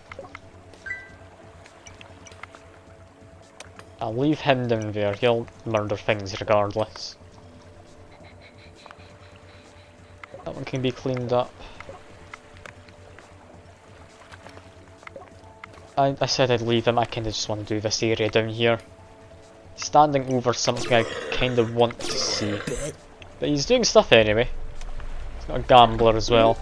I'll leave him down there, he'll murder things regardless. That one can be cleaned up. I said I'd leave him, I kinda just want to do this area down here. Standing over something I kinda want to see. But he's doing stuff anyway. He's got a gambler as well.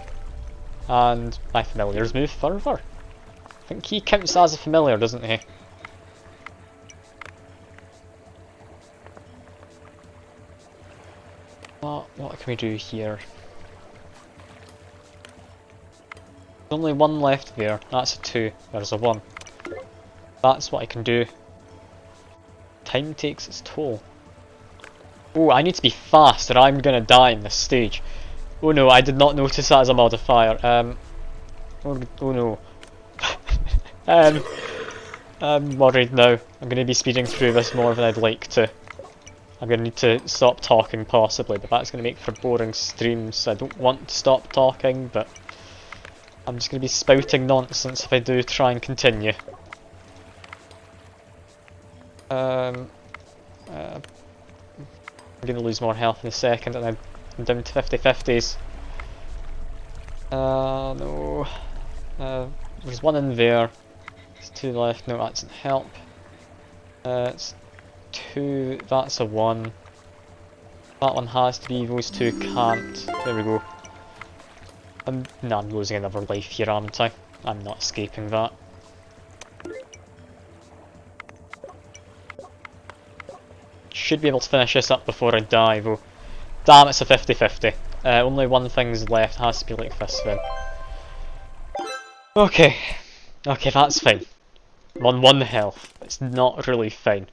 And my familiars move further. I think he counts as a familiar, doesn't he? What can we do here? There's only one left there. That's a 2. There's a 1. That's what I can do. Time takes its toll. Oh, I need to be fast or I'm gonna die in this stage. Oh no, I did not notice that as a modifier. Oh no. I'm worried now. I'm gonna be speeding through this more than I'd like to. I'm gonna need to stop talking possibly, but that's gonna make for boring streams. I don't want to stop talking, but I'm just gonna be spouting nonsense if I do try and continue. I'm gonna lose more health in a second, and I'm down to 50-50s. No. There's one in there. There's 2 left. No, that doesn't help. It's 2. That's a 1. That one has to be. Those 2 can't. There we go. I'm losing another life here, aren't I? I'm not escaping that. Should be able to finish this up before I die though. Damn, it's a 50-50. Only one thing's left, has to be like this then. Okay. Okay, that's fine. I'm on 1 health. It's not really fine.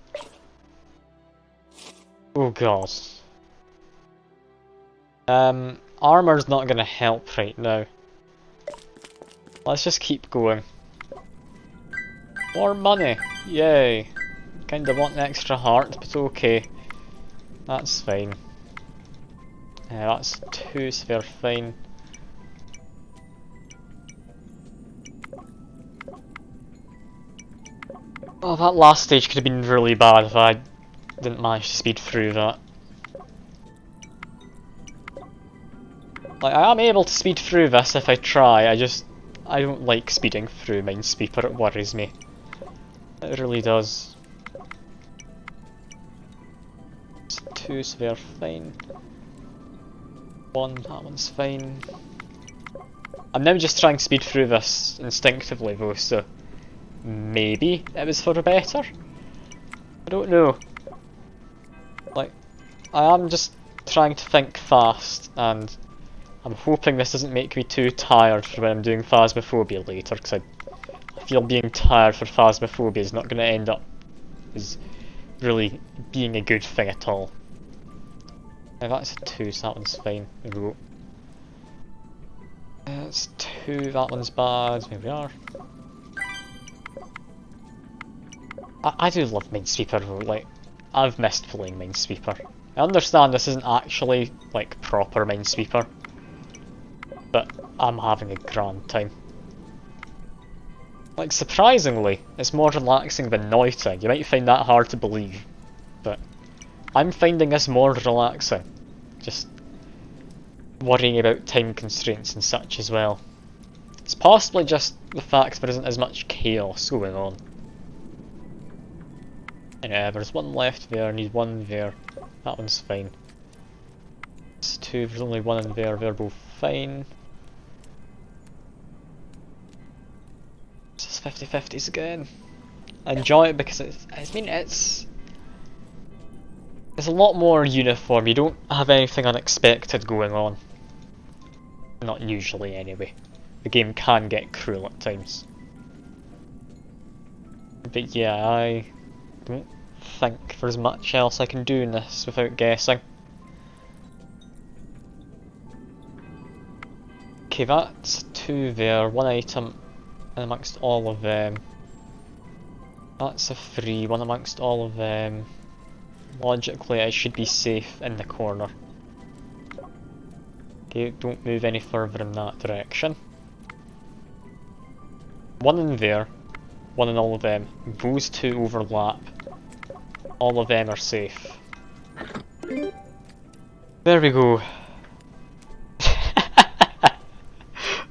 Oh god. Armor's not gonna help right now. Let's just keep going. More money! Yay! Kinda want an extra heart, but okay. That's fine. That's 2, so they're fine. Oh, that last stage could have been really bad if I didn't manage to speed through that. Like, I am able to speed through this if I try, I don't like speeding through Minesweeper, it worries me. It really does. It's 2, so they're fine. 1, that one's fine. I'm now just trying to speed through this instinctively though, so maybe it was for the better? I don't know. Like, I am just trying to think fast, and I'm hoping this doesn't make me too tired for when I'm doing Phasmophobia later, because I feel being tired for Phasmophobia is not going to end up as really being a good thing at all. Now that's a 2, so that one's fine. There we go. That's 2, that one's bad. Here we are. I do love Minesweeper though, like, I've missed playing Minesweeper. I understand this isn't actually, like, proper Minesweeper, but I'm having a grand time. Like, surprisingly, it's more relaxing than Noita. You might find that hard to believe, but I'm finding this more relaxing. Just worrying about time constraints and such as well. It's possibly just the fact there isn't as much chaos going on. Anyway, there's 1 left there, I need 1 there. That one's fine. It's 2, there's only 1 in there, they're both fine. It's just 50-50s again. I enjoy it because it's a lot more uniform, you don't have anything unexpected going on. Not usually anyway. The game can get cruel at times. But yeah, I don't think there's much else I can do in this without guessing. Okay, that's 2 there, 1 item amongst all of them. That's a free one amongst all of them. Logically, I should be safe in the corner. Okay, don't move any further in that direction. One in there, one in all of them. Those two overlap. All of them are safe. There we go.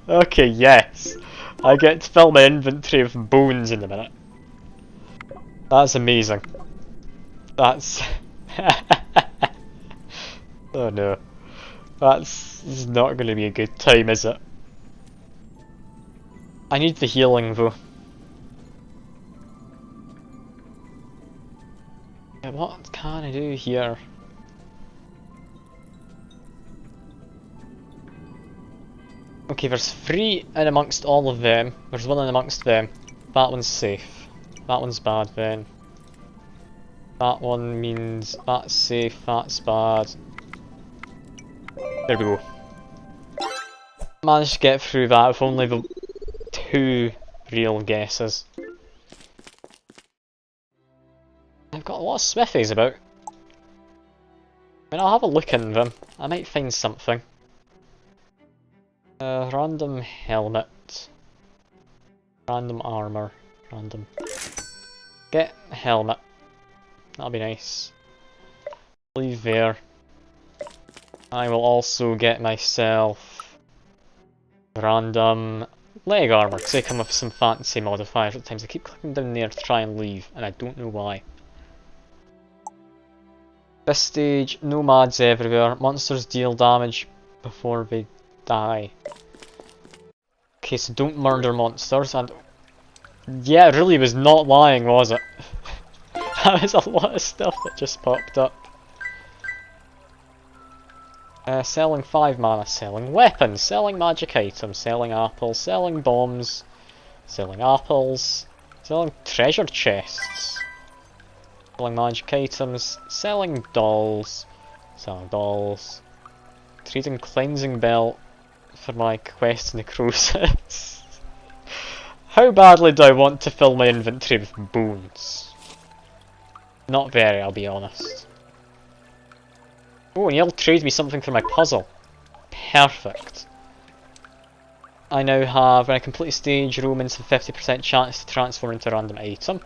Okay, yes. I get to fill my inventory with bones in a minute. That's amazing. That's... Oh no. That's not going to be a good time, is it? I need the healing though. Yeah, what can I do here? Okay, there's 3 in amongst all of them. There's 1 in amongst them. That one's safe. That one's bad then. That one means that's safe, that's bad. There we go. Managed to get through that with only the 2 real guesses. I've got a lot of smithies about. I mean, I'll have a look in them. I might find something. Random helmet. Random armor. Random. Get helmet. That'll be nice. Leave there. I will also get myself random leg armor, because they come with some fancy modifiers at times. I keep clicking down there to try and leave, and I don't know why. This stage, nomads everywhere. Monsters deal damage before they die. Okay, so don't murder monsters, and yeah, it really was not lying, was it? That was a lot of stuff that just popped up. Selling 5 mana, selling weapons, selling magic items, selling apples, selling bombs, selling apples, selling treasure chests, selling magic items, selling dolls, trading cleansing belt for my quest necrosis. How badly do I want to fill my inventory with bones? Not very, I'll be honest. Oh, and you'll trade me something for my puzzle. Perfect. I now have, when I complete a stage, Romans have 50% chance to transform into a random item.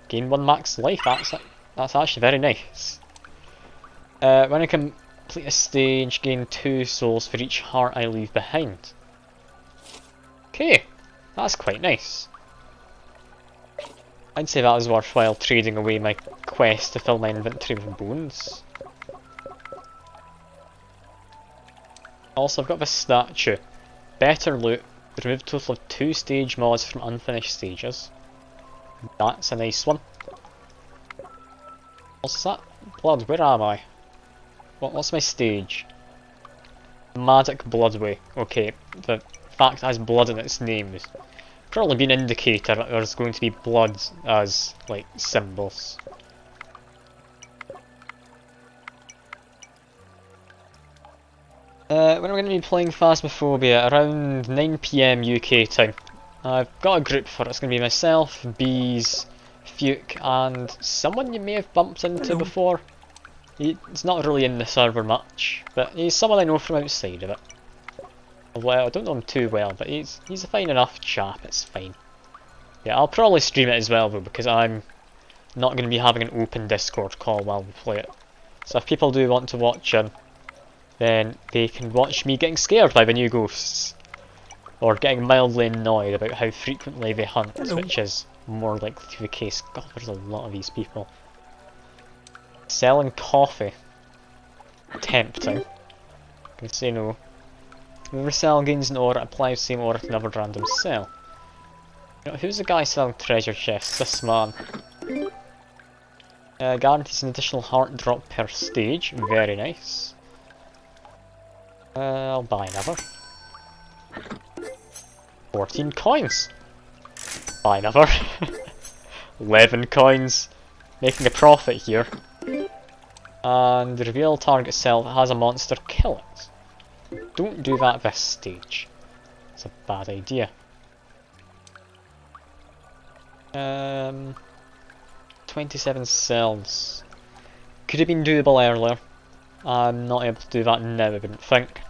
Gain 1 max life, that's actually very nice. When I complete a stage, gain 2 souls for each heart I leave behind. Okay, that's quite nice. I'd say that was worthwhile trading away my quest to fill my inventory with bones. Also, I've got this statue. Better loot. Remove total of 2 stage mods from unfinished stages. That's a nice one. What's that? Blood, where am I? What's my stage? Nomadic Bloodway. Okay, the fact it has blood in its name is probably be an indicator that there's going to be blood as, like, symbols. When we're going to be playing Phasmophobia, around 9 PM UK time. I've got a group for it. It's going to be myself, Bees, Fuke, and someone you may have bumped into before. He's not really in the server much, but he's someone I know from outside of it. Well, I don't know him too well, but he's a fine enough chap, it's fine. Yeah, I'll probably stream it as well though, because I'm not going to be having an open Discord call while we play it. So if people do want to watch him, then they can watch me getting scared by the new ghosts. Or getting mildly annoyed about how frequently they hunt, which is more likely to be the case. God, there's a lot of these people. Selling coffee. Tempting. Can say no. Whoever sell gains an aura, apply the same aura to another random sell. You know, who's the guy selling treasure chests? This man. Guarantees an additional heart drop per stage. Very nice. I'll buy another. 14 coins. Buy another. 11 coins. Making a profit here. And reveal target cell that has a monster, kill it. Don't do that this stage. It's a bad idea. 27 cells. Could have been doable earlier. I'm not able to do that now, I wouldn't think.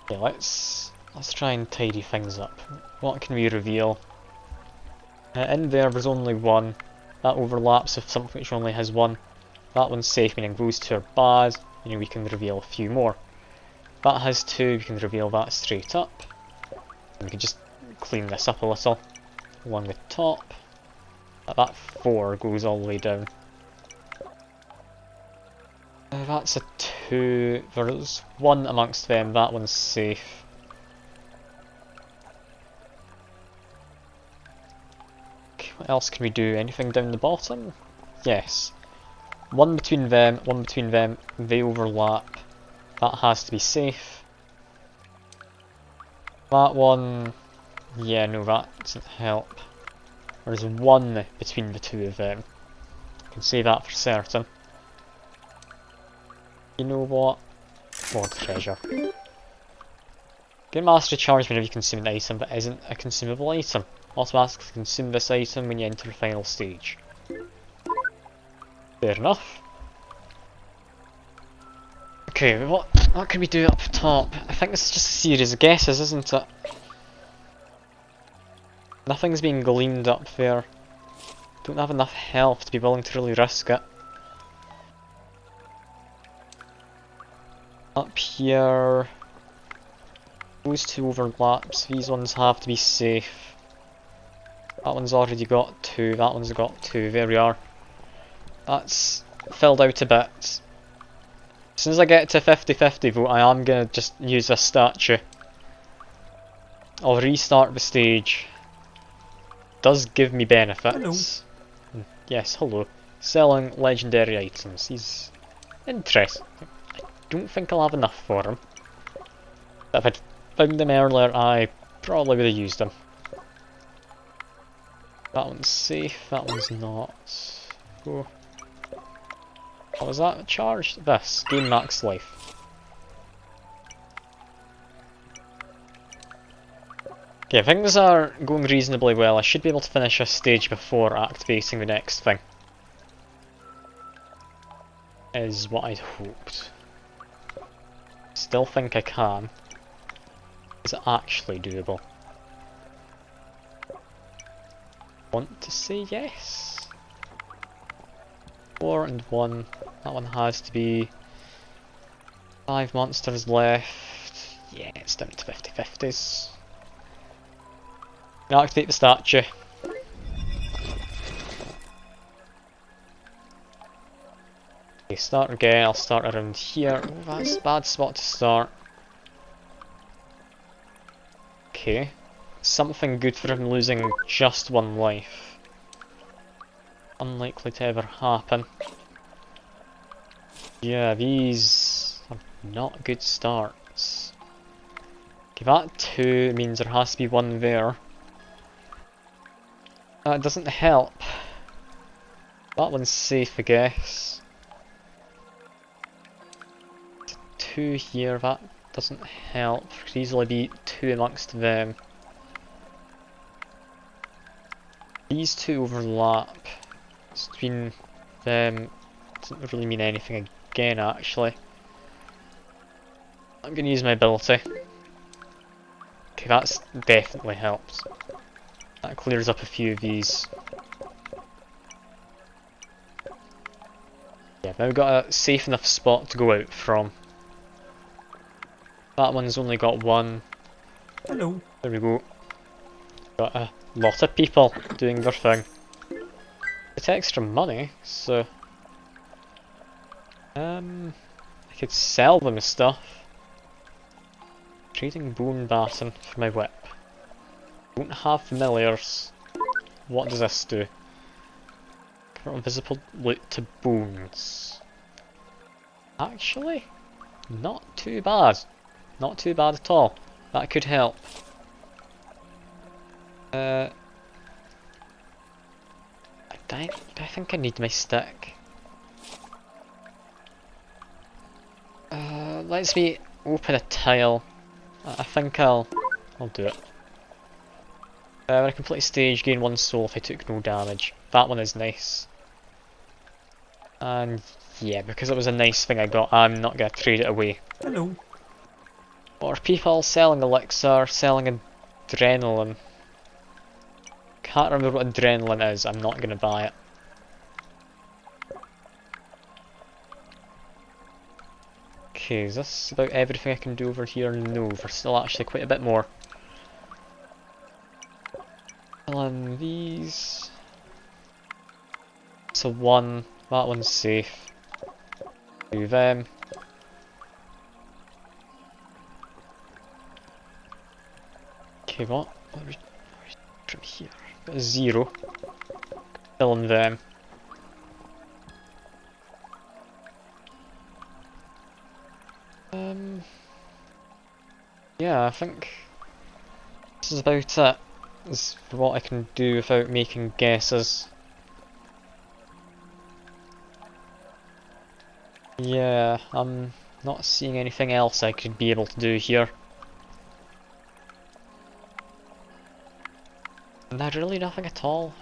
Okay, let's try and tidy things up. What can we reveal? In there's only one. That overlaps with something which only has one. That one's safe, meaning those two are bad, meaning we can reveal a few more. That has two, we can reveal that straight up. And we can just clean this up a little along the top. That 4 goes all the way down. That's a 2. There's one amongst them, that one's safe. Okay, what else can we do? Anything down the bottom? Yes. One between them, they overlap. That has to be safe. That one... yeah, no, that doesn't help. There's one between the two of them. I can say that for certain. You know what? More treasure. Get mastery charge whenever you consume an item that isn't a consumable item. Automatically consume this item when you enter the final stage. Fair enough. Okay, what can we do up top? I think this is just a series of guesses, isn't it? Nothing's being gleaned up there. Don't have enough health to be willing to really risk it. Up here... those two overlaps, these ones have to be safe. That one's already got 2, that one's got 2, there we are. That's filled out a bit. As soon as I get to 50-50 vote, I am gonna just use a statue. I'll restart the stage. Does give me benefits. Hello. Yes, hello. Selling legendary items. He's interesting. I don't think I'll have enough for him. But if I'd found them earlier, I probably would have used them. That one's safe, that one's not. Oh. What was that? Charged? This. Gain max life. Okay, things are going reasonably well. I should be able to finish this stage before activating the next thing. Is what I'd hoped. Still think I can. Is it actually doable? Want to say yes? 4 and 1. That one has to be 5 monsters left. Yeah, it's down to 50-50s. Now activate the statue. Okay, start again. I'll start around here. Oh, that's a bad spot to start. Okay. Something good for him losing just 1 life. Unlikely to ever happen. Yeah, these are not good starts. Okay, that 2 means there has to be 1 there. That doesn't help. That one's safe, I guess. 2 here, that doesn't help. Could easily be 2 amongst them. These 2 overlap. It's between them doesn't really mean anything again, actually. I'm gonna use my ability. Okay, that's definitely helps. That clears up a few of these. Yeah, now we've got a safe enough spot to go out from. That one's only got 1. Hello. There we go. Got a lot of people doing their thing. It's extra money, so... I could sell them stuff. Trading bone baton for my whip. Don't have familiars. What does this do? Convert invisible loot to bones. Actually, not too bad. Not too bad at all. That could help. I think I need my stick. Let's me open a tile. I think I'll do it. When I complete a stage, gain 1 soul if I took no damage. That one is nice. And yeah, because it was a nice thing I got, I'm not going to trade it away. Hello. What are people selling? Elixir, selling adrenaline. Can't remember what adrenaline is, I'm not going to buy it. Okay, is this about everything I can do over here? No, there's still actually quite a bit more. Fill in these. So 1, that one's safe. Do them. Okay, what? From here. Got a 0. Fill in them. Yeah, I think this is about it. This is what I can do without making guesses. Yeah, I'm not seeing anything else I could be able to do here. No, really nothing at all.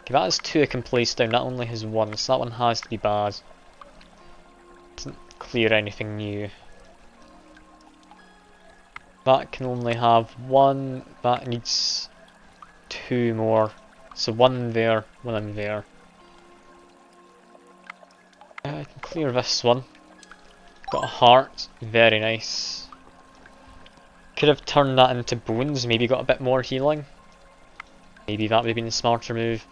Okay, that has 2 I can place down, that only has 1, so that one has to be bad. Doesn't clear anything new. That can only have 1, that needs 2 more. So 1 there, 1 in there. I can clear this one. Got a heart, very nice. Could have turned that into bones, maybe got a bit more healing. Maybe that would have been a smarter move.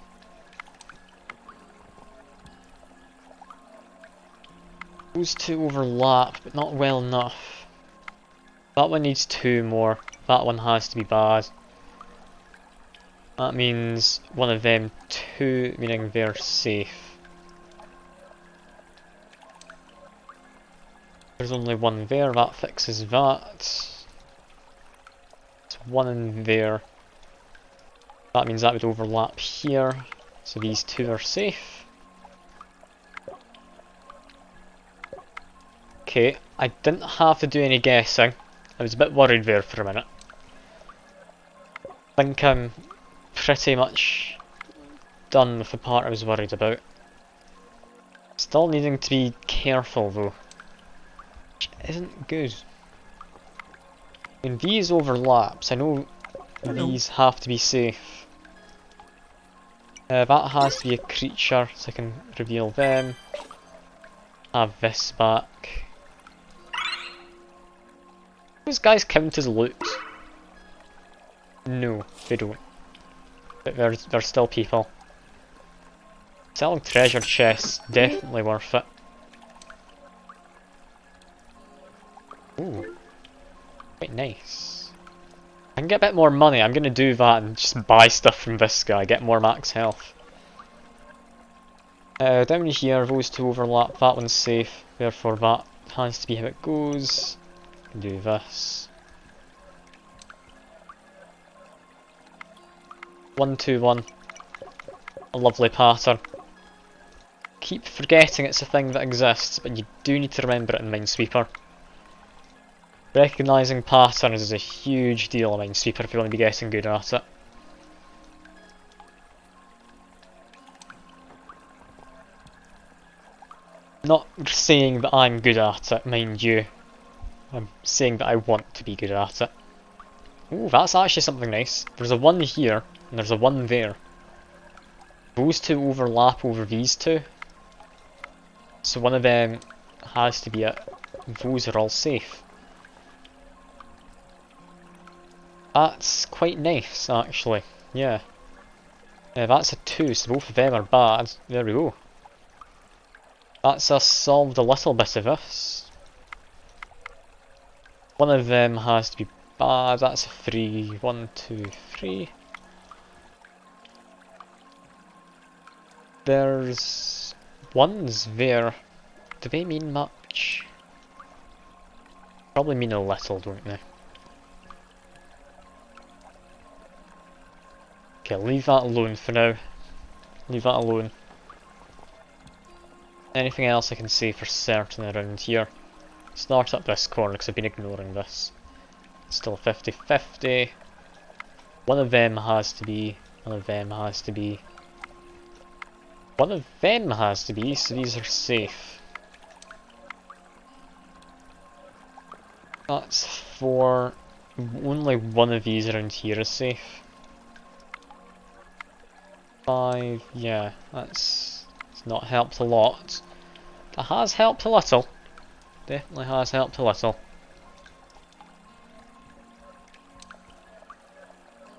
Those 2 overlap, but not well enough. That one needs 2 more. That one has to be bad. That means one of them 2, meaning they're safe. There's only 1 there, that fixes that. It's 1 in there. That means that would overlap here. So these 2 are safe. Okay, I didn't have to do any guessing. I was a bit worried there for a minute. I think I'm pretty much done with the part I was worried about. Still needing to be careful though, which isn't good. When these overlaps, I know these have to be safe. That has to be a creature, so I can reveal them. Have this back. These guys count as loot? No, they don't. But they're still people. Selling treasure chests, definitely worth it. Ooh, quite nice. I can get a bit more money, I'm gonna do that and just buy stuff from this guy, get more max health. Down here, those 2 overlap, that one's safe, therefore that has to be how it goes. Do this. 1, 2, 1. A lovely pattern. Keep forgetting it's a thing that exists, but you do need to remember it in Minesweeper. Recognising patterns is a huge deal in Minesweeper if you want to be getting good at it. Not saying that I'm good at it, mind you. I'm saying that I want to be good at it. Ooh, that's actually something nice. There's a 1 here, and there's a 1 there. Those 2 overlap over these 2. So one of them has to be it. Those are all safe. That's quite nice, actually. Yeah. That's a 2, so both of them are bad. There we go. That's us solved a little bit of this. One of them has to be bad, that's a 3. 1, 2, 3. There's 1s there. Do they mean much? Probably mean a little, don't they? Okay, leave that alone for now. Leave that alone. Anything else I can say for certain around here? Start up this corner because I've been ignoring this. Still 50-50. One of them has to be. One of them has to be. One of them has to be, so these are safe. That's 4. Only one of these around here is safe. 5, yeah, it's not helped a lot. It has helped a little. Definitely has helped a little.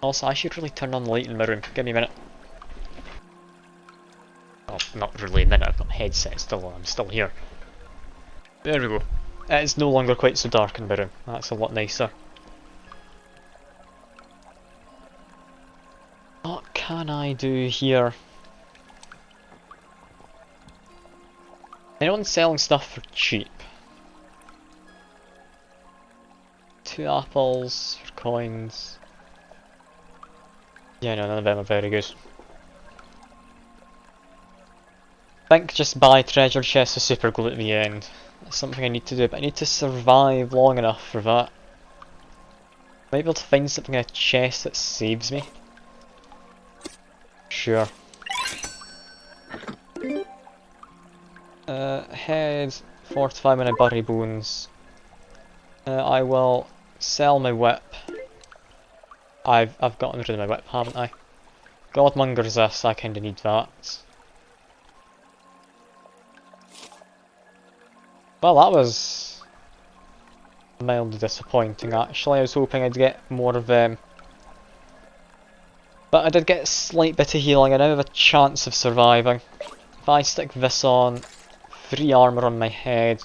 Also, I should really turn on the light in my room. Give me a minute. Oh, not really a minute, I've got my headset still on, I'm still here. There we go. It's no longer quite so dark in my room. That's a lot nicer. What can I do here? Anyone selling stuff for cheap? 2 apples for coins. Yeah, no, none of them are very good. I think just buy treasure chests of super glue at the end. That's something I need to do, but I need to survive long enough for that. Might be able to find something in a chest that saves me. Sure. Head 45 when I bury bones. I will sell my whip. I've gotten rid of my whip, haven't I? Godmonger's this, I kinda need that. Well, that was mildly disappointing actually. I was hoping I'd get more of them. But I did get a slight bit of healing. I now have a chance of surviving. If I stick this on, 3 armour on my head,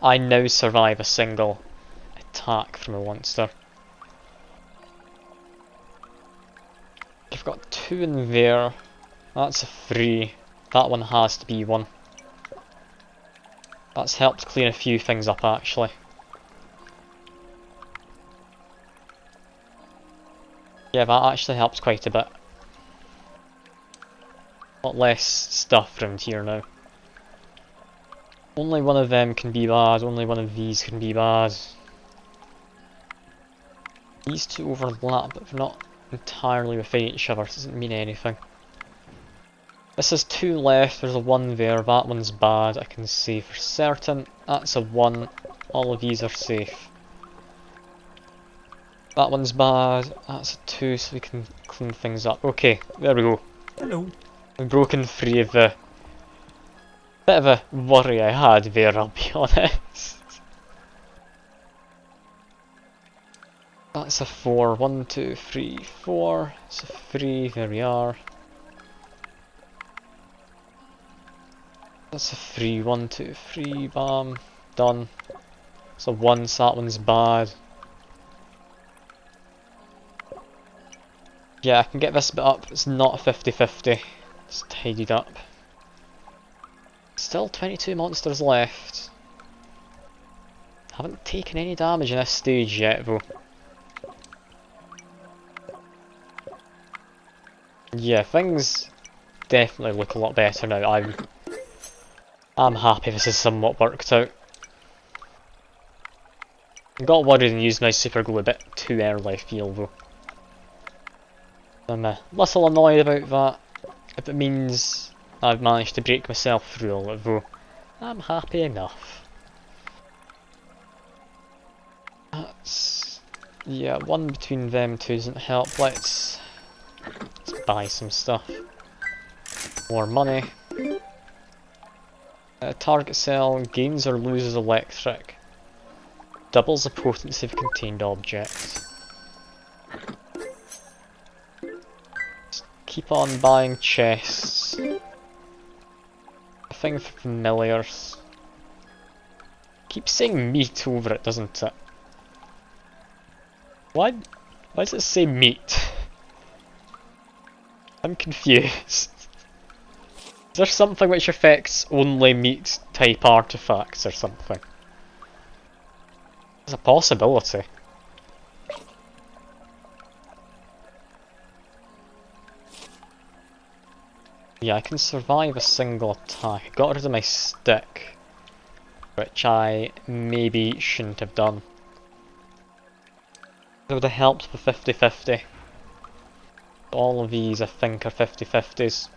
I now survive a single attack from a monster. I've got 2 in there. That's a 3. That one has to be 1. That's helped clean a few things up actually. Yeah, that actually helps quite a bit. A lot less stuff around here now. Only one of them can be bad, only one of these can be bad. These 2 overlap, but they're not entirely within each other, so it doesn't mean anything. This is 2 left, there's a 1 there, that one's bad, I can say for certain. That's a 1, all of these are safe. That one's bad, that's a 2, so we can clean things up. Okay, there we go. Hello. We've broken free of the bit of a worry I had there, I'll be honest. That's a 4, 1, 2, 3, 4, it's a 3, there we are. That's a 3, 1, 2, 3, bam, done. It's a 1, so that one's bad. Yeah, I can get this bit up, it's not a 50-50. It's tidied up. Still 22 monsters left. Haven't taken any damage in this stage yet though. Yeah, things definitely look a lot better now. I'm happy this is somewhat worked out. I got worried and used my super glue a bit too early, I feel though. I'm a little annoyed about that. If it means I've managed to break myself through all of it though, I'm happy enough. That's... yeah, 1 between them 2 doesn't help. Let's buy some stuff. More money. Target cell gains or loses electric. Doubles the potency of contained objects. Just keep on buying chests. A thing for familiars. Keeps saying meat over it, doesn't it? Why does it say meat? I'm confused. Is there something which affects only meat type artifacts or something? There's a possibility. Yeah, I can survive a single attack. I got rid of my stick, which I maybe shouldn't have done. It would have helped the 50-50. All of these I think are 50-50s.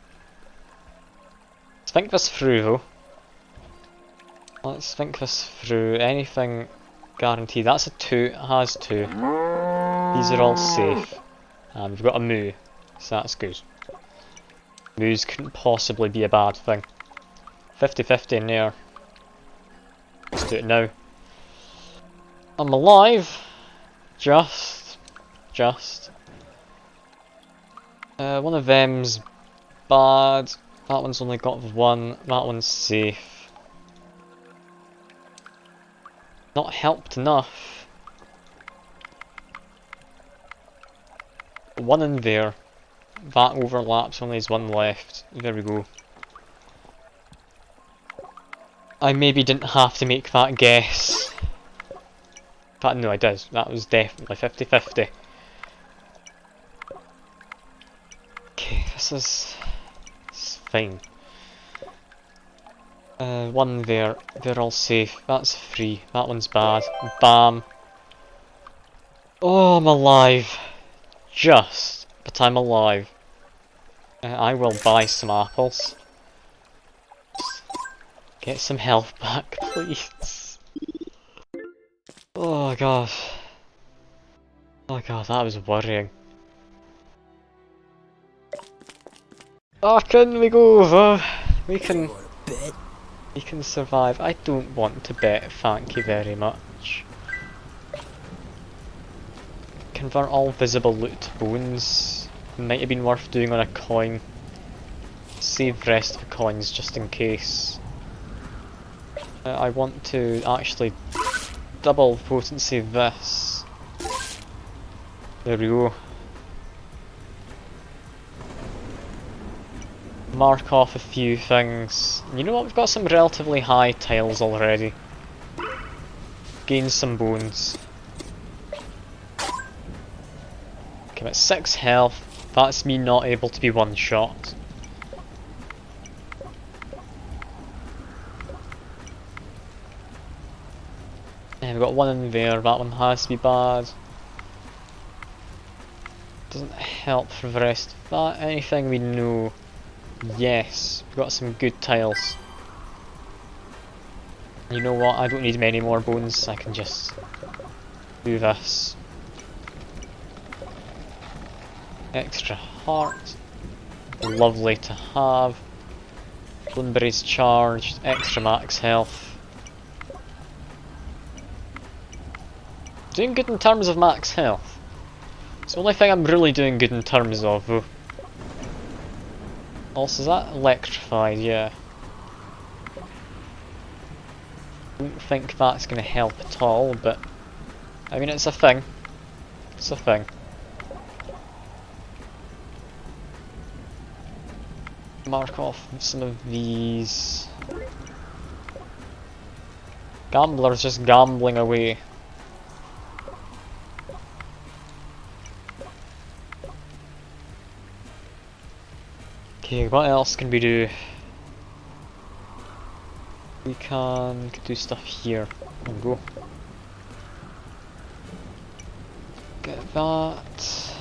Let's think this through though. Let's think this through. Anything guaranteed. That's a 2, it has 2. These are all safe. And we've got a moo, so that's good. Moos couldn't possibly be a bad thing. 50-50 in there. Let's do it now. I'm alive. Just. One of them's bad. That one's only got 1. That one's safe. Not helped enough. 1 in there. That overlaps, only has 1 left. There we go. I maybe didn't have to make that guess. But no, I did. That was definitely 50-50. Okay, this is fine. 1 there. They're all safe. That's 3. That one's bad. Bam. Oh, I'm alive. Just. But I'm alive. I will buy some apples. Get some health back, please. Oh god. Oh god, that was worrying. Oh, can we go over? We can survive. I don't want to bet, thank you very much. Convert all visible loot to bones. Might have been worth doing on a coin. Save the rest of the coins just in case. I want to actually double the potency of this. There we go. Mark off a few things. You know what, we've got some relatively high tiles already. Gain some bones. Okay, I'm at 6 health. That's me not able to be one-shot. And we've got 1 in there, that one has to be bad. Doesn't help for the rest of that. Anything we know? Yes, we've got some good tiles. You know what, I don't need many more bones, I can just do this. Extra heart. Lovely to have. Bloomberry's charged, extra max health. Doing good in terms of max health. It's the only thing I'm really doing good in terms of though. Also, is that electrified? Yeah. Don't think that's going to help at all, but I mean, it's a thing. It's a thing. Mark off some of these. Gambler's just gambling away. Okay, what else can we do? We can do stuff here. There we go. Get that.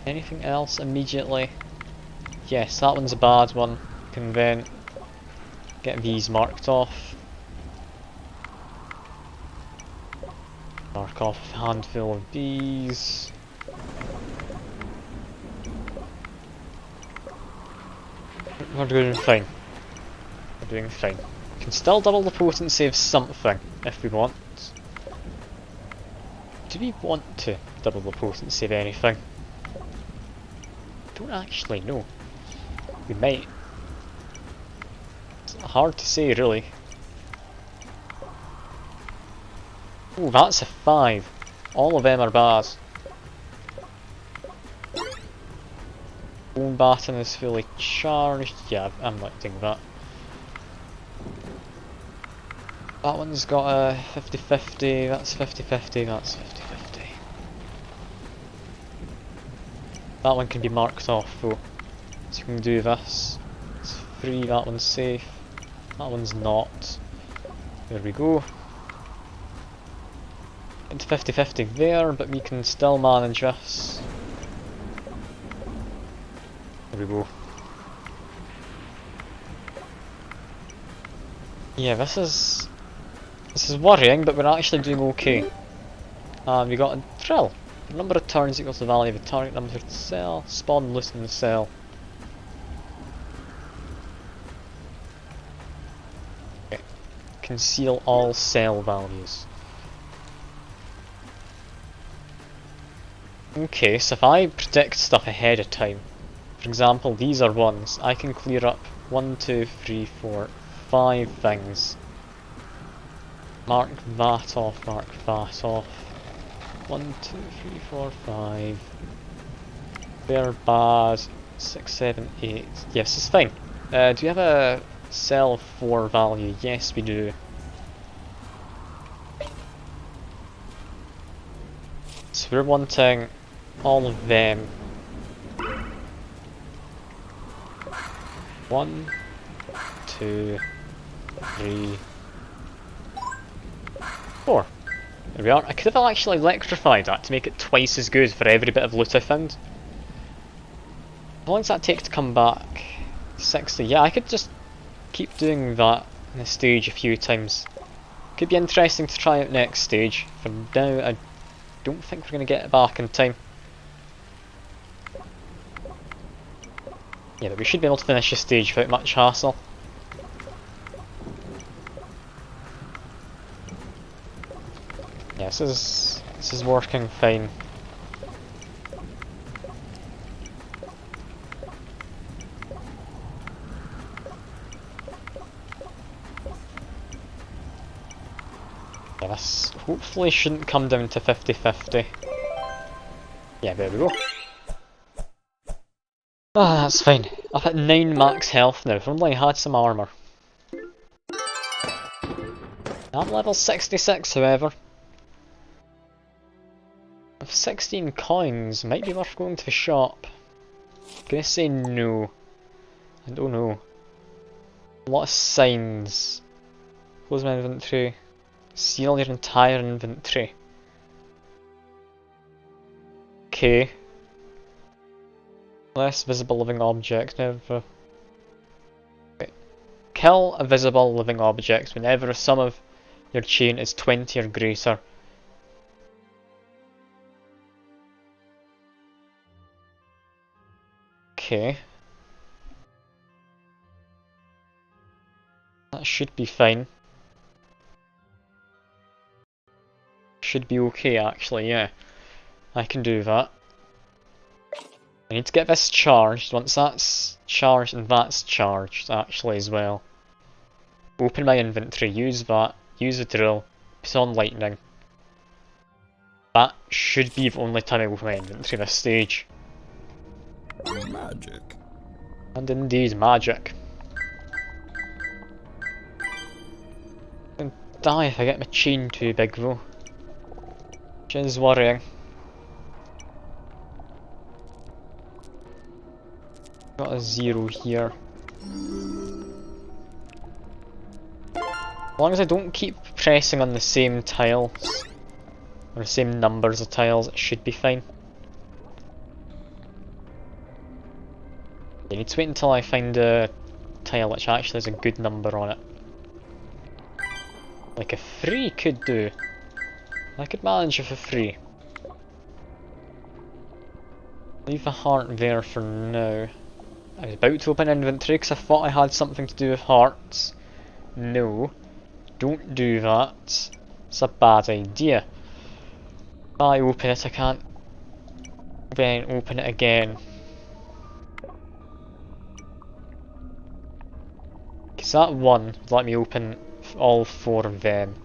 Anything else immediately? Yes, that one's a bad one. Can then get these marked off. Mark off a handful of these. We're doing fine. We're doing fine. We can still double the potency of something if we want. Do we want to double the potency of anything? I don't actually know. We might. It's hard to say really. Oh, that's a 5. All of them are bad. Bone baton is fully charged. Yeah, I'm not doing that. That one's got a 50-50, that's 50-50, that's 50-50. That one can be marked off though. So you can do this. It's free, that one's safe. That one's not. There we go. into 50-50 there, but we can still manage this. There we go. Yeah, this is worrying, but we're actually doing okay. And we got a drill. The number of turns equals the value of the target number of the cell. Spawn loose in the cell. Okay. Conceal all cell values. Okay, so if I predict stuff ahead of time, for example, these are ones, I can clear up 1, 2, 3, 4, 5 things. Mark that off, mark that off. 1, 2, 3, 4, 5. They're bad. 6, 7, 8. Yes, it's fine. Do we have a cell 4 value? Yes, we do. So we're wanting all of them. 1, 2, 3, 4. There we are. I could have actually electrified that to make it twice as good for every bit of loot I found. How long does that take to come back? 60. Yeah, I could just keep doing that in a stage a few times. Could be interesting to try out next stage. For now, I don't think we're going to get it back in time. Yeah, but we should be able to finish this stage without much hassle. Yeah, this is working fine. Yeah, this hopefully shouldn't come down to 50-50. Yeah, there we go. Ah, that's fine. I've at 9 max health now, if only I had some armour. I'm level 66, however. With 16 coins, might be worth going to the shop. I'm gonna say no. I don't know. A lot of signs. Close my inventory. Seal your entire inventory. Okay. Less visible living object never. Wait. Kill a visible living object whenever a sum of your chain is 20 or greater. Okay. That should be fine. Should be okay actually, yeah. I can do that. I need to get this charged. Once that's charged and that's charged actually as well. Open my inventory, use that, use the drill, put on lightning. That should be the only time I open my inventory this stage. Magic. And indeed, magic. I'm gonna die if I get my chain too big though. Which is worrying. Got a 0 here. As long as I don't keep pressing on the same tiles, or the same numbers of tiles, it should be fine. You need to wait until I find a tile which actually has a good number on it. Like a 3 could do. I could manage with a 3. Leave the heart there for now. I was about to open inventory because I thought I had something to do with hearts. No. Don't do that. It's a bad idea. If I open it, I can't then open it again. Because that one would let me open all 4 of them.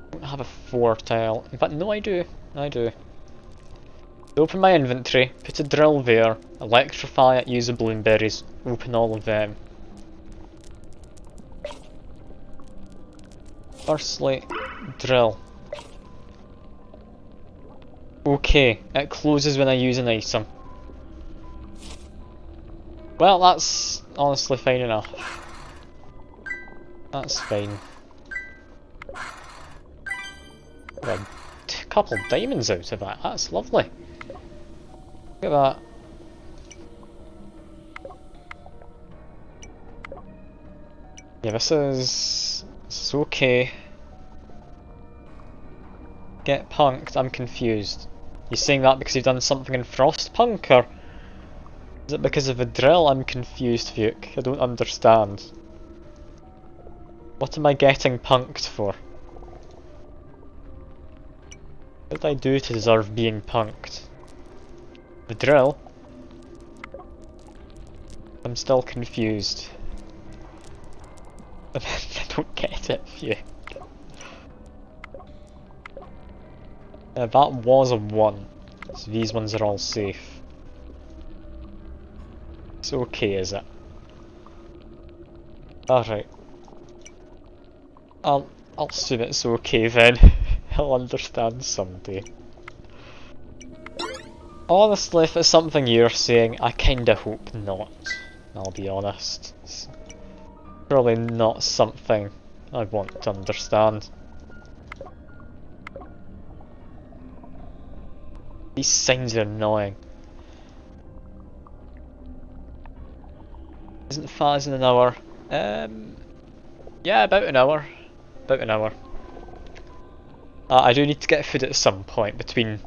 I don't have a 4 tile. But no, I do. I do. Open my inventory, put a drill there, electrify it, use the bloomberries, open all of them. Firstly, drill. Okay, it closes when I use an item. Well, that's honestly fine enough. That's fine. Got a couple diamonds out of that. That's lovely. Look at that. Yeah, this is okay. Get punked. I'm confused. You saying that because you've done something in Frostpunk, or is it because of a drill? I'm confused, Fuke. I don't understand. What am I getting punked for? What did I do to deserve being punked? The drill? I'm still confused. I don't get it, Fuke. That was a 1, so these ones are all safe. It's okay, is it? Alright. I'll assume it's okay then. I'll understand someday. Honestly, if it's something you're saying, I kinda hope not. I'll be honest. It's probably not something I want to understand. These signs are annoying. Isn't Faz in an hour? Yeah, about an hour. About an hour. I do need to get food at some point between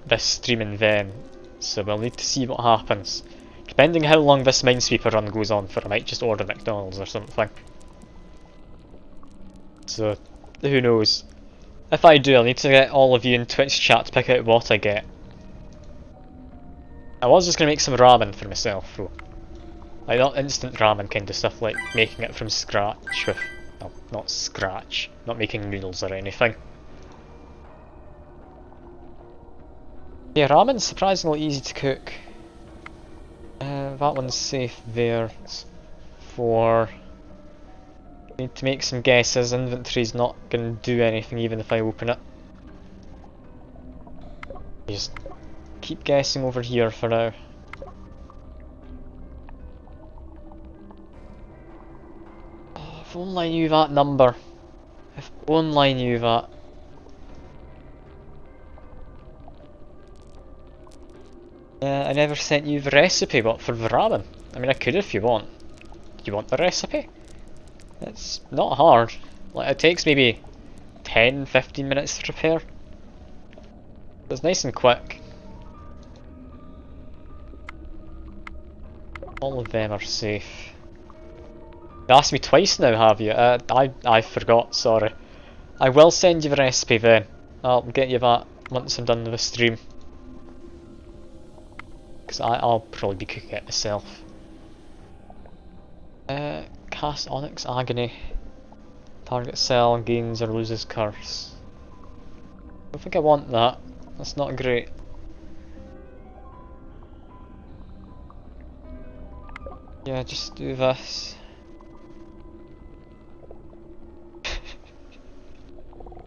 this stream and then, so we'll need to see what happens. Depending how long this Minesweeper run goes on for, I might just order McDonald's or something. So, who knows. If I do, I'll need to get all of you in Twitch chat to pick out what I get. I was just going to make some ramen for myself though. Like not instant ramen kind of stuff, like making it from scratch with... well, not scratch, not making noodles or anything. Yeah, ramen's surprisingly easy to cook. That one's safe there. It's 4. Need to make some guesses. Inventory's not going to do anything even if I open it. Just keep guessing over here for now. Oh, if only I knew that number. If only I knew that. I never sent you the recipe, but for the ramen. I mean, I could if you want. Do you want the recipe? It's not hard. Like, it takes maybe 10-15 minutes to prepare. It's nice and quick. All of them are safe. You asked me twice now, have you? I forgot, sorry. I will send you the recipe then. I'll get you that once I'm done with the stream. Because I'll probably be cooking it myself. Cast Onyx Agony. Target cell gains or loses curse. I don't think I want that. That's not great. Yeah, just do this.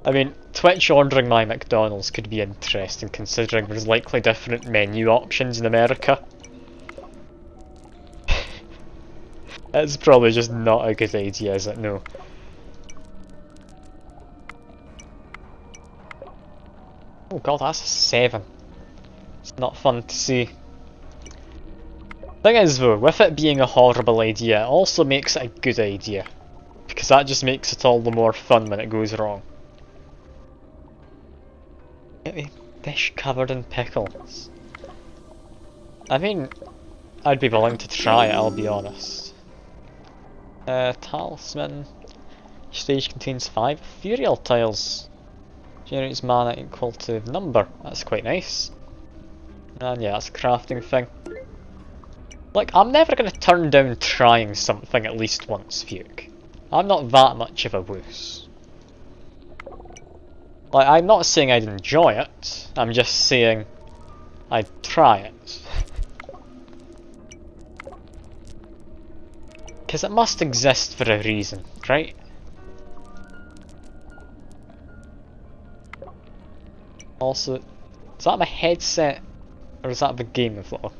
I mean, Twitch ordering my McDonald's could be interesting considering there's likely different menu options in America. It's probably just not a good idea, is it? No. Oh god, that's a 7. It's not fun to see. Thing is though, with it being a horrible idea, it also makes it a good idea. Because that just makes it all the more fun when it goes wrong. Get me fish covered in pickles. I mean, I'd be willing to try it, I'll be honest. Talisman. Each stage contains 5 ethereal tiles. Generates mana equal to number. That's quite nice. And yeah, that's a crafting thing. Like, I'm never going to turn down trying something at least once, Fuke. I'm not that much of a wuss. Like, I'm not saying I'd enjoy it, I'm just saying I'd try it. Because it must exist for a reason, right? Also, is that my headset, or is that the game with little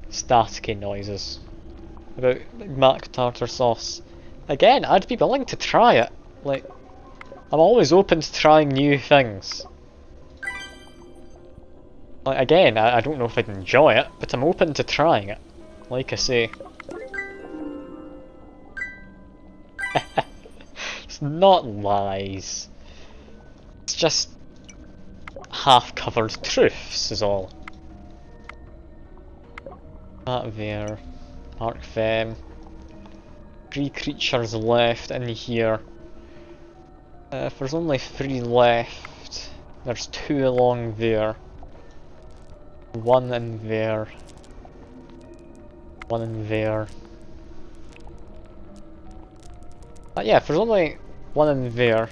staticky noises? About mac tartar sauce. Again, I'd be willing to try it. Like, I'm always open to trying new things. Like, again, I don't know if I'd enjoy it, but I'm open to trying it. Like I say. It's not lies. It's just half-covered truths is all. That there. Mark them. 3 creatures left in here. If there's only 3 left, there's 2 along there. 1 in there. 1 in there. Yeah, if there's only 1 in there,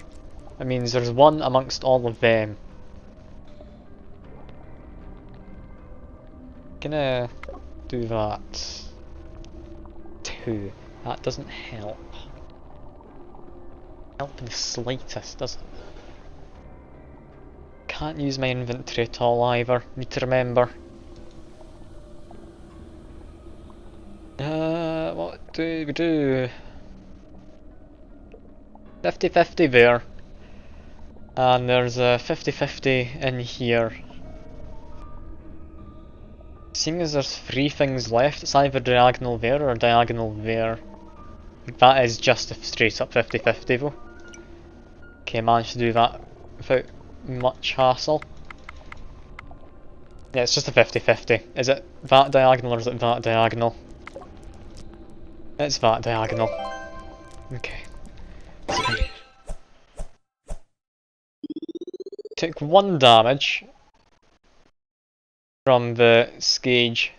that means there's 1 amongst all of them. Gonna do that. 2. That doesn't help. Help in the slightest, does it? Can't use my inventory at all either, need to remember. What do we do? 50-50 there. And there's a 50-50 in here. Seeing as there's 3 things left, it's either diagonal there or diagonal there. That is just a straight up 50-50 though. Okay, I managed to do that without much hassle. Yeah, it's just a 50-50. Is it that diagonal or is it that diagonal? It's that diagonal. Okay. Took 1 damage from the stage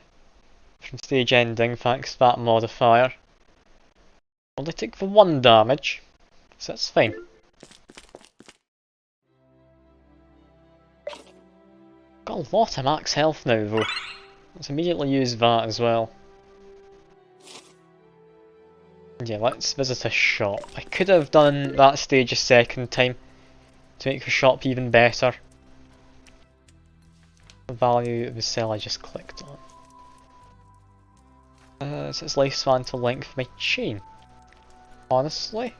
ending thanks to that modifier. Only took the 1 damage, so that's fine. Got a lot of max health now though. Let's immediately use that as well. Yeah, let's visit a shop. I could have done that stage a second time to make the shop even better. The value of the cell I just clicked on. So it's lifespan to length of my chain. Honestly,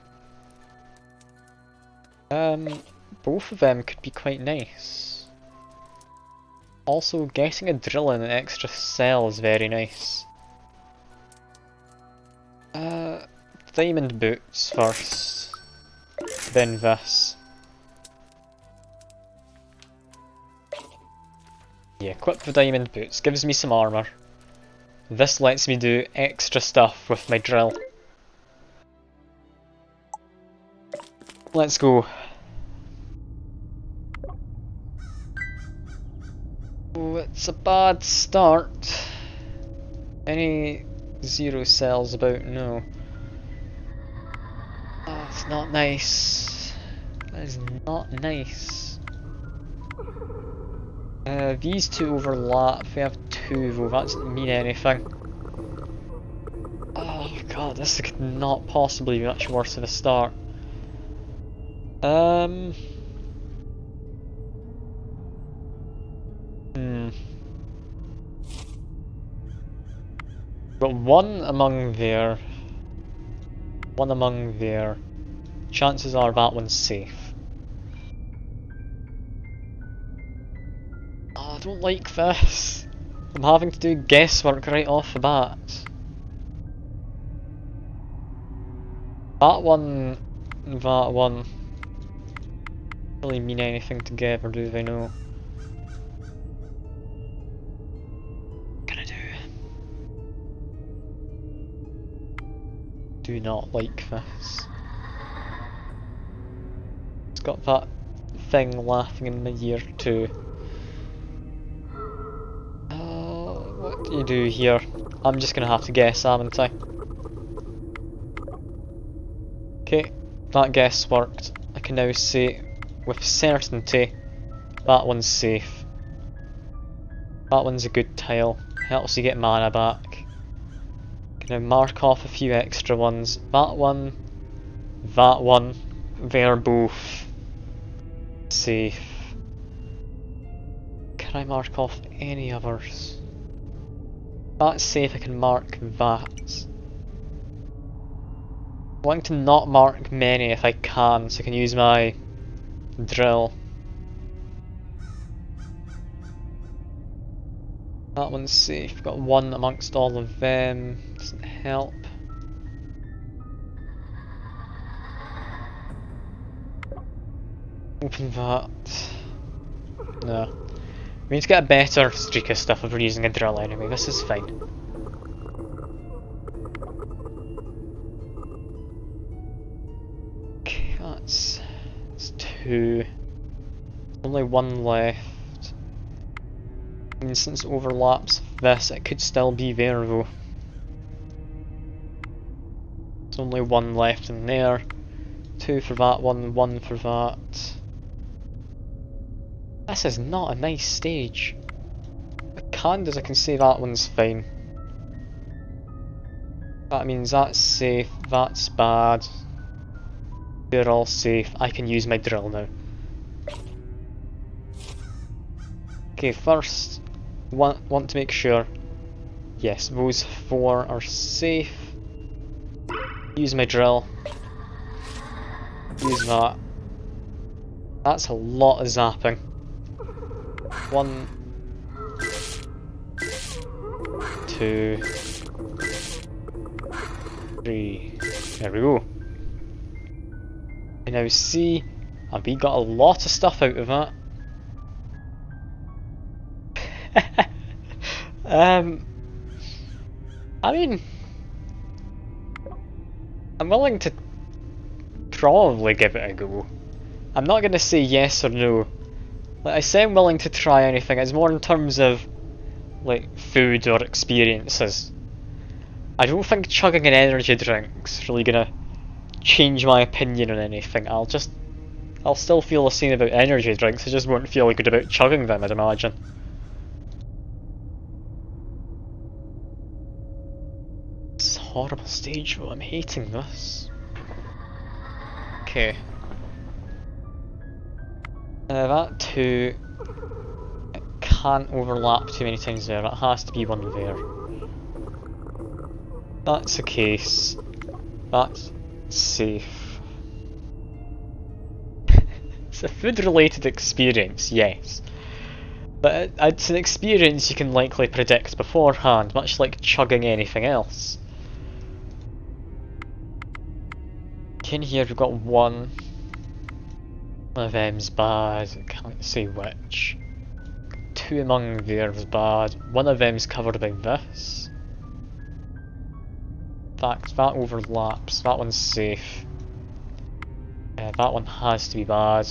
both of them could be quite nice. Also, getting a drill in an extra cell is very nice. Diamond boots first, then this. Yeah, equip the diamond boots, gives me some armour. This lets me do extra stuff with my drill. Let's go. Oh, it's a bad start. Any 0 cells about? No. Oh, it's not nice. That is not nice. These 2 overlap. We have 2 though, that doesn't mean anything. Oh god, this could not possibly be much worse of a start. Got 1 among there. 1 among there. Chances are that one's safe. Oh, I don't like this. I'm having to do guesswork right off the bat. That one, that one. Don't really mean anything together, do they know? What can I do? Do not like this. It's got that thing laughing in my ear too. What do you do here? I'm just gonna have to guess, haven't I? Okay, that guess worked. I can now say with certainty that one's safe. That one's a good tile. Helps you get mana back. Can now mark off a few extra ones. That one, they're both safe. Can I mark off any others? That's safe, I can mark that. I'm wanting to not mark many if I can, so I can use my drill. That one's safe. Got one amongst all of them. Doesn't help. Open that. No. We need to get a better streak of stuff if we're using a drill anyway. This is fine. Okay, that's 2. Only 1 left. I mean, since it overlaps this, it could still be there though. There's only 1 left in there. 2 for that one, 1 for that. This is not a nice stage. Candace, I can say that one's fine. That means that's safe, that's bad. They're all safe. I can use my drill now. Okay, first, want to make sure. Yes, those 4 are safe. Use my drill. Use that. That's a lot of zapping. 1, 2, 3. There we go. And now see, we got a lot of stuff out of that. I mean, I'm willing to probably give it a go. I'm not gonna say yes or no. Like I say I'm willing to try anything, it's more in terms of like food or experiences. I don't think chugging an energy drink's really gonna change my opinion on anything. I'll still feel the same about energy drinks, I just won't feel good about chugging them, I'd imagine. It's a horrible stage though, I'm hating this. Okay. That 2, it can't overlap too many times there, it has to be 1 there. That's the case. That's safe. It's a food related experience, yes. But it's an experience you can likely predict beforehand, much like chugging anything else. In here we've got 1. One of them's bad, I can't say which. 2 among there's bad. 1 of them's covered by this. In fact, that overlaps. That one's safe. That one has to be bad.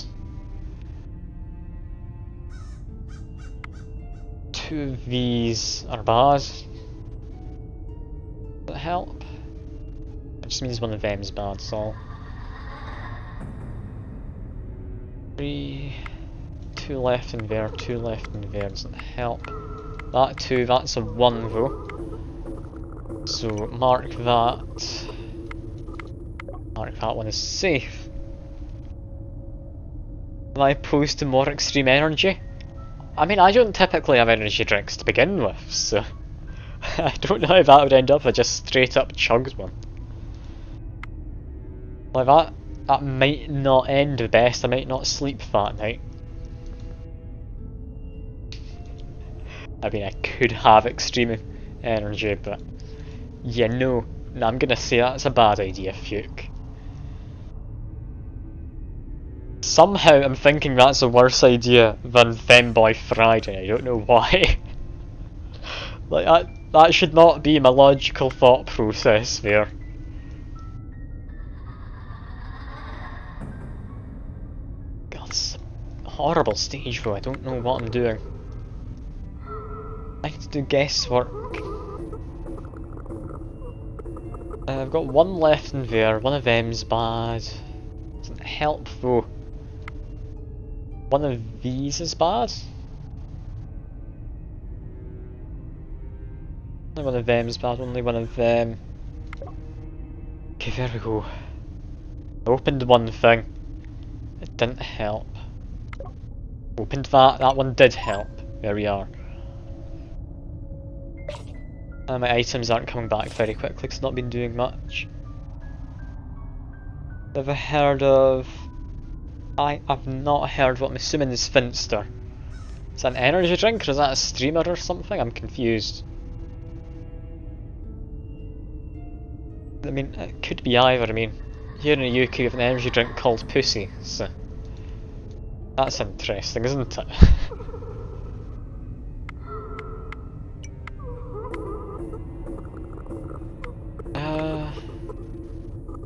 2 of these are bad. Does that help? It just means 1 of them's bad, so. 3, 2 left in there, 2 left in there, doesn't help. That 2, that's a 1 though. So mark that. Mark that one is safe. Am I opposed to more extreme energy? I mean, I don't typically have energy drinks to begin with, so I don't know if that would end up a just straight up chugged one. Like that might not end the best, I might not sleep that night. I mean, I could have extreme energy, but yeah, no, I'm gonna say that's a bad idea, Fuke. Somehow I'm thinking that's a worse idea than Femboy Friday, I don't know why. Like, that should not be my logical thought process there. Horrible stage though, I don't know what I'm doing. I have to do guesswork. I've got 1 left in there, 1 of them's bad. Doesn't help though. 1 of these is bad? Only 1 of them's bad, only 1 of them. Okay, there we go. I opened 1 thing. It didn't help. Opened that one did help. There we are. My items aren't coming back very quickly because I've not been doing much. Ever heard of... I've not heard what I'm assuming is Finster. Is that an energy drink or is that a streamer or something? I'm confused. I mean, it could be either. I mean, here in the UK we have an energy drink called Pussy, so that's interesting, isn't it?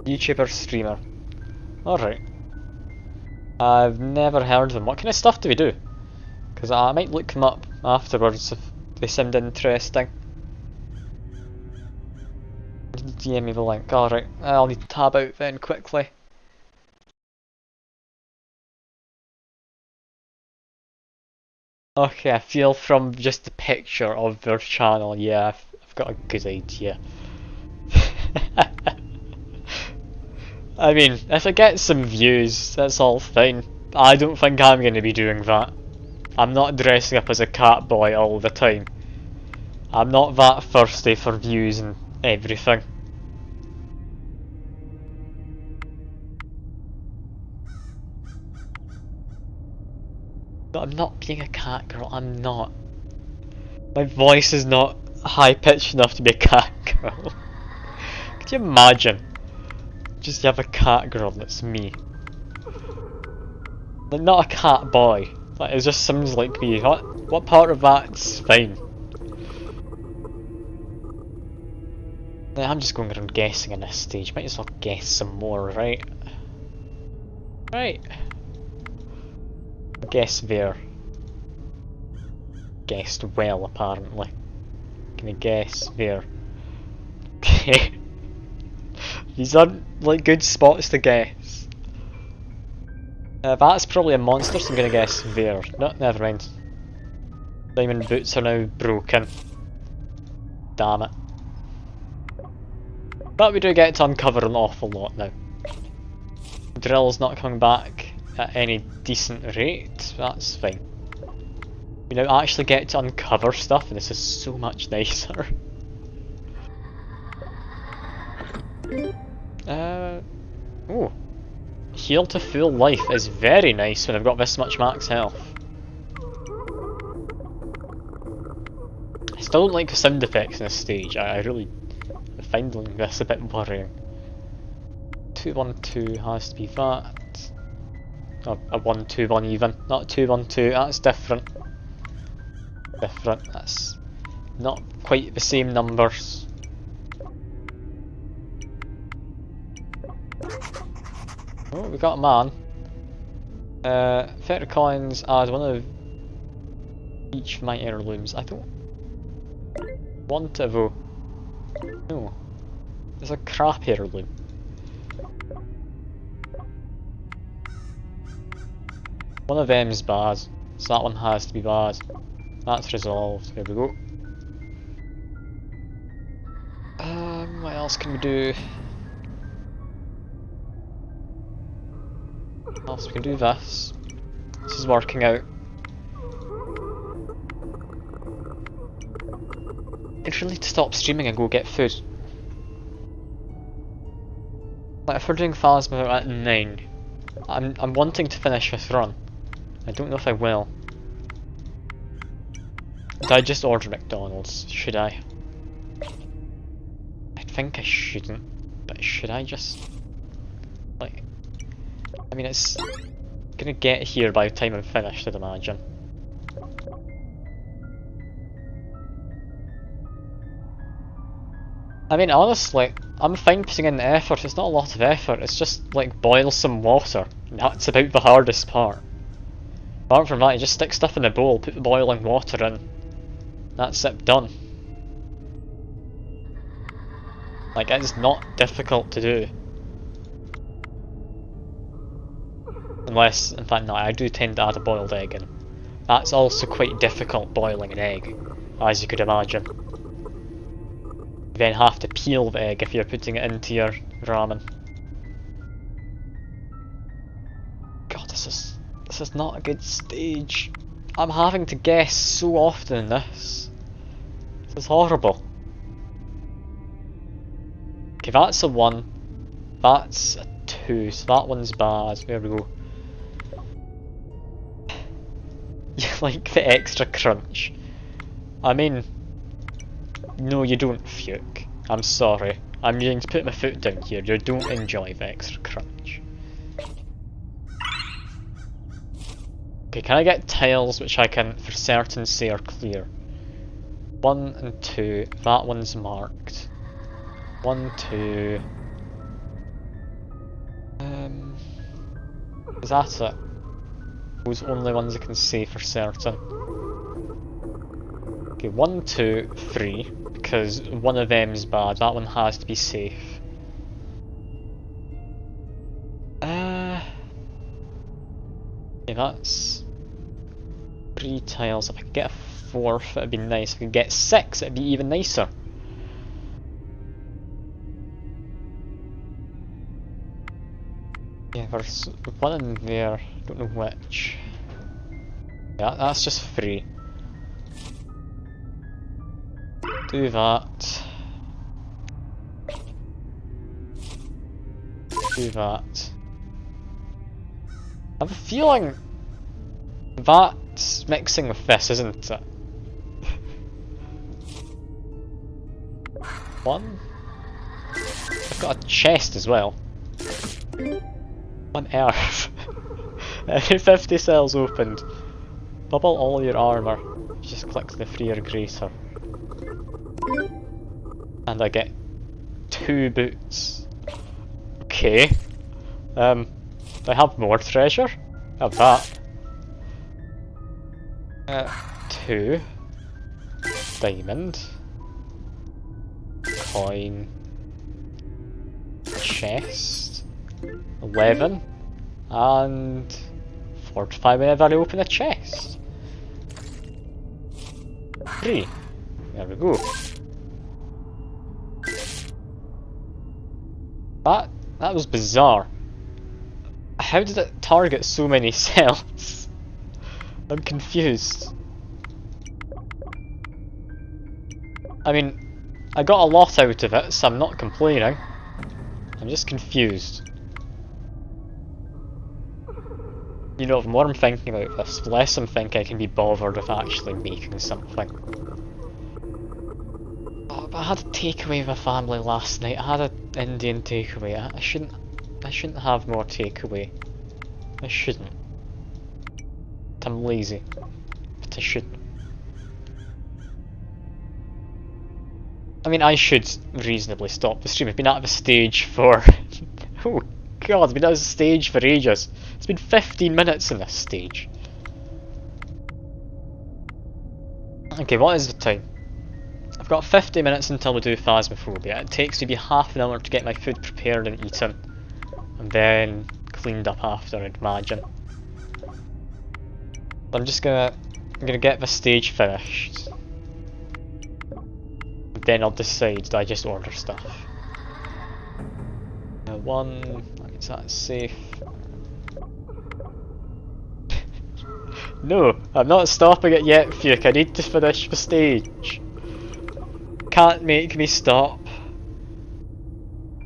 YouTuber streamer. Alright. I've never heard of them. What kind of stuff do we do? Because I might look them up afterwards if they sound interesting. DM me the link. Alright, I'll need to tab out then quickly. Okay, I feel from just the picture of their channel, yeah, I've got a good idea. I mean, if it gets some views, that's all fine. I don't think I'm going to be doing that. I'm not dressing up as a cat boy all the time. I'm not that thirsty for views and everything. But I'm not being a cat girl, I'm not. My voice is not high pitched enough to be a cat girl. Could you imagine? Just have a cat girl that's me. Like, not a cat boy. Like, it just sounds like me. What part of that's fine? I'm just going around guessing in this stage. Might as well guess some more, right? Right. Guess there. Guessed well, apparently. Can I guess there? Okay. These aren't like good spots to guess. That's probably a monster, so I'm gonna guess there. No, never mind. Diamond boots are now broken. Damn it. But we do get to uncover an awful lot now. Drill's not coming back at any decent rate, that's fine. We now actually get to uncover stuff, and this is so much nicer. Oh. Heal to full life is very nice when I've got this much max health. I still don't like the sound effects in this stage. I really find this a bit worrying. 212 has to be that. Oh, a 121 even, not 212, that's different. Different, that's not quite the same numbers. Oh, we got a man. 30 coins as one of each of my heirlooms. I don't want to though. No. There's a crap heirloom. One of them's bad, so that one has to be bad. That's resolved. There we go. What else can we do? What else we can do this. This is working out. I really need to stop streaming and go get food. Like if we're doing Phasma at 9, I'm wanting to finish this run. I don't know if I will. Did I just order McDonald's? Should I? I think I shouldn't, but should I just... like... I mean it's gonna get here by the time I'm finished, I'd imagine. I mean honestly, I'm fine putting in the effort, it's not a lot of effort, it's just like boil some water. That's about the hardest part. Apart from that, you just stick stuff in a bowl, put the boiling water in. That's it, done. Like, it's not difficult to do. Unless, in fact, no, I do tend to add a boiled egg in. That's also quite difficult, boiling an egg, as you could imagine. You then have to peel the egg if you're putting it into your ramen. God, this is not a good stage. I'm having to guess so often in this. This is horrible. Okay, that's a 1. That's a 2, so that one's bad. There we go. like the extra crunch. I mean, no you don't, Fuke. I'm sorry. I'm going to put my foot down here. You don't enjoy the extra crunch. Okay, can I get tiles which I can for certain say are clear? 1 and 2, that one's marked. 1, 2... Is that it? Those only ones I can say for certain. Okay, 1, 2, 3, because one of them's bad, that one has to be safe. Okay, that's 3 tiles. If I could get a 4th, it'd be nice. If I could get 6, it'd be even nicer. Yeah, there's one in there, I don't know which. Yeah, that's just 3. Do that. Do that. I have a feeling that's mixing with this, isn't it? 1. I've got a chest as well. On earth. Every 50 cells opened. Bubble all your armor. You just click the freer greater. And I get 2 boots. Okay. Do I have more treasure? I have that. 2. Diamond. Coin. Chest. 11. And 45 whenever I open a chest. 3. There we go. That was bizarre. How did it target so many cells? I'm confused. I mean, I got a lot out of it, so I'm not complaining. I'm just confused. You know, the more I'm thinking about this, the less I'm thinking I can be bothered with actually making something. Oh, but I had a takeaway with my family last night. I had an Indian takeaway. I shouldn't have more takeaway. I shouldn't. But I'm lazy. But I shouldn't. I mean, I should reasonably stop the stream. I've been out of a stage for... oh god, I've been out of a stage for ages. It's been 15 minutes in this stage. Okay, what is the time? I've got 50 minutes until we do Phasmophobia. It takes maybe half an hour to get my food prepared and eaten. And then cleaned up after, I'd imagine. I'm just gonna get the stage finished. Then I'll decide, do I just order stuff? 1, that means that's safe. No, I'm not stopping it yet, Fuke. I need to finish the stage. Can't make me stop.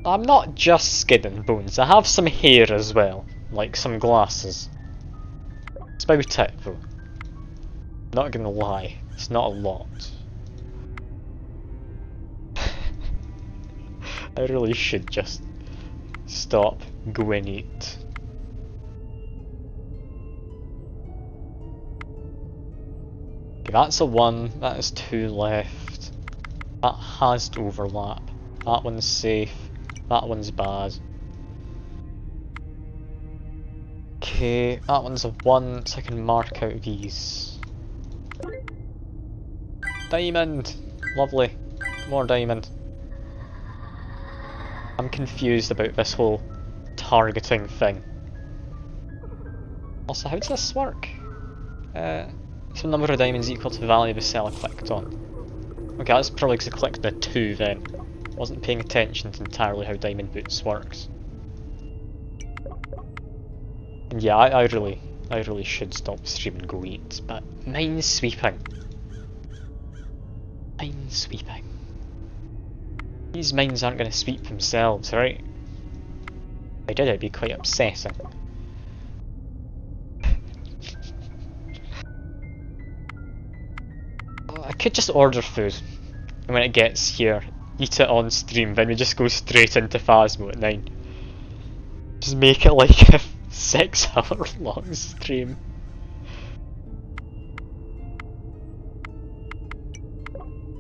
I'm not just skin and bones, I have some hair as well, like some glasses. It's about it though. Not gonna lie, it's not a lot. I really should just stop, go and eat. Okay, that's a 1, that is 2 left. That has to overlap. That one's safe, that one's bad. Okay, that one's a 1, so I can mark out these. Diamond! Lovely. More diamond. I'm confused about this whole targeting thing. Also, how does this work? Some number of diamonds equal to the value of the cell I clicked on. Okay, that's probably because I clicked the 2 then. Wasn't paying attention to entirely how diamond boots works. And yeah, I really should stop the stream and go eat, but minesweeping. Minesweeping. These mines aren't going to sweep themselves, right? If I did, it'd be quite obsessing. could just order food, and when it gets here, eat it on stream, then we just go straight into Phasmo at 9. Just make it like a 6-hour long stream.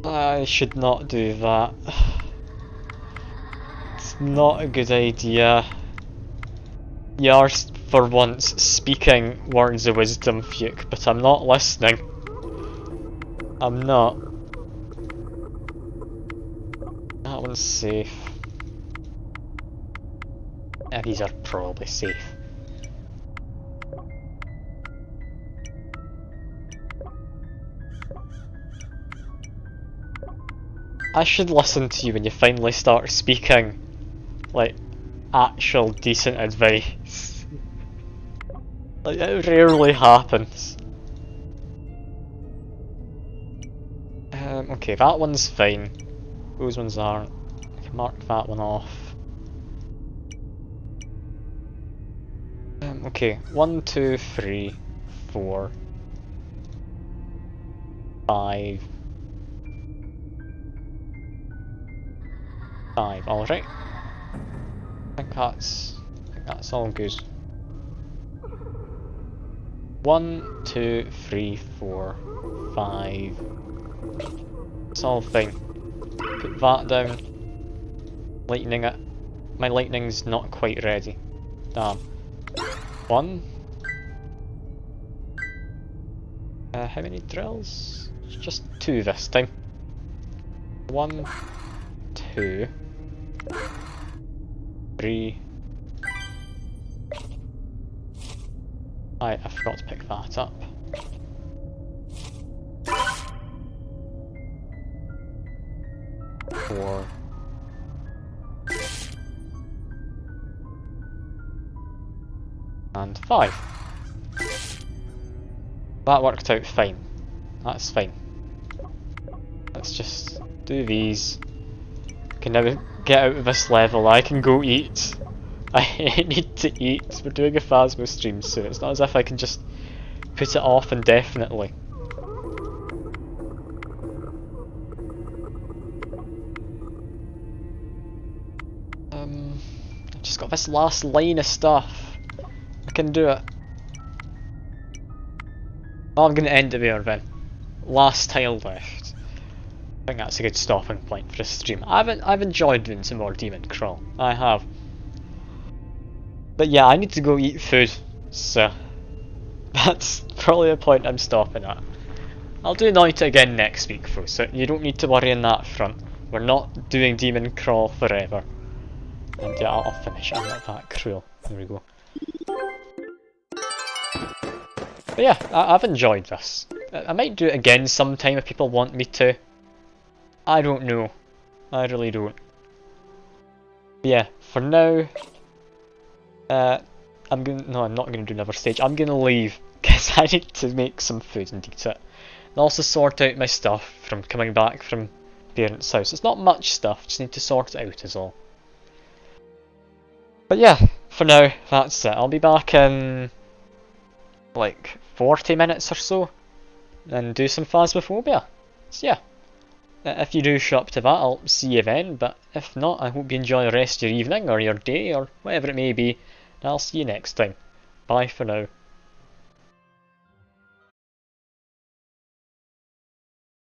I should not do that. It's not a good idea. You are, for once, speaking words of wisdom, Fuke, but I'm not listening. I'm not. That one's safe. Yeah, these are probably safe. I should listen to you when you finally start speaking, like, actual decent advice. Like, it rarely happens. Okay, that one's fine. Those ones aren't. I can mark that one off. Okay, 1, 2, 3, 4, 5. 5, alright. I think that's all good. 1, 2, 3, 4, 5. It's all fine. Put that down. Lightning it. My lightning's not quite ready. Damn. 1. How many drills? Just 2 this time. 1, 2, 3. I forgot to pick that up. 4. And 5. That worked out fine. That's fine. Let's just do these. Can now get out of this level. I can go eat. I need to eat. We're doing a Phasmo stream soon. It's not as if I can just put it off indefinitely. I've just got this last line of stuff. I can do it. Oh, I'm going to end it there then. Last tile left. I think that's a good stopping point for a stream. I've enjoyed doing some more DemonCrawl. I have. But yeah, I need to go eat food, so that's probably the point I'm stopping at. I'll do Noita again next week though, so you don't need to worry on that front. We're not doing DemonCrawl forever. And yeah, I'll finish. I'm not that cruel. There we go. But yeah, I've enjoyed this. I might do it again sometime if people want me to. I don't know. I really don't. But yeah, for now, I'm not gonna do another stage. I'm gonna leave because I need to make some food and eat it, and also sort out my stuff from coming back from parents' house. It's not much stuff. Just need to sort it out is all. But yeah, for now, that's it. I'll be back in like 40 minutes or so and do some Phasmophobia. So yeah, if you do show up to that, I'll see you then, but if not, I hope you enjoy the rest of your evening or your day or whatever it may be, and I'll see you next time. Bye for now.